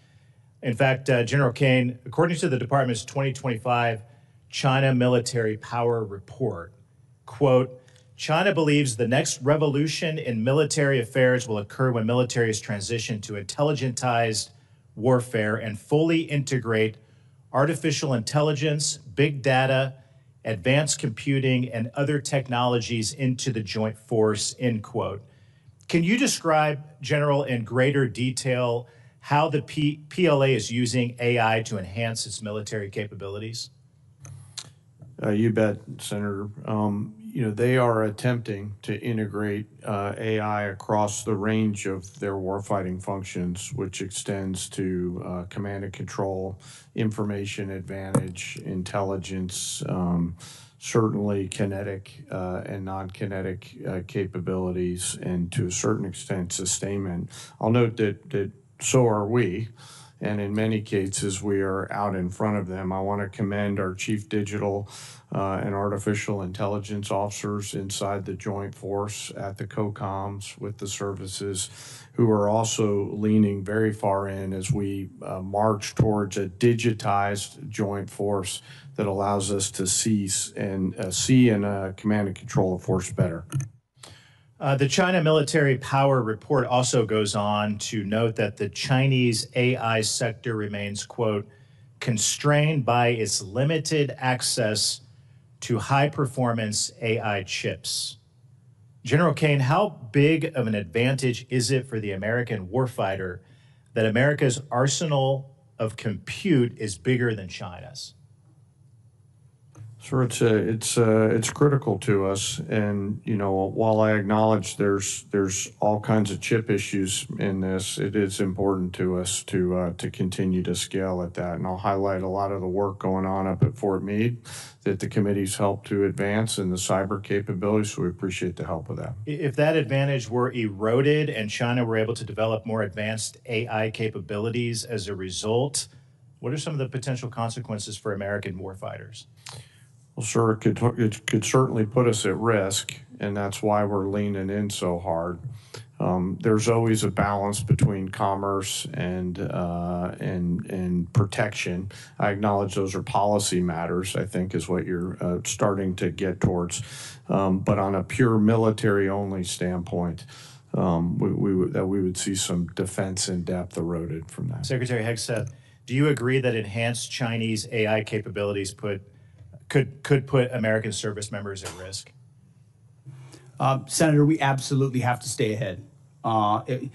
In fact, General Caine, according to the Department's 2025 China Military Power Report, quote, China believes the next revolution in military affairs will occur when militaries transition to intelligentized warfare and fully integrate artificial intelligence, big data, advanced computing, and other technologies into the joint force, end quote. Can you describe, General, in greater detail how the PLA is using AI to enhance its military capabilities? You bet, Senator. They are attempting to integrate AI across the range of their warfighting functions, which extends to command and control, information advantage, intelligence, certainly kinetic and non-kinetic capabilities, and to a certain extent, sustainment. I'll note that so are we. And in many cases, we are out in front of them. I want to commend our chief digital and artificial intelligence officers inside the joint force at the COCOMs with the services, who are also leaning very far in as we march towards a digitized joint force that allows us to see and command and control a force better. The China Military Power Report also goes on to note that the Chinese AI sector remains, quote, constrained by its limited access to high-performance AI chips. General Caine, how big of an advantage is it for the American warfighter that America's arsenal of compute is bigger than China's? Sure, it's critical to us, and while I acknowledge there's all kinds of chip issues in this, it is important to us to continue to scale at that. And I'll highlight a lot of the work going on up at Fort Meade that the committee's helped to advance in the cyber capabilities. So we appreciate the help with that. If that advantage were eroded and China were able to develop more advanced AI capabilities as a result, what are some of the potential consequences for American warfighters? Well, sir, it could certainly put us at risk, and that's why we're leaning in so hard. There's always a balance between commerce and protection. I acknowledge those are policy matters, I think, is what you're starting to get towards. But on a pure military-only standpoint, we would see some defense in depth eroded from that. Secretary Hegseth, do you agree that enhanced Chinese AI capabilities could put American service members at risk? Senator, we absolutely have to stay ahead. The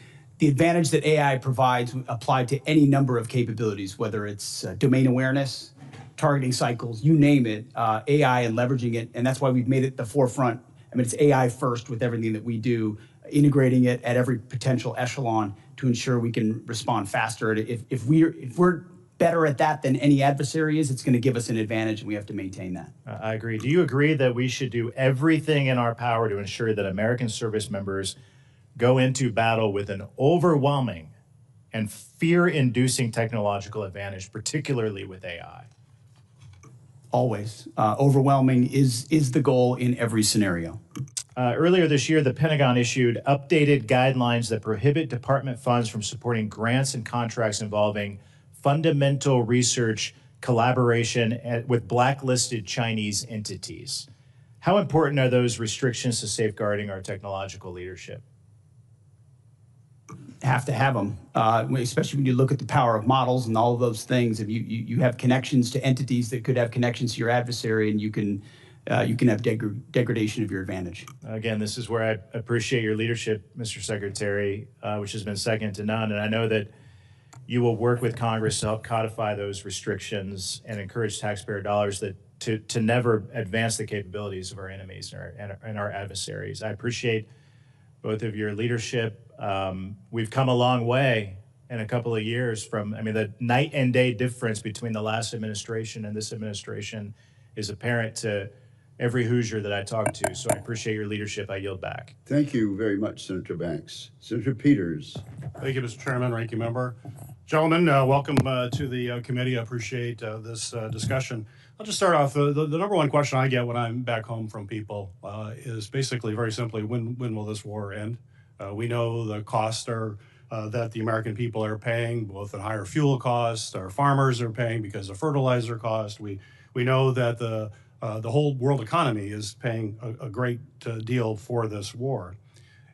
advantage that AI provides applied to any number of capabilities, whether it's domain awareness, targeting cycles, you name it, AI and leveraging it, and that's why we've made it the forefront. I mean, it's AI first with everything that we do, integrating it at every potential echelon to ensure we can respond faster. If we're better at that than any adversary is, it's going to give us an advantage, and we have to maintain that. I agree. Do you agree that we should do everything in our power to ensure that American service members go into battle with an overwhelming and fear-inducing technological advantage, particularly with AI? Always. Overwhelming is the goal in every scenario. Earlier this year, the Pentagon issued updated guidelines that prohibit department funds from supporting grants and contracts involving fundamental research collaboration with blacklisted Chinese entities. How important are those restrictions to safeguarding our technological leadership? Have to have them, especially when you look at the power of models and all of those things. If you have connections to entities that could have connections to your adversary, and you can have degradation of your advantage. Again, this is where I appreciate your leadership, Mr. Secretary, which has been second to none. And I know that you will work with Congress to help codify those restrictions and encourage taxpayer dollars to never advance the capabilities of our enemies and our adversaries. I appreciate both of your leadership. We've come a long way in a couple of years from, I mean, the night and day difference between the last administration and this administration is apparent to every Hoosier that I talk to. So I appreciate your leadership. I yield back. Thank you very much, Senator Banks. Senator Peters. Thank you, Mr. Chairman, Ranking Member. Gentlemen, welcome to the committee. I appreciate this discussion. I'll just start off. The number one question I get when I'm back home from people is basically very simply, when will this war end? We know the costs are that the American people are paying, both in higher fuel costs, our farmers are paying because of fertilizer cost. We know that the whole world economy is paying a great deal for this war.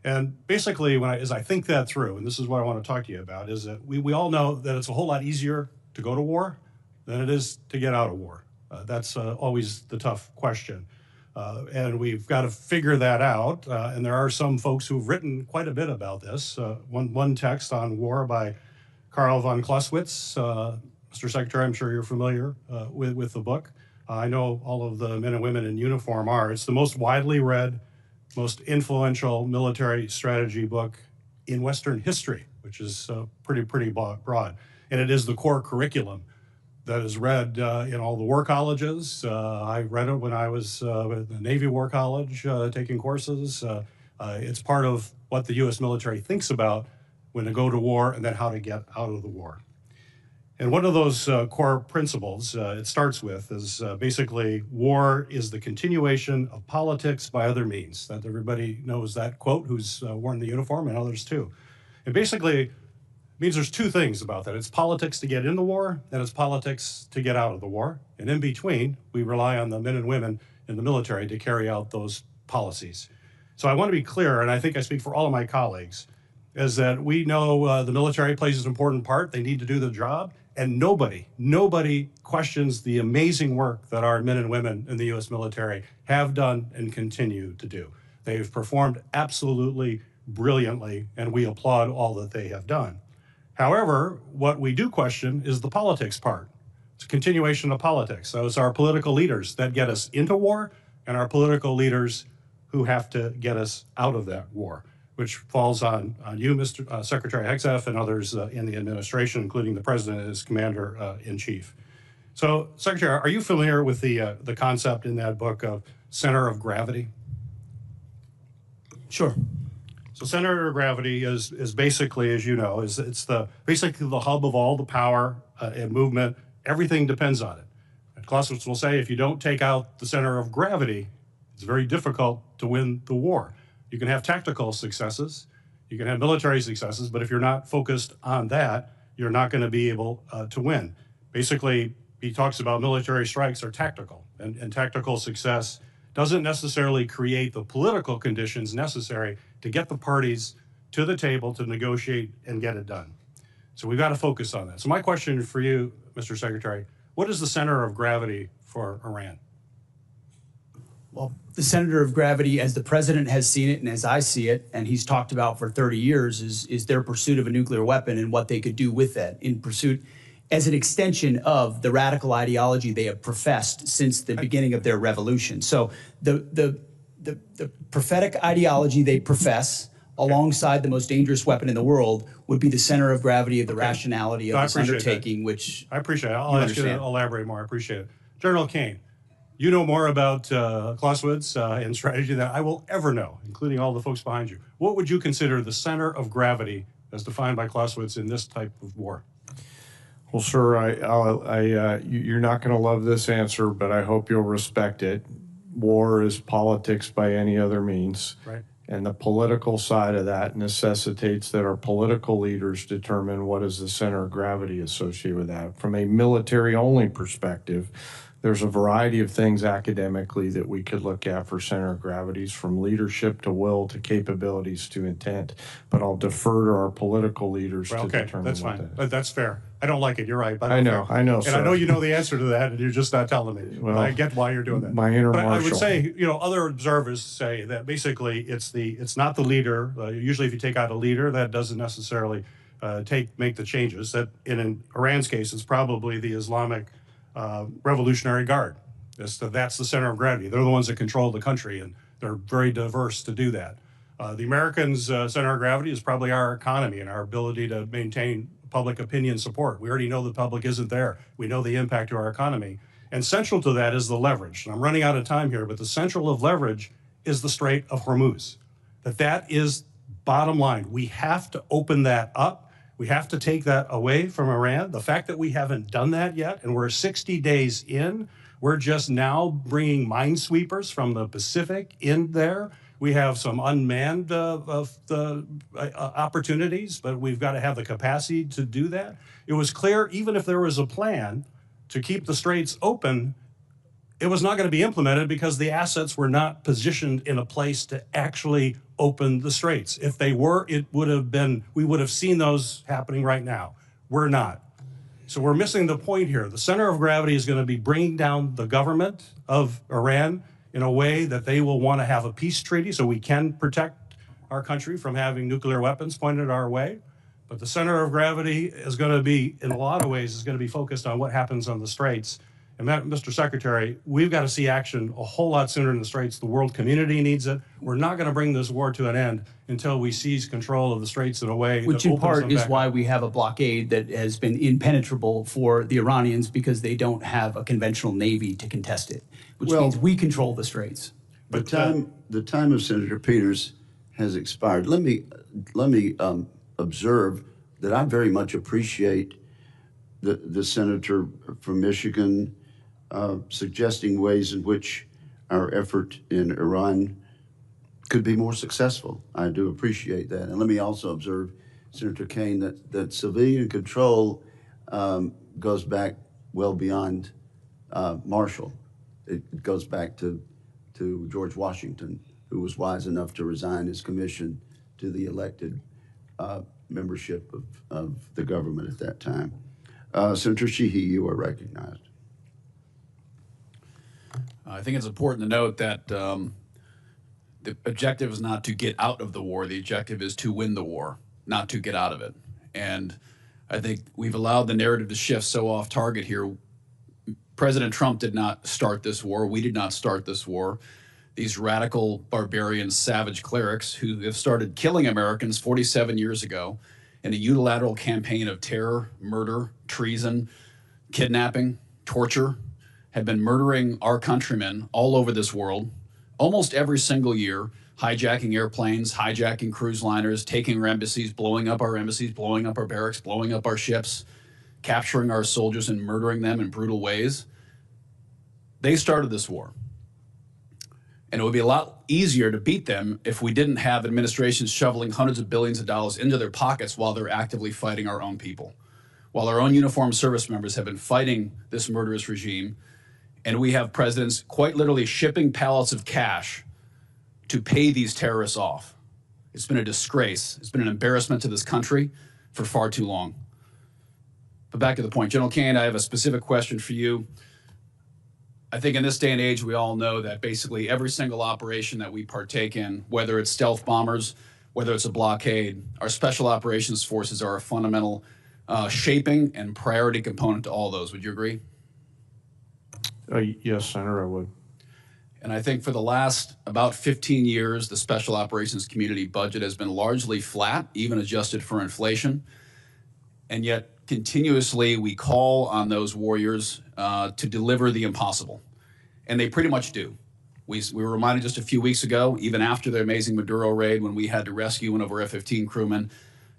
And basically, as I think that through, and this is what I want to talk to you about, is that we all know that it's a whole lot easier to go to war than it is to get out of war. That's always the tough question. And we've got to figure that out. And there are some folks who've written quite a bit about this. One text on war by Karl von Clausewitz. Mr. Secretary, I'm sure you're familiar with the book. I know all of the men and women in uniform are. It's the most widely read, most influential military strategy book in Western history, which is pretty broad. And it is the core curriculum that is read in all the war colleges. I read it when I was at the Navy War College taking courses. It's part of what the U.S. military thinks about when to go to war and then how to get out of the war. And one of those core principles it starts with is basically war is the continuation of politics by other means. That everybody knows that quote who's worn the uniform, and others too. And basically it means there's two things about that. It's politics to get in the war, and it's politics to get out of the war. And in between, we rely on the men and women in the military to carry out those policies. So I want to be clear, and I think I speak for all of my colleagues, is that we know the military plays an important part. They need to do the job. And nobody questions the amazing work that our men and women in the U.S. military have done and continue to do. They've performed absolutely brilliantly, and we applaud all that they have done. However, what we do question is the politics part. It's a continuation of politics. So it's our political leaders that get us into war and our political leaders who have to get us out of that war, which falls on you, Mr. Secretary Hegseth, and others in the administration, including the President as Commander-in-Chief. So, Secretary, are you familiar with the concept in that book of center of gravity? Sure. So center of gravity is basically, as you know, it's basically the hub of all the power and movement. Everything depends on it. And Clausewitz will say, if you don't take out the center of gravity, it's very difficult to win the war. You can have tactical successes, you can have military successes, but if you're not focused on that, you're not going to be able to win. Basically, he talks about military strikes are tactical, and tactical success doesn't necessarily create the political conditions necessary to get the parties to the table to negotiate and get it done. So we've got to focus on that. So my question for you, Mr. Secretary, what is the center of gravity for Iran? Well, the center of gravity, as the president has seen it and as I see it, and he's talked about for 30 years, is their pursuit of a nuclear weapon and what they could do with that in pursuit as an extension of the radical ideology they have professed since the beginning of their revolution. So the prophetic ideology they profess alongside the most dangerous weapon in the world would be the center of gravity of the rationality of this undertaking, which I appreciate it. I'll ask you to elaborate more. I appreciate it. General Caine, you know more about Clausewitz and strategy than I will ever know, including all the folks behind you. What would you consider the center of gravity as defined by Clausewitz in this type of war? Well, sir, you're not going to love this answer, but I hope you'll respect it. War is politics by any other means. Right. And the political side of that necessitates that our political leaders determine what is the center of gravity associated with that. From a military-only perspective, there's a variety of things academically that we could look at for center of gravities, from leadership to will to capabilities to intent. But I'll defer to our political leaders to determine that's what fine. that is. That's fair. I don't like it. You're right. But I know, and sir. I know you know the answer to that, and you're just not telling me. Well, I get why you're doing that. my inner but I would marshal. say, other observers say that basically it's not the leader. Usually, if you take out a leader, that doesn't necessarily make the changes. That in Iran's case, it's probably the Islamic Revolutionary Guard. That's the center of gravity. They're the ones that control the country, and they're very diverse to do that. The Americans' center of gravity is probably our economy and our ability to maintain public opinion support. We already know the public isn't there. We know the impact to our economy. And central to that is the leverage. And I'm running out of time here, but the central of leverage is the Strait of Hormuz. That is bottom line. We have to open that up. We have to take that away from Iran. The fact that we haven't done that yet, and we're 60 days in, we're just now bringing minesweepers from the Pacific in there. We have some unmanned opportunities, but we've got to have the capacity to do that. It was clear, even if there was a plan to keep the straits open, it was not going to be implemented because the assets were not positioned in a place to actually open the straits. If they were, it would have been, we would have seen those happening right now. We're not. So we're missing the point here. The center of gravity is going to be bringing down the government of Iran in a way that they will want to have a peace treaty so we can protect our country from having nuclear weapons pointed our way. But the center of gravity is going to be, in a lot of ways, is going to be focused on what happens on the straits. And Mr. Secretary, we've got to see action a whole lot sooner in the straits. The world community needs it. We're not going to bring this war to an end until we seize control of the straits in a way which that in opens part them is back why up. we have a blockade that has been impenetrable for the Iranians because they don't have a conventional navy to contest it, which means we control the straits. The time of Senator Peters has expired. Let me observe that I very much appreciate the senator from Michigan suggesting ways in which our effort in Iran could be more successful. I do appreciate that. And let me also observe, Senator Caine, that civilian control goes back well beyond Marshall. It goes back to George Washington, who was wise enough to resign his commission to the elected membership of the government at that time. Senator Sheehy, you are recognized. I think it's important to note that the objective is not to get out of the war. The objective is to win the war, not to get out of it. And I think we've allowed the narrative to shift so off target here. President Trump did not start this war. We did not start this war. These radical, barbarian, savage clerics who have started killing Americans 47 years ago in a unilateral campaign of terror, murder, treason, kidnapping, torture, have been murdering our countrymen all over this world almost every single year, hijacking airplanes, hijacking cruise liners, taking our embassies, blowing up our embassies, blowing up our barracks, blowing up our ships, capturing our soldiers and murdering them in brutal ways. They started this war. And it would be a lot easier to beat them if we didn't have administrations shoveling hundreds of billions of dollars into their pockets while they're actively fighting our own people. While our own uniformed service members have been fighting this murderous regime, and we have presidents quite literally shipping pallets of cash to pay these terrorists off. It's been a disgrace. It's been an embarrassment to this country for far too long. But back to the point. General Caine, I have a specific question for you. I think in this day and age, we all know that basically every single operation that we partake in, whether it's stealth bombers, whether it's a blockade, our special operations forces are a fundamental shaping and priority component to all those. Would you agree? Yes, Senator, I would. And I think for the last about 15 years, the special operations community budget has been largely flat, even adjusted for inflation. And yet continuously we call on those warriors to deliver the impossible. And they pretty much do. We were reminded just a few weeks ago, even after the amazing Maduro raid, when we had to rescue one of our F-15 crewmen,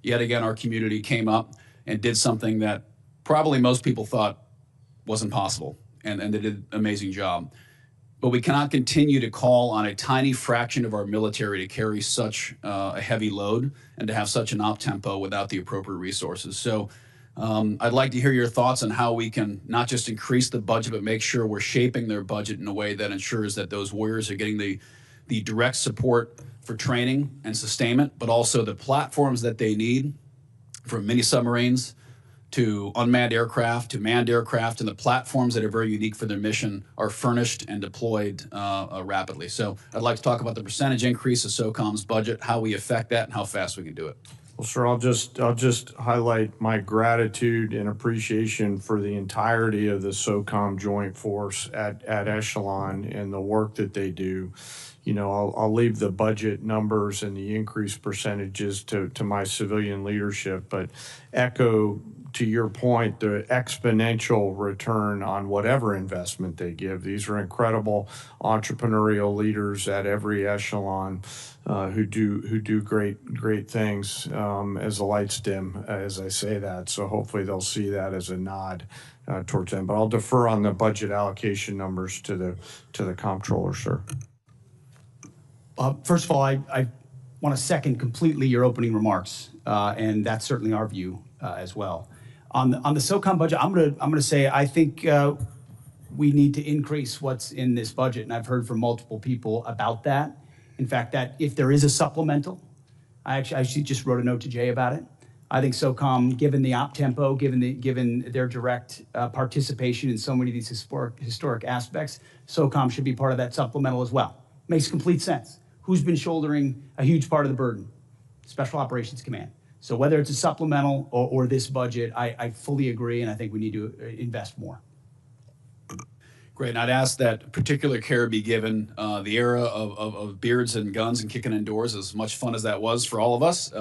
yet again our community came up and did something that probably most people thought wasn't possible. And they did an amazing job. But we cannot continue to call on a tiny fraction of our military to carry such a heavy load and to have such an op-tempo without the appropriate resources. So I'd like to hear your thoughts on how we can not just increase the budget, but make sure we're shaping their budget in a way that ensures that those warriors are getting the direct support for training and sustainment, but also the platforms that they need, from mini submarines to unmanned aircraft, to manned aircraft, and the platforms that are very unique for their mission are furnished and deployed rapidly. So I'd like to talk about the percentage increase of SOCOM's budget, how we affect that, and how fast we can do it. Well, sir, I'll just highlight my gratitude and appreciation for the entirety of the SOCOM Joint Force at Echelon and the work that they do. You know, I'll leave the budget numbers and the increased percentages to my civilian leadership, but echo to your point, the exponential return on whatever investment they give. These are incredible entrepreneurial leaders at every echelon who do great things as the lights dim, as I say that. So hopefully they'll see that as a nod towards them. But I'll defer on the budget allocation numbers to the comptroller, sir. First of all, I want to second completely your opening remarks, and that's certainly our view as well. On the SOCOM budget, I'm gonna say I think we need to increase what's in this budget, and I've heard from multiple people about that. In fact, that if there is a supplemental, I actually just wrote a note to Jay about it. I think SOCOM, given the op tempo, given their direct participation in so many of these historic aspects, SOCOM should be part of that supplemental as well. Makes complete sense. Who's been shouldering a huge part of the burden? Special Operations Command. So whether it's a supplemental or this budget, I fully agree, and I think we need to invest more. Great, and I'd ask that particular care be given. The era of beards and guns and kicking indoors, as much fun as that was for all of us,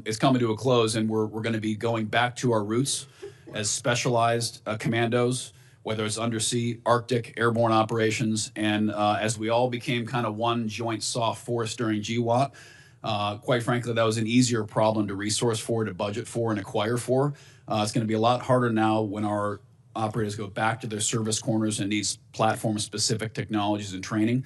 is coming to a close, and we're going to be going back to our roots as specialized commandos, whether it's undersea, Arctic, airborne operations, and as we all became kind of one joint soft force during GWOT, quite frankly, that was an easier problem to resource for, to budget for, and acquire for. It's going to be a lot harder now when our operators go back to their service corners and needs platform-specific technologies and training.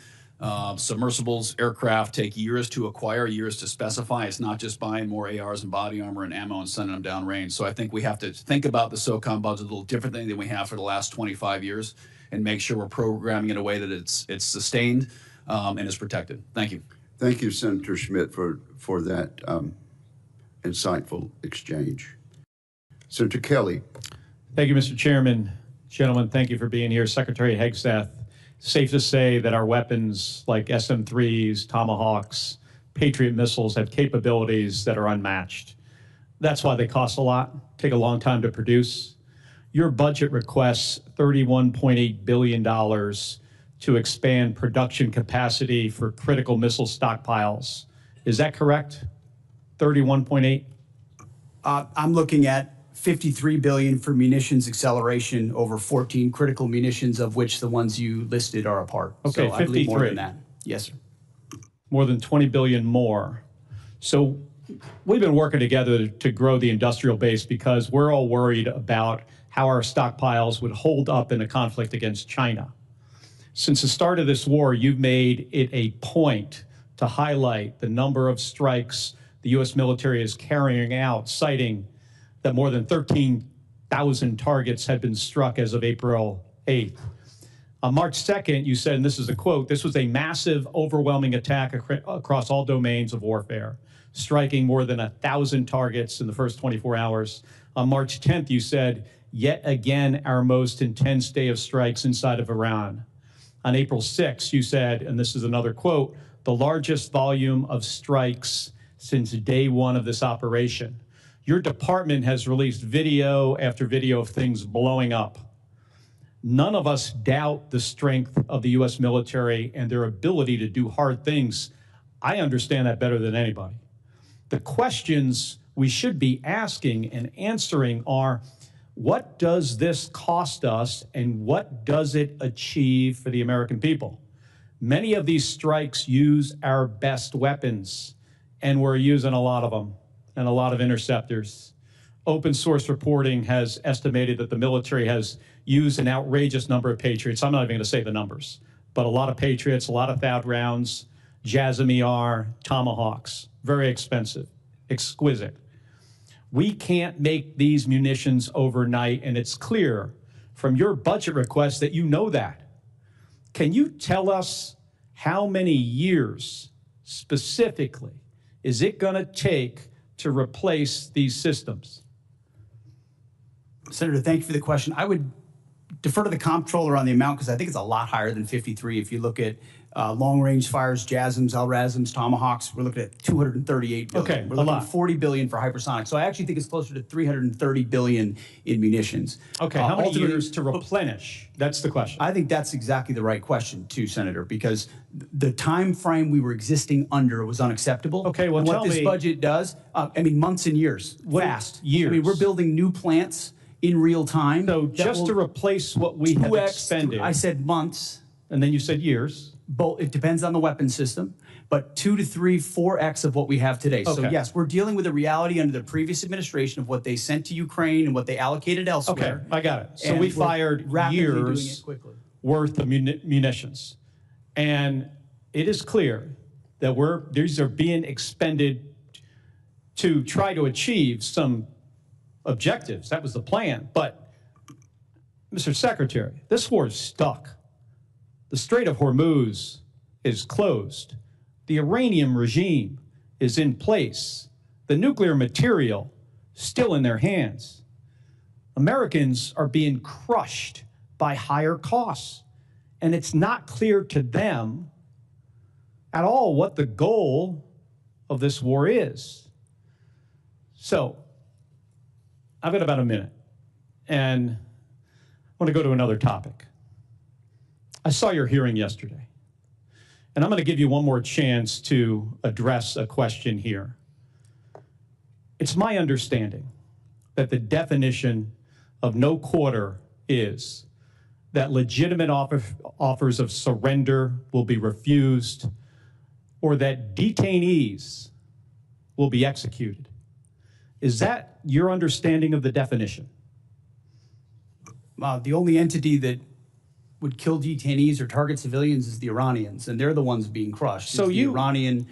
Submersibles, aircraft take years to acquire, years to specify. It's not just buying more ARs and body armor and ammo and sending them downrange. So I think we have to think about the SOCOM budget a little differently than we have for the last 25 years and make sure we're programming in a way that it's sustained and is protected. Thank you. Thank you, Senator Schmidt, for that insightful exchange. Senator Kelly. Thank you, Mr. Chairman. Gentlemen, thank you for being here. Secretary Hegseth, safe to say that our weapons like SM-3s, Tomahawks, Patriot missiles have capabilities that are unmatched. That's why they cost a lot, take a long time to produce. Your budget requests $31.8 billion to expand production capacity for critical missile stockpiles. Is that correct? 31.8? I'm looking at $53 billion for munitions acceleration over 14 critical munitions, of which the ones you listed are a part. Okay, so I believe more 53. than that. Yes, sir. More than 20 billion more. So we've been working together to grow the industrial base because we're all worried about how our stockpiles would hold up in a conflict against China. Since the start of this war, you've made it a point to highlight the number of strikes the U.S. military is carrying out, citing that more than 13,000 targets had been struck as of April 8th. On March 2nd, you said, and this is a quote, "This was a massive, overwhelming attack across all domains of warfare, striking more than 1,000 targets in the first 24 hours. On March 10th, you said, "Yet again, our most intense day of strikes inside of Iran." On April 6th, you said, and this is another quote, "The largest volume of strikes since day one of this operation." Your department has released video after video of things blowing up. None of us doubt the strength of the U.S. military and their ability to do hard things. I understand that better than anybody. The questions we should be asking and answering are, what does this cost us and what does it achieve for the American people? Many of these strikes use our best weapons, and we're using a lot of them and a lot of interceptors. Open source reporting has estimated that the military has used an outrageous number of Patriots. I'm not even going to say the numbers, but a lot of Patriots, a lot of THAAD rounds, JASSM-ER, Tomahawks, very expensive, exquisite. We can't make these munitions overnight, and it's clear from your budget request that you know that. Can you tell us how many years specifically is it going to take to replace these systems? Senator, thank you for the question. I would defer to the comptroller on the amount because I think it's a lot higher than 53 if you look at long-range fires, JASSMs, LRASMs, Tomahawks. We're looking at 238 billion. Okay, We're a looking lot. at 40 billion for hypersonic. So I actually think it's closer to 330 billion in munitions. Okay, how many Ultimately, years to replenish? That's the question. I think that's exactly the right question, too, Senator, because the time frame we were existing under was unacceptable. Okay, well, and tell what this me- budget does, months and years, fast. Years. I mean, we're building new plants in real time. So just to replace what we have 2x, expended. I said months. And then you said years. Both, it depends on the weapon system, but 2 to 3, 4x of what we have today. So Okay. yes, we're dealing with a reality under the previous administration of what they sent to Ukraine and what they allocated elsewhere. Okay, I got it. So And we we're fired rapidly doing years it quickly. worth of munitions. And it is clear that these are being expended to try to achieve some objectives. That was the plan. But, Mr. Secretary, this war is stuck. The Strait of Hormuz is closed. The Iranian regime is in place. The nuclear material still in their hands. Americans are being crushed by higher costs. And it's not clear to them at all what the goal of this war is. So, I've got about a minute, and I want to go to another topic. I saw your hearing yesterday, and I'm going to give you one more chance to address a question here. It's my understanding that the definition of no quarter is that legitimate offers of surrender will be refused or that detainees will be executed. Is that your understanding of the definition? The only entity that would kill detainees or target civilians is the Iranians, and they're the ones being crushed. So It's the Iranian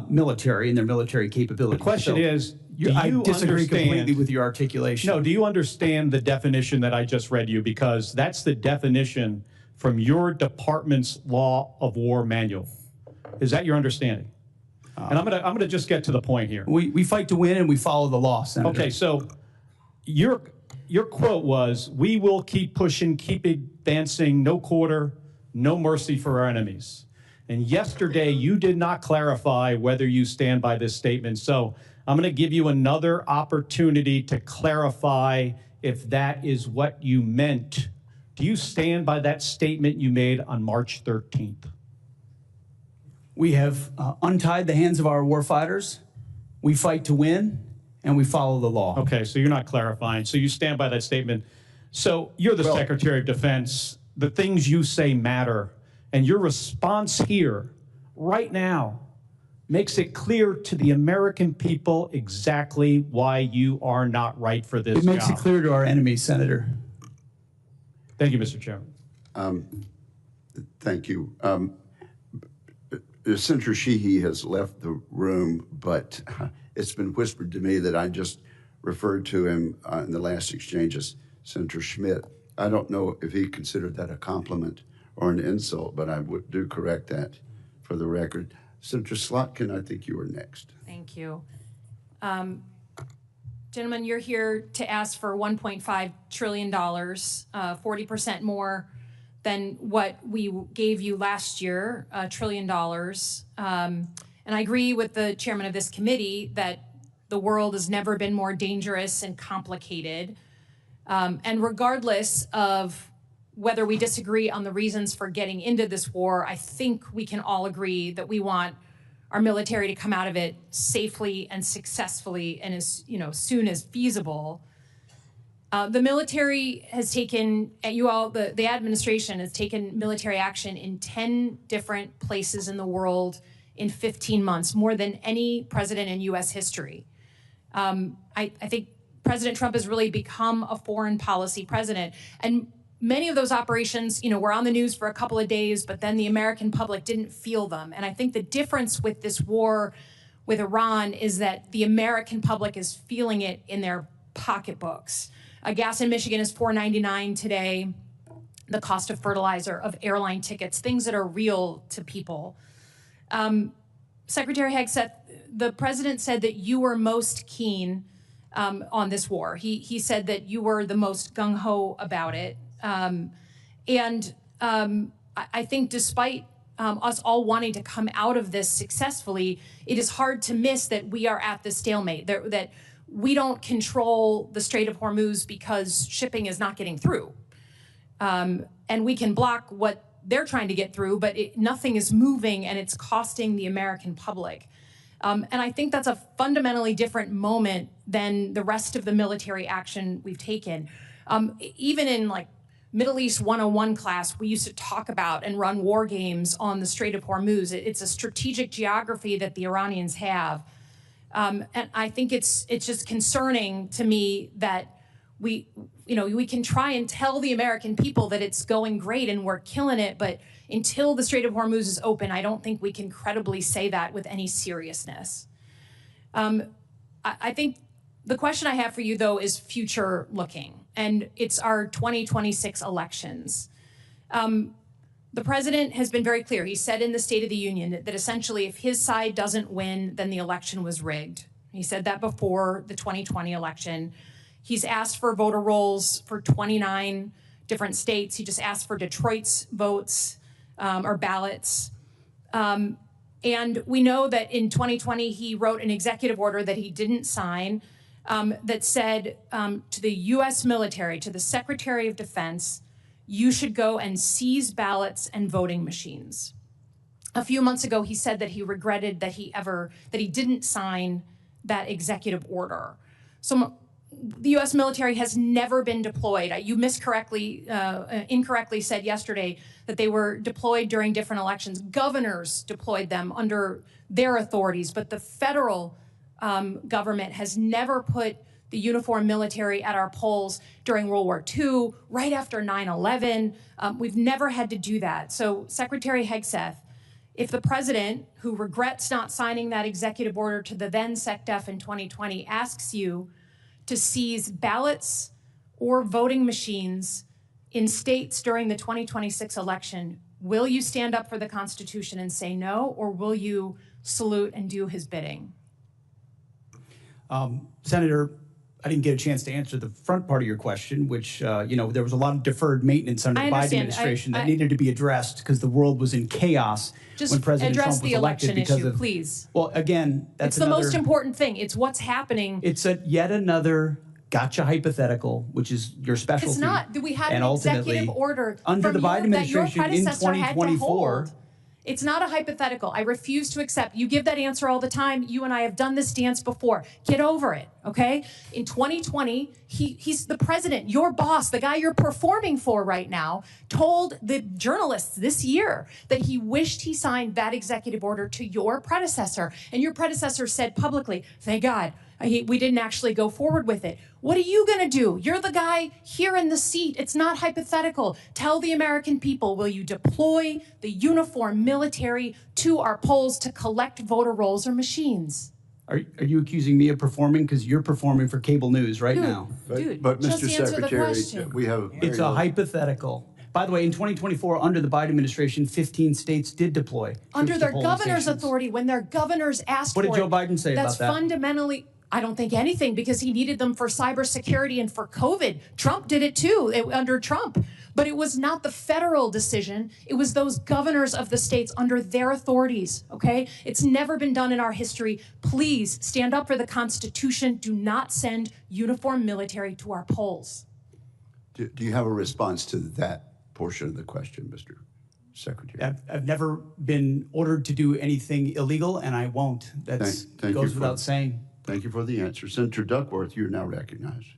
military and their military capabilities. The question is, do I you disagree understand, completely with your articulation. No, do you understand the definition that I just read you? Because that's the definition from your department's Law of War manual. Is that your understanding? And I'm gonna just get to the point here. We fight to win and we follow the law, Senator. Okay, so your quote was, "We will keep pushing, keep advancing, no quarter, no mercy for our enemies." And yesterday, you did not clarify whether you stand by this statement. So I'm going to give you another opportunity to clarify if that is what you meant. Do you stand by that statement you made on March 13th? We have untied the hands of our warfighters. We fight to win, and we follow the law. Okay, so you're not clarifying. So you stand by that statement. So you're the Secretary of Defense. The things you say matter. And your response here, right now, makes it clear to the American people exactly why you are not right for this job. It makes it clear to our enemies, Senator. Thank you, Mr. Chairman. Thank you. Senator Sheehy has left the room, but it's been whispered to me that I just referred to him in the last exchange as Senator Schmidt. I don't know if he considered that a compliment or an insult, but I would do correct that for the record. Senator Slotkin, I think you were next. Thank you. Gentlemen, you're here to ask for $1.5 trillion, 40% more than what we gave you last year, $1 trillion. And I agree with the chairman of this committee that the world has never been more dangerous and complicated. And regardless of whether we disagree on the reasons for getting into this war, I think we can all agree that we want our military to come out of it safely and successfully and as soon as feasible. The military has taken, the administration has taken military action in 10 different places in the world in 15 months, more than any president in U.S. history. I think President Trump has really become a foreign policy president. And many of those operations, were on the news for a couple of days, but then the American public didn't feel them. And I think the difference with this war with Iran is that the American public is feeling it in their pocketbooks. Gas in Michigan is $4.99 today. The cost of fertilizer, of airline tickets, things that are real to people. Secretary Hegseth, the president said that you were most keen on this war. He said that you were the most gung-ho about it. I think despite us all wanting to come out of this successfully, it is hard to miss that we are at the stalemate, that we don't control the Strait of Hormuz because shipping is not getting through. And we can block what they're trying to get through, but nothing is moving, and it's costing the American public. And I think that's a fundamentally different moment than the rest of the military action we've taken. Even in like Middle East 101 class, we used to talk about and run war games on the Strait of Hormuz. It's a strategic geography that the Iranians have. And I think it's just concerning to me that we can try and tell the American people that it's going great and we're killing it, but until the Strait of Hormuz is open, I don't think we can credibly say that with any seriousness. I think the question I have for you, though, is future looking, and it's our 2026 elections. The president has been very clear. He said in the State of the Union that essentially if his side doesn't win, then the election was rigged. He said that before the 2020 election. He's asked for voter rolls for 29 different states. He just asked for Detroit's votes or ballots. And we know that in 2020, he wrote an executive order that he didn't sign that said to the U.S. military, to the Secretary of Defense, you should go and seize ballots and voting machines. A few months ago, he said that he regretted that he didn't sign that executive order. So the U.S. military has never been deployed. You incorrectly said yesterday that they were deployed during different elections. Governors deployed them under their authorities, but the federal government has never put the uniformed military at our polls during World War II, right after 9/11. We've never had to do that. So Secretary Hegseth, if the president, who regrets not signing that executive order to the then SecDef in 2020, asks you to seize ballots or voting machines in states during the 2026 election, will you stand up for the Constitution and say no, or will you salute and do his bidding? Senator, I didn't get a chance to answer the front part of your question, which, there was a lot of deferred maintenance under the Biden administration that needed to be addressed because the world was in chaos when President Trump was elected. Just address the election issue, please. Well, again, that's the most important thing. It's what's happening. It's yet another gotcha hypothetical, which is your specialty. It's not. We had an executive order under the Biden administration in 2024. It's not a hypothetical. I refuse to accept. You give that answer all the time. You and I have done this dance before. Get over it, okay? In 2020, he's the president, your boss, the guy you're performing for right now, told the journalists this year that he wished he signed that executive order to your predecessor. And your predecessor said publicly, thank God, we didn't actually go forward with it. What are you going to do? You're the guy here in the seat. It's not hypothetical. Tell the American people, will you deploy the uniformed military to our polls to collect voter rolls or machines? Are you accusing me of performing? Because you're performing for cable news right now. But Mr. Secretary, we have... It's a hypothetical. By the way, in 2024, under the Biden administration, 15 states did deploy. Under their governor's authority, when their governors asked for it. What did Joe Biden say about that? That's fundamentally... I don't think anything, because he needed them for cybersecurity and for COVID. Trump did it too, under Trump. But it was not the federal decision. It was those governors of the states under their authorities, okay? It's never been done in our history. Please stand up for the Constitution. Do not send uniformed military to our polls. Do you have a response to that portion of the question, Mr. Secretary? I've never been ordered to do anything illegal, and I won't. That goes without saying. Thank you for the answer. Senator Duckworth, you're now recognized.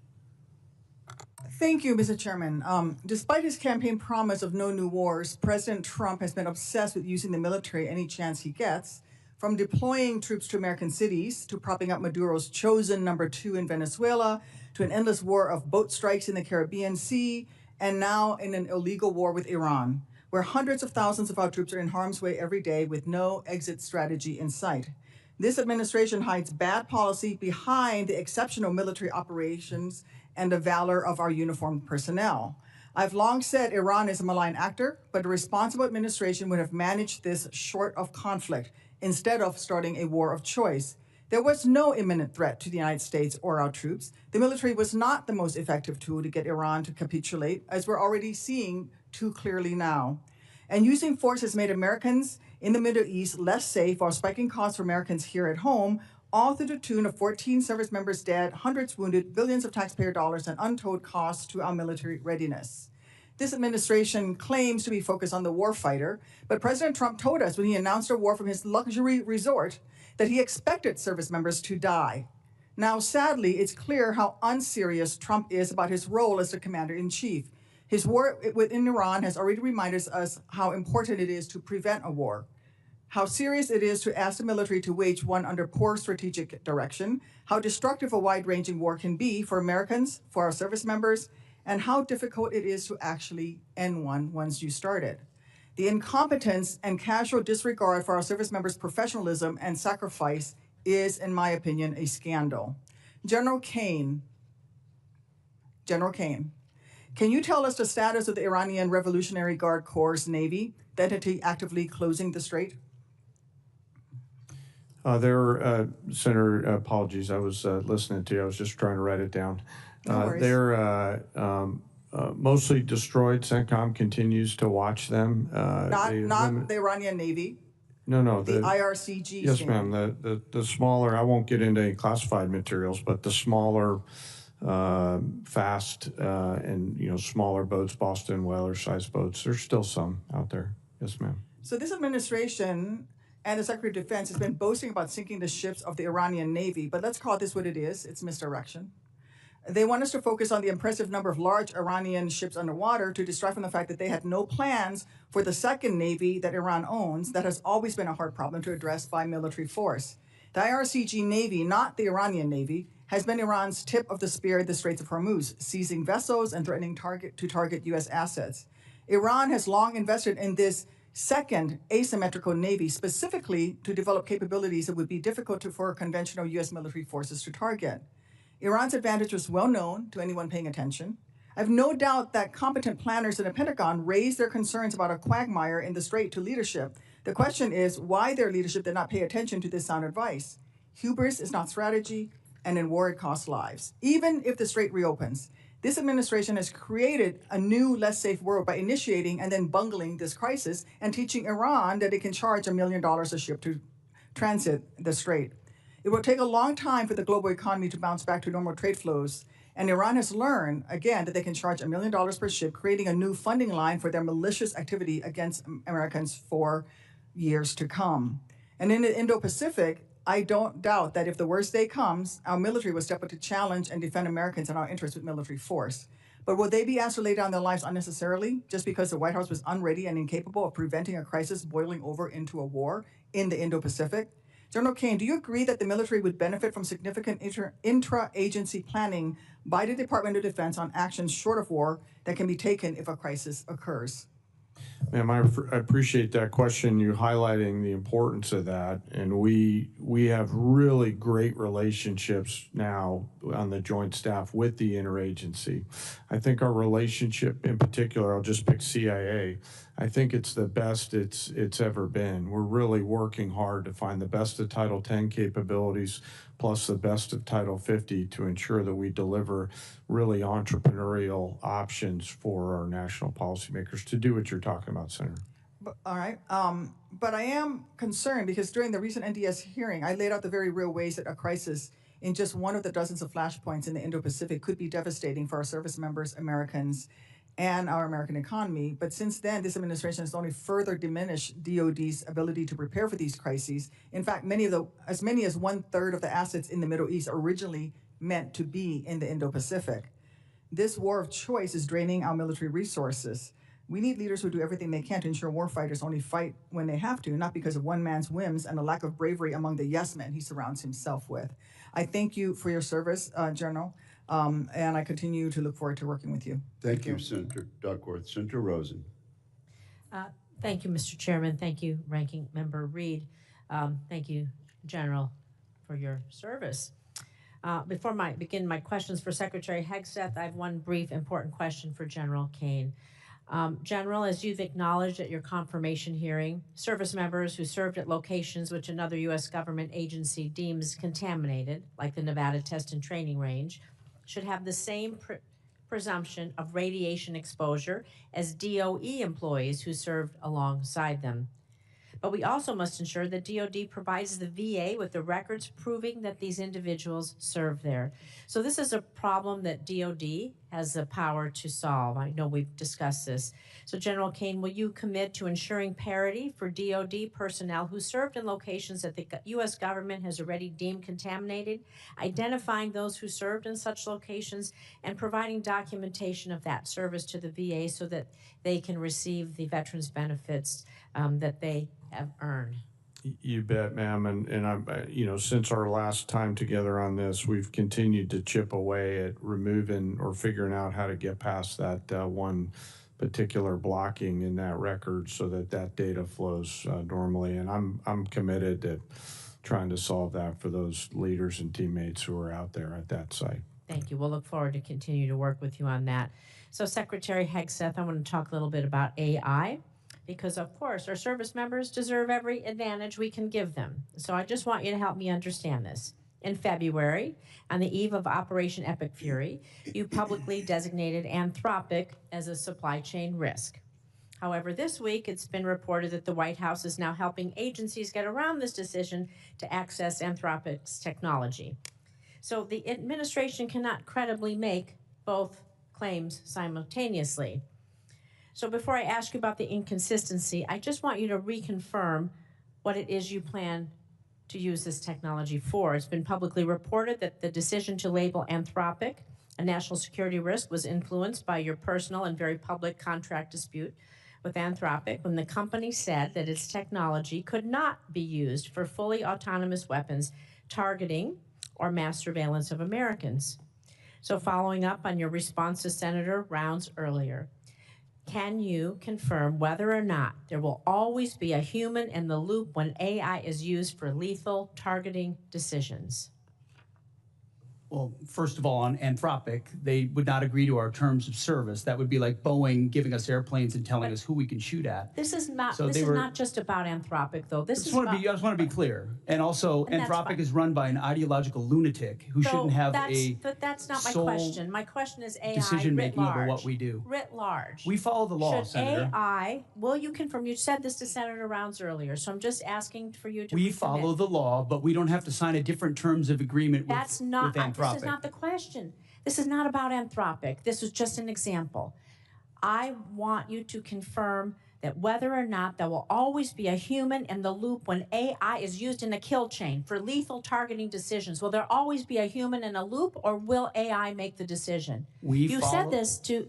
Thank you, Mr. Chairman. Despite his campaign promise of no new wars, President Trump has been obsessed with using the military any chance he gets, from deploying troops to American cities, to propping up Maduro's chosen number 2 in Venezuela, to an endless war of boat strikes in the Caribbean Sea, and now in an illegal war with Iran, where hundreds of thousands of our troops are in harm's way every day with no exit strategy in sight. This administration hides bad policy behind the exceptional military operations and the valor of our uniformed personnel. I've long said Iran is a malign actor, but a responsible administration would have managed this short of conflict instead of starting a war of choice. There was no imminent threat to the United States or our troops. The military was not the most effective tool to get Iran to capitulate, as we're already seeing too clearly now. And using force has made Americans in the Middle East less safe while spiking costs for Americans here at home, all to the tune of 14 service members dead, hundreds wounded, billions of taxpayer dollars, and untold costs to our military readiness. This administration claims to be focused on the warfighter, but President Trump told us when he announced a war from his luxury resort that he expected service members to die. Now, sadly, it's clear how unserious Trump is about his role as the commander-in-chief. His war within Iran has already reminded us how important it is to prevent a war, how serious it is to ask the military to wage one under poor strategic direction, how destructive a wide-ranging war can be for Americans, for our service members, and how difficult it is to actually end one once you start it. The incompetence and casual disregard for our service members' professionalism and sacrifice is, in my opinion, a scandal. General Caine, can you tell us the status of the Iranian Revolutionary Guard Corps' Navy, the entity actively closing the strait? Senator, apologies, I was listening to you. I was just trying to write it down. No worries. They're mostly destroyed. CENTCOM continues to watch them. Not the Iranian Navy. No, the IRCG. Yes, ma'am. The smaller, I won't get into any classified materials, but the smaller, fast, and smaller boats, Boston whaler-sized boats. There's still some out there. Yes, ma'am. So this administration and the Secretary of Defense has been boasting about sinking the ships of the Iranian Navy, but let's call this what it is. It's misdirection. They want us to focus on the impressive number of large Iranian ships underwater to distract from the fact that they had no plans for the second Navy that Iran owns that has always been a hard problem to address by military force. The IRCG Navy, not the Iranian Navy, has been Iran's tip of the spear in the Straits of Hormuz, seizing vessels and threatening to target U.S. assets. Iran has long invested in this second asymmetrical Navy specifically to develop capabilities that would be difficult for conventional U.S. military forces to target. Iran's advantage was well known to anyone paying attention. I have no doubt that competent planners in the Pentagon raised their concerns about a quagmire in the strait to leadership. The question is why their leadership did not pay attention to this sound advice. Hubris is not strategy, and in war it costs lives. Even if the strait reopens, this administration has created a new, less safe world by initiating and then bungling this crisis and teaching Iran that it can charge $1 million a ship to transit the strait. It will take a long time for the global economy to bounce back to normal trade flows, and Iran has learned, again, that they can charge $1 million per ship, creating a new funding line for their malicious activity against Americans for years to come. And in the Indo-Pacific, I don't doubt that if the worst day comes, our military will step up to challenge and defend Americans and our interests with military force. But will they be asked to lay down their lives unnecessarily just because the White House was unready and incapable of preventing a crisis boiling over into a war in the Indo-Pacific? General Caine, do you agree that the military would benefit from significant intra-agency planning by the Department of Defense on actions short of war that can be taken if a crisis occurs? Ma'am, I appreciate that question, you highlighting the importance of that. And we have really great relationships now on the joint staff with the interagency. I think our relationship in particular, I'll just pick CIA, I think it's the best it's ever been. We're really working hard to find the best of Title X capabilities plus the best of Title 50 to ensure that we deliver really entrepreneurial options for our national policymakers to do what you're talking about, Senator. All right. But I am concerned because during the recent NDS hearing, I laid out the very real ways that a crisis in just one of the dozens of flashpoints in the Indo-Pacific could be devastating for our service members, Americans, and our American economy. But since then, this administration has only further diminished DOD's ability to prepare for these crises. In fact, as many as 1/3 of the assets in the Middle East are originally meant to be in the Indo-Pacific. This war of choice is draining our military resources. We need leaders who do everything they can to ensure warfighters only fight when they have to, not because of one man's whims and a lack of bravery among the yes men he surrounds himself with. I thank you for your service, General. And I continue to look forward to working with you. Thank you, Senator Duckworth. Senator Rosen. Thank you, Mr. Chairman. Thank you, Ranking Member Reed. Thank you, General, for your service. Before I begin my questions for Secretary Hegseth, I have one brief important question for General Caine. General, as you've acknowledged at your confirmation hearing, service members who served at locations which another U.S. government agency deems contaminated, like the Nevada Test and Training Range, should have the same presumption of radiation exposure as DOE employees who served alongside them. But we also must ensure that DoD provides the VA with the records proving that these individuals served there. So this is a problem that DoD has the power to solve. I know we've discussed this. So General Caine, will you commit to ensuring parity for DoD personnel who served in locations that the U.S. government has already deemed contaminated, identifying those who served in such locations, and providing documentation of that service to the VA so that they can receive the veterans benefits that they have earned? You bet, ma'am. And I'm, since our last time together on this, we've continued to chip away at removing or figuring out how to get past that one particular blocking in that record so that that data flows normally. And I'm committed to trying to solve that for those leaders and teammates who are out there at that site. Thank you. We'll look forward to continue to work with you on that. So Secretary Hegseth, I want to talk a little bit about AI, because of course our service members deserve every advantage we can give them. So I just want you to help me understand this. In February, on the eve of Operation Epic Fury, you publicly designated Anthropic as a supply chain risk. However, this week it's been reported that the White House is now helping agencies get around this decision to access Anthropic's technology. So the administration cannot credibly make both claims simultaneously. So before I ask you about the inconsistency, I just want you to reconfirm what it is you plan to use this technology for. It's been publicly reported that the decision to label Anthropic a national security risk was influenced by your personal and very public contract dispute with Anthropic when the company said that its technology could not be used for fully autonomous weapons targeting or mass surveillance of Americans. So following up on your response to Senator Rounds earlier, can you confirm whether or not there will always be a human in the loop when AI is used for lethal targeting decisions? Well, first of all, on Anthropic, they would not agree to our terms of service. That would be like Boeing giving us airplanes and telling us who we can shoot at. This is not. So this is not just about Anthropic, though. This is. I just want to be clear. And also, Anthropic is run by an ideological lunatic who shouldn't have But that's not my question. My question is AI decision making writ large, over what we do. Writ large. We follow the law, Should Senator. AI? Will you confirm? You said this to Senator Rounds earlier, so I'm just asking for you to. We recommit. follow the law, but we don't have to sign a different terms of agreement with Anthropic. This is not the question. This is not about Anthropic. This was just an example. I want you to confirm that whether or not there will always be a human in the loop when AI is used in a kill chain for lethal targeting decisions. Will there always be a human in a loop, or will AI make the decision? You said this to.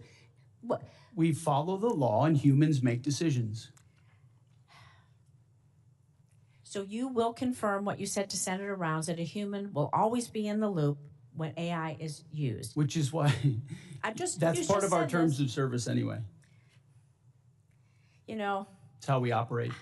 We follow the law and humans make decisions. So you will confirm what you said to Senator Rounds, that a human will always be in the loop when AI is used. Which is why that's part of our terms of service anyway. You know, it's how we operate.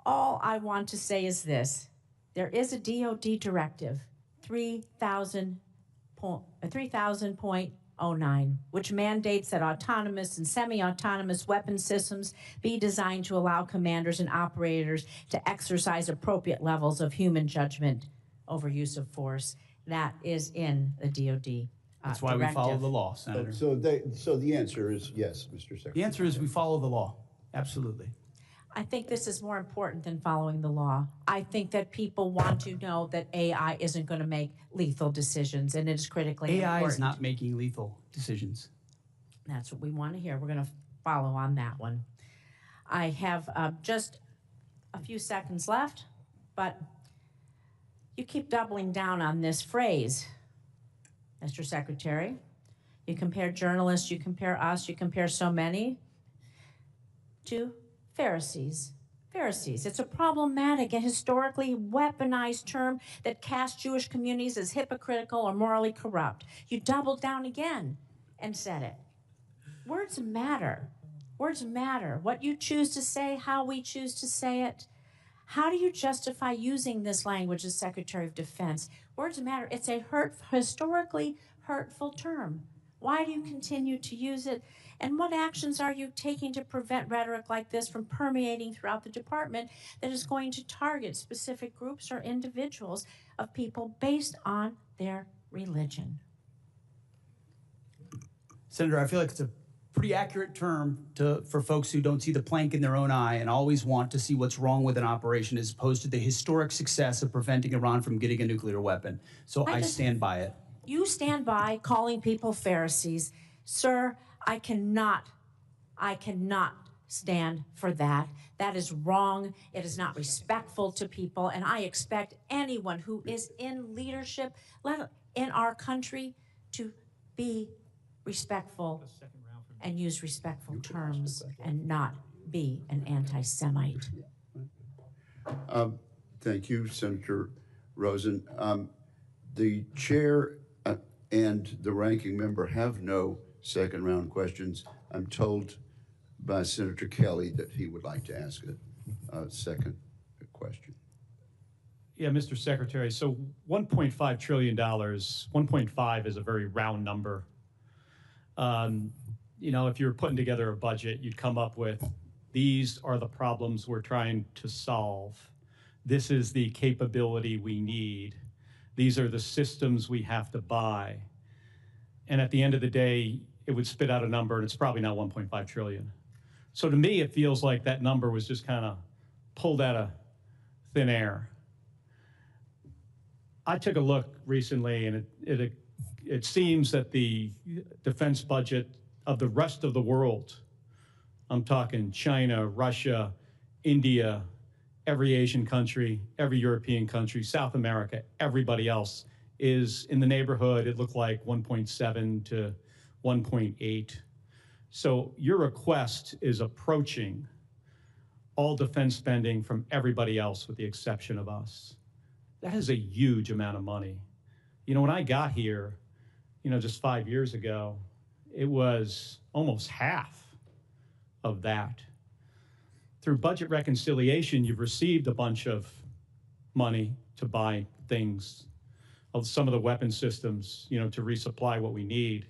All I want to say is this. There is a DoD directive, 3000.09, which mandates that autonomous and semi-autonomous weapon systems be designed to allow commanders and operators to exercise appropriate levels of human judgment over use of force. That is in the DoD. That's why directive. we follow the law, Senator. So the answer is yes, Mr. Secretary. The answer is we follow the law. Absolutely. I think this is more important than following the law. I think that people want to know that AI isn't going to make lethal decisions, and it is critically important. AI is not making lethal decisions. That's what we want to hear. We're going to follow on that one. I have just a few seconds left, but you keep doubling down on this phrase, Mr. Secretary. You compare journalists, you compare us, you compare so many to Pharisees. Pharisees. It's a problematic and historically weaponized term that casts Jewish communities as hypocritical or morally corrupt. You doubled down again and said it. Words matter. Words matter. What you choose to say, how we choose to say it. How do you justify using this language as Secretary of Defense? Words matter. It's a historically hurtful term. Why do you continue to use it? And what actions are you taking to prevent rhetoric like this from permeating throughout the department that is going to target specific groups or individuals of people based on their religion? Senator, I feel like it's a pretty accurate term for folks who don't see the plank in their own eye and always want to see what's wrong with an operation as opposed to the historic success of preventing Iran from getting a nuclear weapon. So I stand by it. You stand by calling people Pharisees. Sir, I cannot stand for that. That is wrong. It is not respectful to people. And I expect anyone who is in leadership in our country to be respectful and use respectful terms and not be an anti-Semite. Thank you, Senator Rosen. The chair and the ranking member have no second round questions. I'm told by Senator Kelly that he would like to ask a second question. Yeah, Mr. Secretary, so $1.5 trillion, 1.5 is a very round number. You know, if you were putting together a budget, you'd come up with, these are the problems we're trying to solve. This is the capability we need. These are the systems we have to buy. And at the end of the day, it would spit out a number, and it's probably not 1.5 trillion. So to me, it feels like that number was just kind of pulled out of thin air. I took a look recently, and it seems that the defense budget of the rest of the world, I'm talking China, Russia, India, every Asian country, every European country, South America, everybody else is in the neighborhood, it looked like 1.7 to 1.8. So your request is approaching all defense spending from everybody else with the exception of us. That is a huge amount of money. You know, when I got here, you know, just 5 years ago, it was almost half of that. Through budget reconciliation, you've received a bunch of money to buy things, some of the weapon systems, you know, to resupply what we need.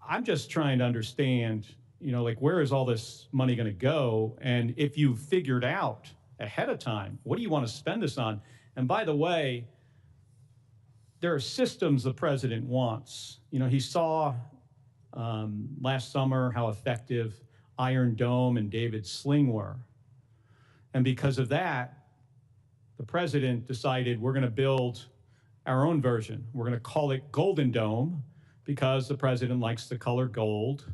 I'm just trying to understand, you know, like, where is all this money going to go? And if you figured out ahead of time, what do you want to spend this on? And by the way, there are systems the president wants. You know, he saw last summer how effective Iron Dome and David's Sling were. And because of that, the president decided we're going to build our own version. We're going to call it Golden Dome because the president likes the color gold.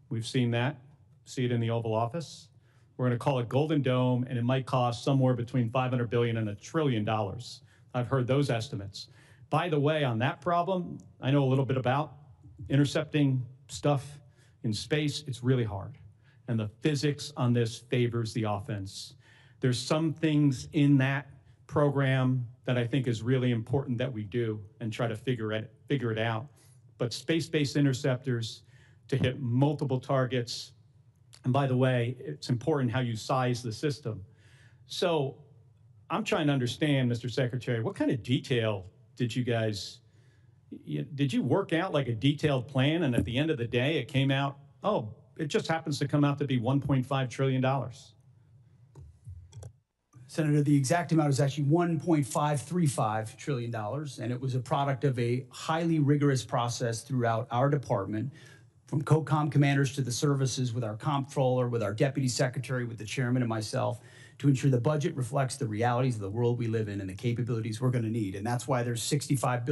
We've seen that, see it in the Oval Office. We're going to call it Golden Dome, and it might cost somewhere between $500 billion and $1 trillion. I've heard those estimates. By the way, on that problem, I know a little bit about intercepting stuff in space. It's really hard. And the physics on this favors the offense. There's some things in that program that I think is really important that we do and try to figure it out. But space-based interceptors to hit multiple targets. And by the way, it's important how you size the system. So I'm trying to understand, Mr. Secretary, what kind of detail did you guys, did you work out like a detailed plan, and at the end of the day it came out, oh, it just happens to come out to be $1.5 trillion? Senator, the exact amount is actually $1.535 trillion, and it was a product of a highly rigorous process throughout our department, from COCOM commanders to the services, with our comptroller, with our deputy secretary, with the chairman and myself, to ensure the budget reflects the realities of the world we live in and the capabilities we're going to need. And that's why there's $65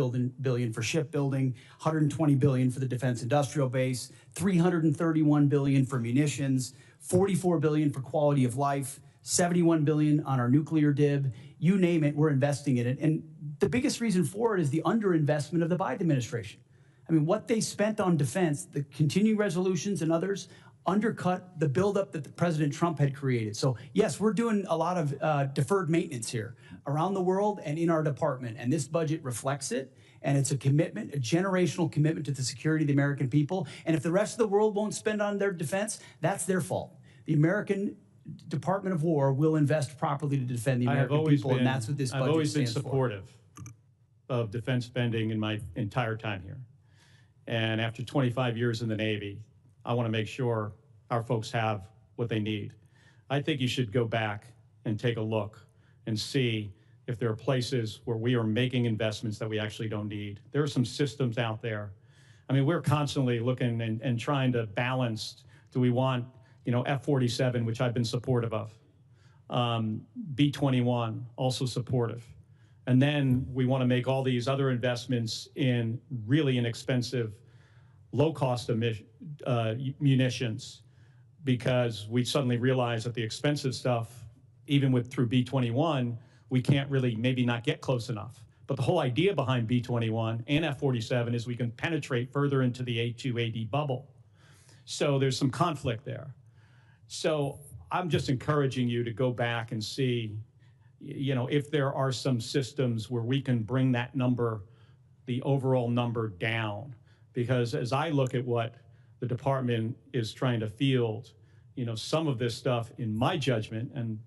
billion for shipbuilding, $120 billion for the defense industrial base, $331 billion for munitions, $44 billion for quality of life, $71 billion on our nuclear DIB. You name it, we're investing in it. And the biggest reason for it is the underinvestment of the Biden administration. I mean, what they spent on defense, the continuing resolutions and others, undercut the buildup that President Trump had created. So yes, we're doing a lot of deferred maintenance here around the world and in our department, and this budget reflects it. And it's a commitment, a generational commitment to the security of the American people. And if the rest of the world won't spend on their defense, that's their fault. The American Department of War will invest properly to defend the American people, and that's what this budget stands for. I've always been supportive of defense spending in my entire time here. And after 25 years in the Navy, I want to make sure our folks have what they need. I think you should go back and take a look and see if there are places where we are making investments that we actually don't need. There are some systems out there. I mean, we're constantly looking and trying to balance, do we want, F-47, which I've been supportive of, B-21, also supportive. And then we want to make all these other investments in really inexpensive, low-cost munitions, because we suddenly realize that the expensive stuff, even through B-21, we can't really maybe not get close enough. But the whole idea behind B-21 and F-47 is we can penetrate further into the A2AD bubble. So there's some conflict there. So I'm just encouraging you to go back and see, if there are some systems where we can bring that number, the overall number down. Because as I look at what the department is trying to field, some of this stuff, in my judgment, and,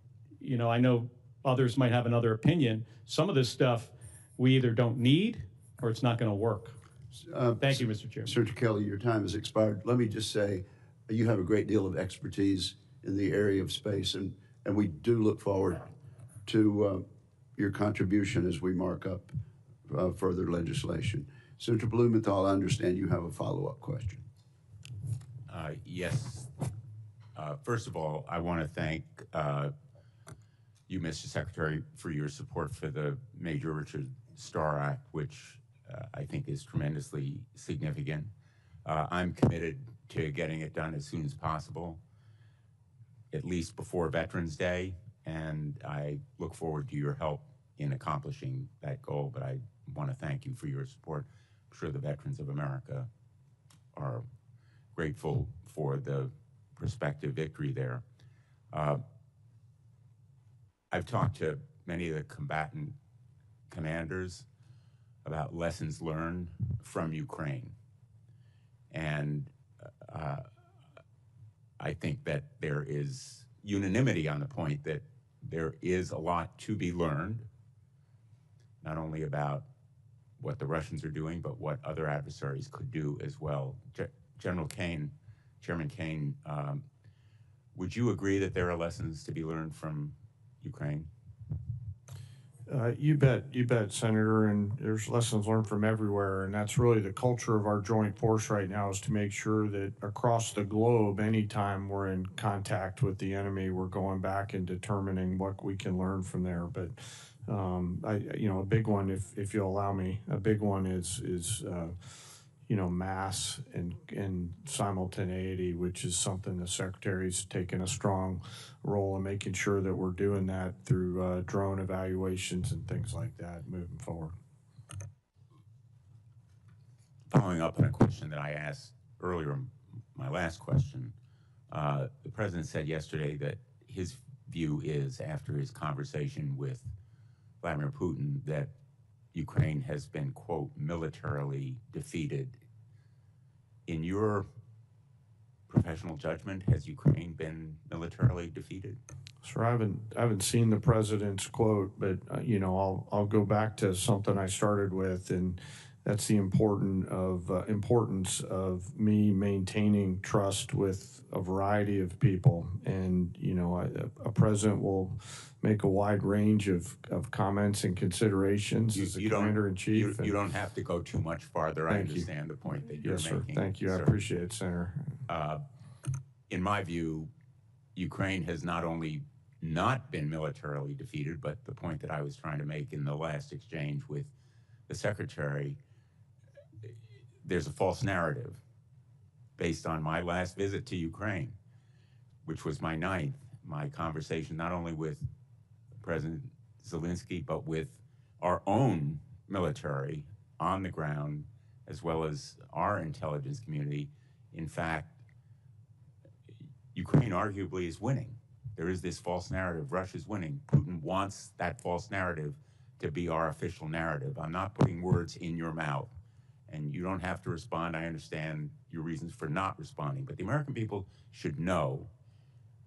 I know others might have another opinion, some of this stuff we either don't need or it's not going to work. Thank you, Mr. Chairman. Senator Kelly, your time has expired. Let me just say, you have a great deal of expertise in the area of space, and we do look forward to your contribution as we mark up further legislation. Senator Blumenthal, I understand you have a follow-up question. Yes. First of all, I want to thank you, Mr. Secretary, for your support for the Major Richard Starr Act, which I think is tremendously significant. I'm committed to getting it done as soon as possible, at least before Veterans Day, and I look forward to your help in accomplishing that goal, but I want to thank you for your support. I'm sure the veterans of America are grateful for the prospective victory there. I've talked to many of the combatant commanders about lessons learned from Ukraine. And I think that there is unanimity on the point that there is a lot to be learned, not only about what the Russians are doing, but what other adversaries could do as well. General Caine, Chairman Caine, would you agree that there are lessons to be learned from Ukraine? You bet, Senator, and there's lessons learned from everywhere, and that's really the culture of our joint force right now, is to make sure that across the globe, anytime we're in contact with the enemy, we're going back and determining what we can learn from there. But a big one, if you'll allow me, a big one is mass and simultaneity, which is something the Secretary's taken a strong role in making sure that we're doing that through drone evaluations and things like that moving forward. Following up on a question that I asked earlier, my last question, the President said yesterday that his view is, after his conversation with Vladimir Putin, that Ukraine has been, quote, militarily defeated. In your professional judgment, has Ukraine been militarily defeated? Sir, I haven't seen the President's quote, but I'll go back to something I started with, and that's the importance of me maintaining trust with a variety of people. And a president will make a wide range of comments and considerations as the commander-in-chief. You don't have to go too much farther. I understand the point that you're making. Yes, sir. Thank you. I appreciate it, Senator. In my view, Ukraine has not only not been militarily defeated, but the point that I was trying to make in the last exchange with the Secretary, there's a false narrative based on my last visit to Ukraine, which was my 9th, my conversation not only with President Zelensky, but with our own military on the ground, as well as our intelligence community. In fact, Ukraine arguably is winning. There is this false narrative, Russia's winning. Putin wants that false narrative to be our official narrative. I'm not putting words in your mouth, and you don't have to respond. I understand your reasons for not responding, but the American people should know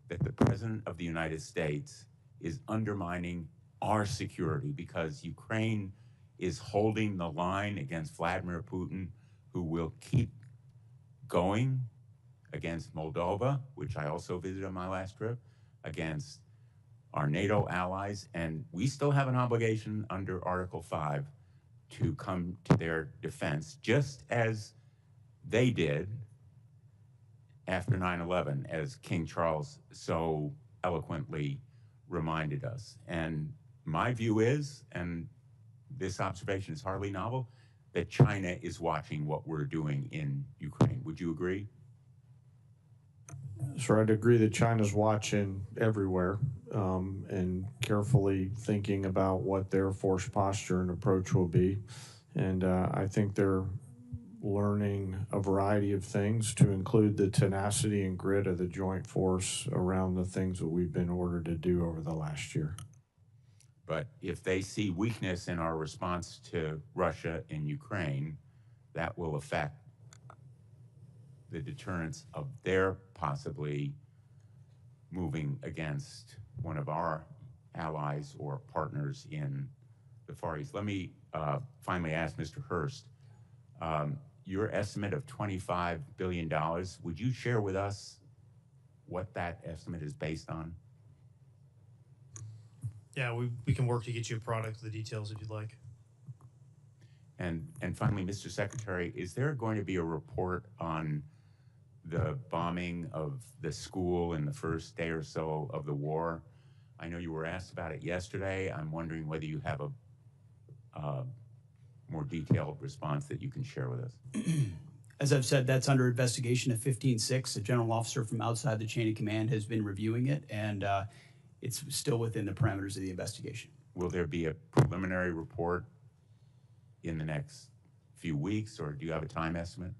that the President of the United States is undermining our security because Ukraine is holding the line against Vladimir Putin, who will keep going against Moldova, which I also visited on my last trip, against our NATO allies, and we still have an obligation under Article 5 to come to their defense, just as they did after 9/11, as King Charles so eloquently reminded us. And my view is, and this observation is hardly novel, that China is watching what we're doing in Ukraine. Would you agree? So I'd agree that China's watching everywhere and carefully thinking about what their force posture and approach will be. And I think they're learning a variety of things, to include the tenacity and grit of the joint force around the things that we've been ordered to do over the last year. But if they see weakness in our response to Russia and Ukraine, that will affect the deterrence of their possibly moving against one of our allies or partners in the Far East. Let me finally ask Mr. Hurst, your estimate of $25 billion, would you share with us what that estimate is based on? Yeah, we can work to get you a product with the details if you'd like. And finally, Mr. Secretary, is there going to be a report on the bombing of the school in the first day or so of the war? I know you were asked about it yesterday. I'm wondering whether you have a more detailed response that you can share with us. As I've said, that's under investigation at 15-6. A general officer from outside the chain of command has been reviewing it, and it's still within the parameters of the investigation. Will there be a preliminary report in the next few weeks, or do you have a time estimate?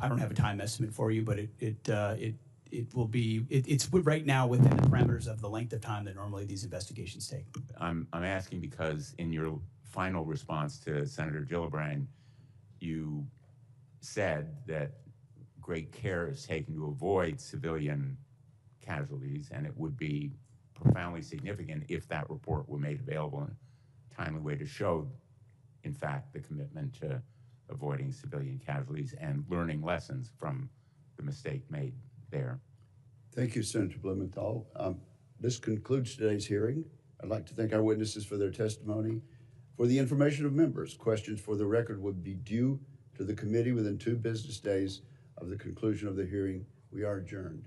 I don't have a time estimate for you, but it will be, it's right now within the parameters of the length of time that normally these investigations take. I'm asking because in your final response to Senator Gillibrand, you said that great care is taken to avoid civilian casualties, and it would be profoundly significant if that report were made available in a timely way to show, in fact, the commitment to avoiding civilian casualties and learning lessons from the mistake made there. Thank you, Senator Blumenthal. This concludes today's hearing. I'd like to thank our witnesses for their testimony. For the information of members, questions for the record would be due to the committee within 2 business days of the conclusion of the hearing. We are adjourned.